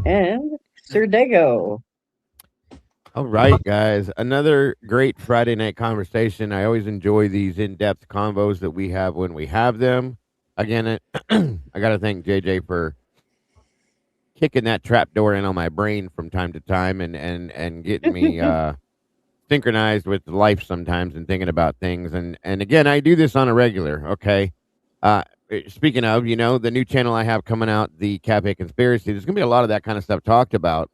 And Sir Dego. All right, guys. Another great Friday night conversation. I always enjoy these in-depth convos that we have when we have them. Again, I got to thank JJ for kicking that trap door in on my brain from time to time and getting me synchronized with life sometimes and thinking about things. And again, I do this on a regular, okay? Speaking of, the new channel I have coming out, the Cafe Conspiracy, there's going to be a lot of that kind of stuff talked about,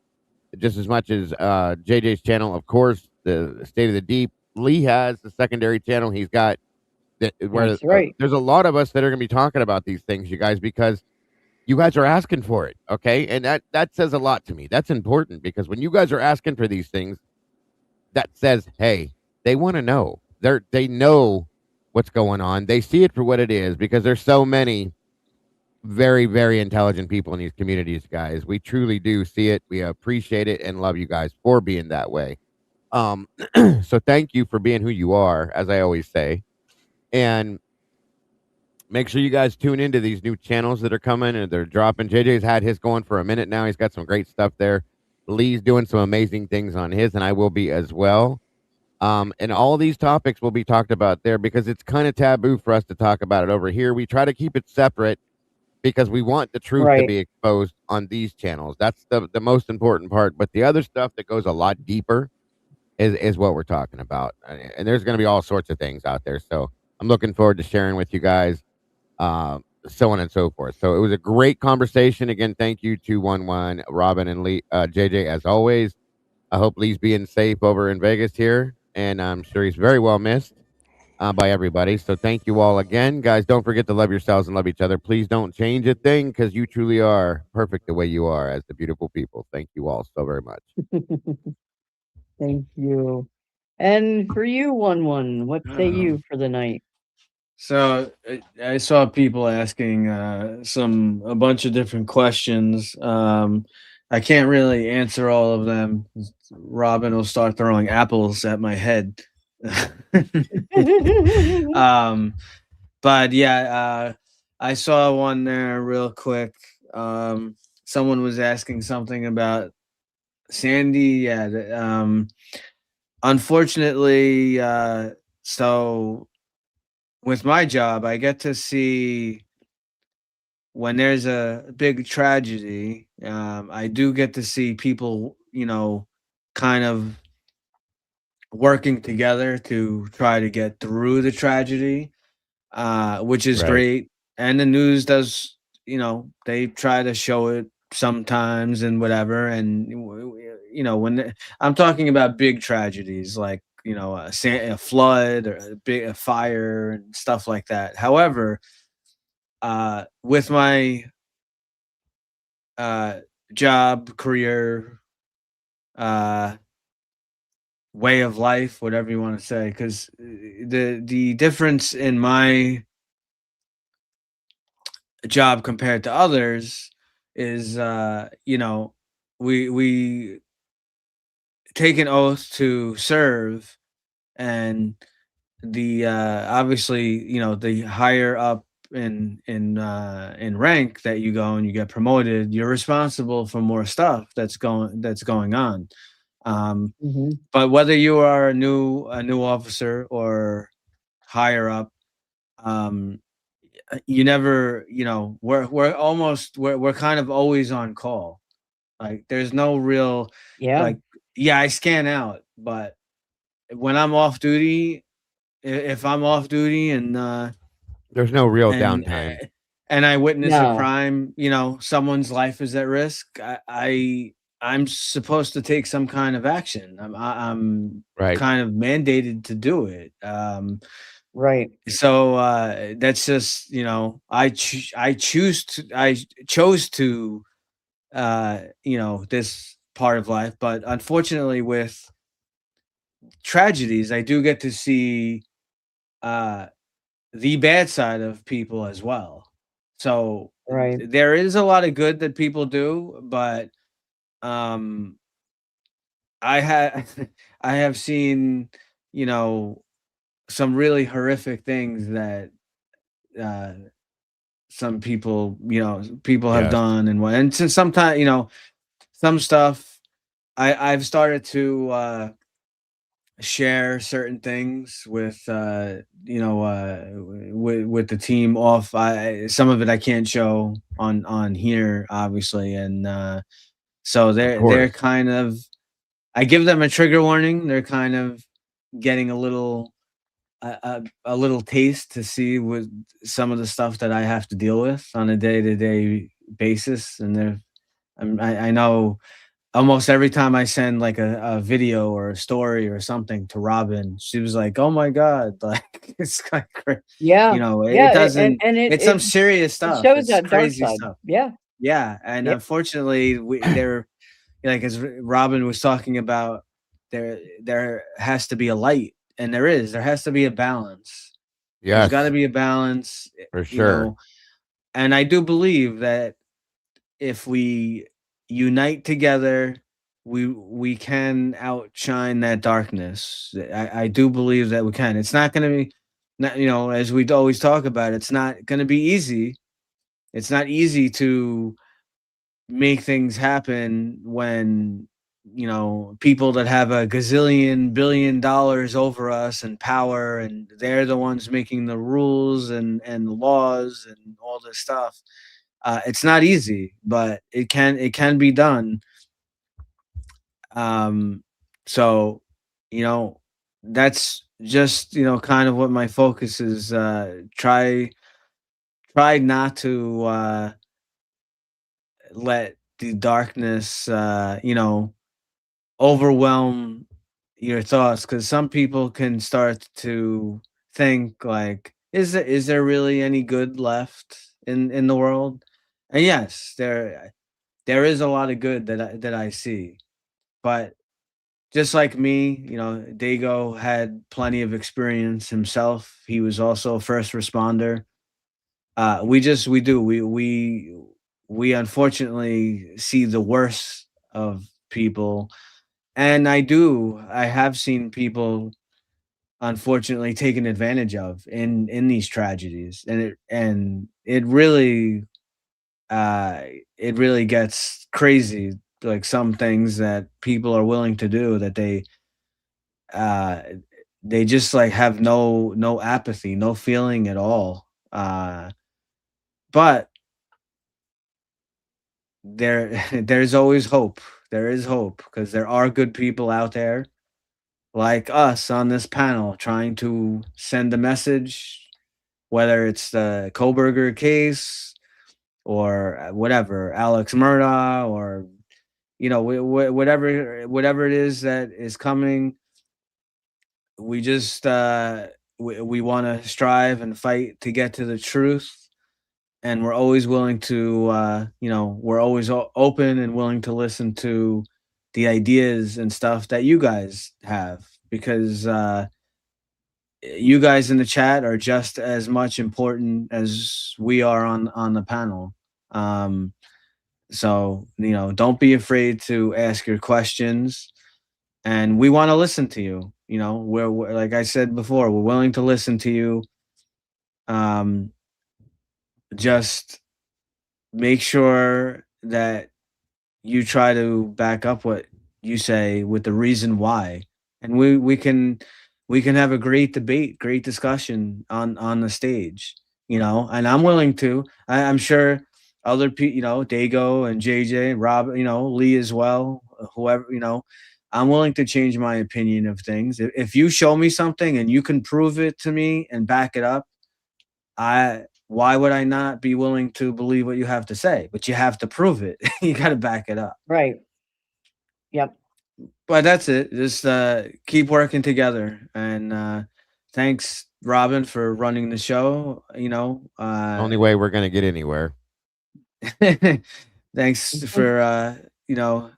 just as much as JJ's channel, of course, the State of the Deep. Lee has the secondary channel. He's got where That's right. There's a lot of us that are going to be talking about these things, you guys, because you guys are asking for it, okay? And that says a lot to me. That's important, because when you guys are asking for these things, that says, hey, they want to know. They know what's going on. They see it for what it is, because there's so many very, very intelligent people in these communities, guys. We truly do see it. We appreciate it and love you guys for being that way. Um, so thank you for being who you are, as I always say, and make sure you guys tune into these new channels that are coming and they're dropping. JJ's had his going for a minute now. He's got some great stuff there. Lee's doing some amazing things on his, and I will be as well. And all these topics will be talked about there because it's kind of taboo for us to talk about it over here. We try to keep it separate because we want the truth to Right. be exposed on these channels. That's the most important part. But the other stuff that goes a lot deeper is what we're talking about. And there's going to be all sorts of things out there. So I'm looking forward to sharing with you guys, so on and so forth. So it was a great conversation. Again, thank you to 1-1, Robin and Lee, JJ, as always. I hope Lee's being safe over in Vegas here, and I'm sure he's very well missed by everybody. So thank you all again. Guys, don't forget to love yourselves and love each other. Please don't change a thing because you truly are perfect the way you are as the beautiful people. Thank you all so very much. Thank you. And for you, 1-1, what say you for the night? So I saw people asking a bunch of different questions. I can't really answer all of them. Robin will start throwing apples at my head. But yeah, I saw one there real quick. Someone was asking something about Sandy. Yeah, unfortunately, so with my job, I get to see when there's a big tragedy. I do get to see people, kind of working together to try to get through the tragedy, which is Right. great. And the news does, they try to show it sometimes and whatever. And when I'm talking about big tragedies like a flood or a fire and stuff like that. However, with my job, career, uh, way of life, whatever you want to say, because the difference in my job compared to others is, we take an oath to serve, and the obviously the higher up in rank that you go and you get promoted, you're responsible for more stuff that's going on. But whether you are a new officer or higher up, um you never, we're kind of always on call. Like there's no real, Yeah. like, yeah, I scan out, but when I'm off duty, if I'm off duty There's no real and downtime. and I witness a No. crime, someone's life is at risk, I'm supposed to take some kind of action. I'm Right. kind of mandated to do it. Right. So that's just, I chose to this part of life, but unfortunately with tragedies I do get to see uh the bad side of people as well. So Right. there is a lot of good that people do, but um I had I have seen, you know, some really horrific things that uh some people have Yes. done, and since sometimes, some stuff I've started to share certain things with with the team off. I Some of it I can't show on here, obviously, and so Of they're course. kind of, I give them a trigger warning. They're kind of getting a little taste to see with some of the stuff that I have to deal with on a day-to-day basis, and I know almost every time I send like a video or a story or something to Robin, she was like, "Oh my god!" Like it's kind of Yeah. it Yeah. doesn't. And It's some serious it stuff. shows It's that dark crazy side. stuff. Yeah. Yeah, and Yeah. unfortunately, there, like as Robin was talking about, there has to be a light, and there is. There has to be a balance. There's got to Yes, be a balance, for you sure. know. And I do believe that if we unite together, we can outshine that darkness. I do believe that we can. It's not going to be, not, you know, as we always talk about, it's not going to be easy. It's not easy to make things happen when, you know, people that have a gazillion billion dollars over us and power, and they're the ones making the rules and the laws and all this stuff. It's not easy, but it can be done. So, you know, that's just, you know, kind of what my focus is. Try not to let the darkness, you know, overwhelm your thoughts, because some people can start to think like, is there really any good left in the world? And yes, there is a lot of good that I see, but just like me, you know, Dago had plenty of experience himself. He was also a first responder. We unfortunately see the worst of people, and I have seen people unfortunately taken advantage of in these tragedies, and uh it really gets crazy, like some things that people are willing to do, that uh they just like have no apathy, no feeling at all. But there's always hope. There is hope, because there are good people out there like us on this panel trying to send a message, whether it's the Koberger case or whatever, Alex Murdaugh, or, you know, whatever it is that is coming. We just we want to strive and fight to get to the truth, and we're always willing to, you know, we're always open and willing to listen to the ideas and stuff that you guys have, because you guys in the chat are just as much important as we are on the panel. um so, you know, don't be afraid to ask your questions, and we want to listen to you. You know, we're, like I said before, we're willing to listen to you. um just make sure that you try to back up what you say with the reason why, and we can have a great debate, great discussion on the stage. You know, and I'm willing to. I'm sure other people, you know, Dago and JJ, Rob, you know, Lee as well, whoever, you know, I'm willing to change my opinion of things. If you show me something and you can prove it to me and back it up, I why would I not be willing to believe what you have to say? But you have to prove it. You got to back it up. Right. Yep. But that's it. Just keep working together. And thanks, Robin, for running the show. You know, Only way we're gonna get anywhere. thanks for you know,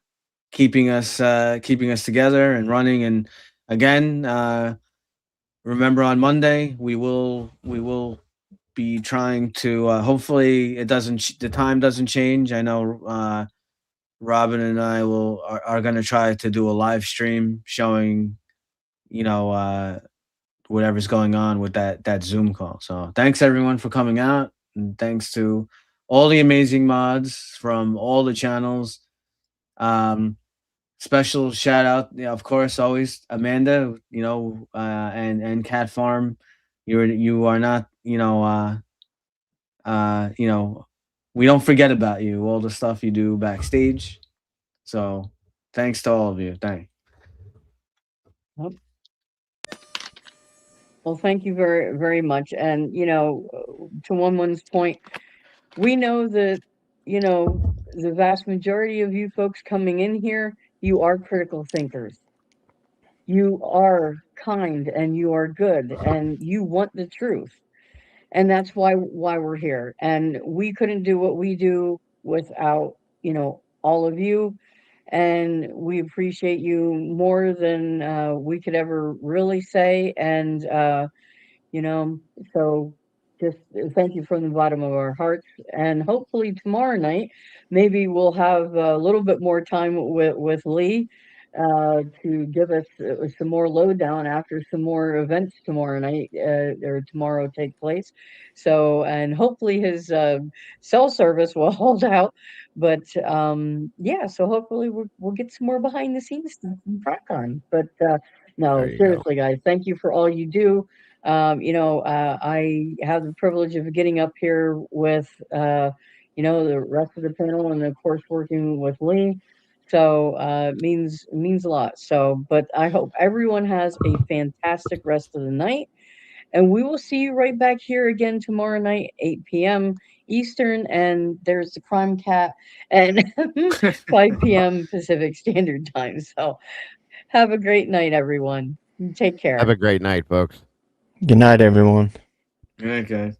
keeping us together and running. And again, remember, on Monday we will be trying to, hopefully the time doesn't change. I know Robin and I are going to try to do a live stream showing, you know, whatever's going on with that Zoom call. So thanks everyone for coming out, and thanks to all the amazing mods from all the channels. Um, Special shout out, yeah, of course, always Amanda, you know, and Cat Farm. You are not, you know, we don't forget about you, all the stuff you do backstage. So thanks to all of you. Thank. Yep. Well, thank you very, very much. And, you know, to one's point, we know that, you know, the vast majority of you folks coming in here, you are critical thinkers. You are kind and you are good and you want the truth. And that's why we're here. And we couldn't do what we do without, you know, all of you. And we appreciate you more than we could ever really say. And you know, so just thank you from the bottom of our hearts. And hopefully tomorrow night, maybe we'll have a little bit more time with Lee to give us some more lowdown after some more events tomorrow night or tomorrow take place. So, and hopefully his cell service will hold out. But yeah, so hopefully we'll get some more behind the scenes stuff from CrimeCon. But no, There you go. seriously, guys, thank you for all you do. I have the privilege of getting up here with, the rest of the panel and of course working with Lee. So, it means a lot. So, but I hope everyone has a fantastic rest of the night. And we will see you right back here again tomorrow night, 8 p.m. Eastern. And there's the Crime Cat and 5 p.m. Pacific Standard Time. So have a great night, everyone. Take care. Have a great night, folks. Good night, everyone. Okay.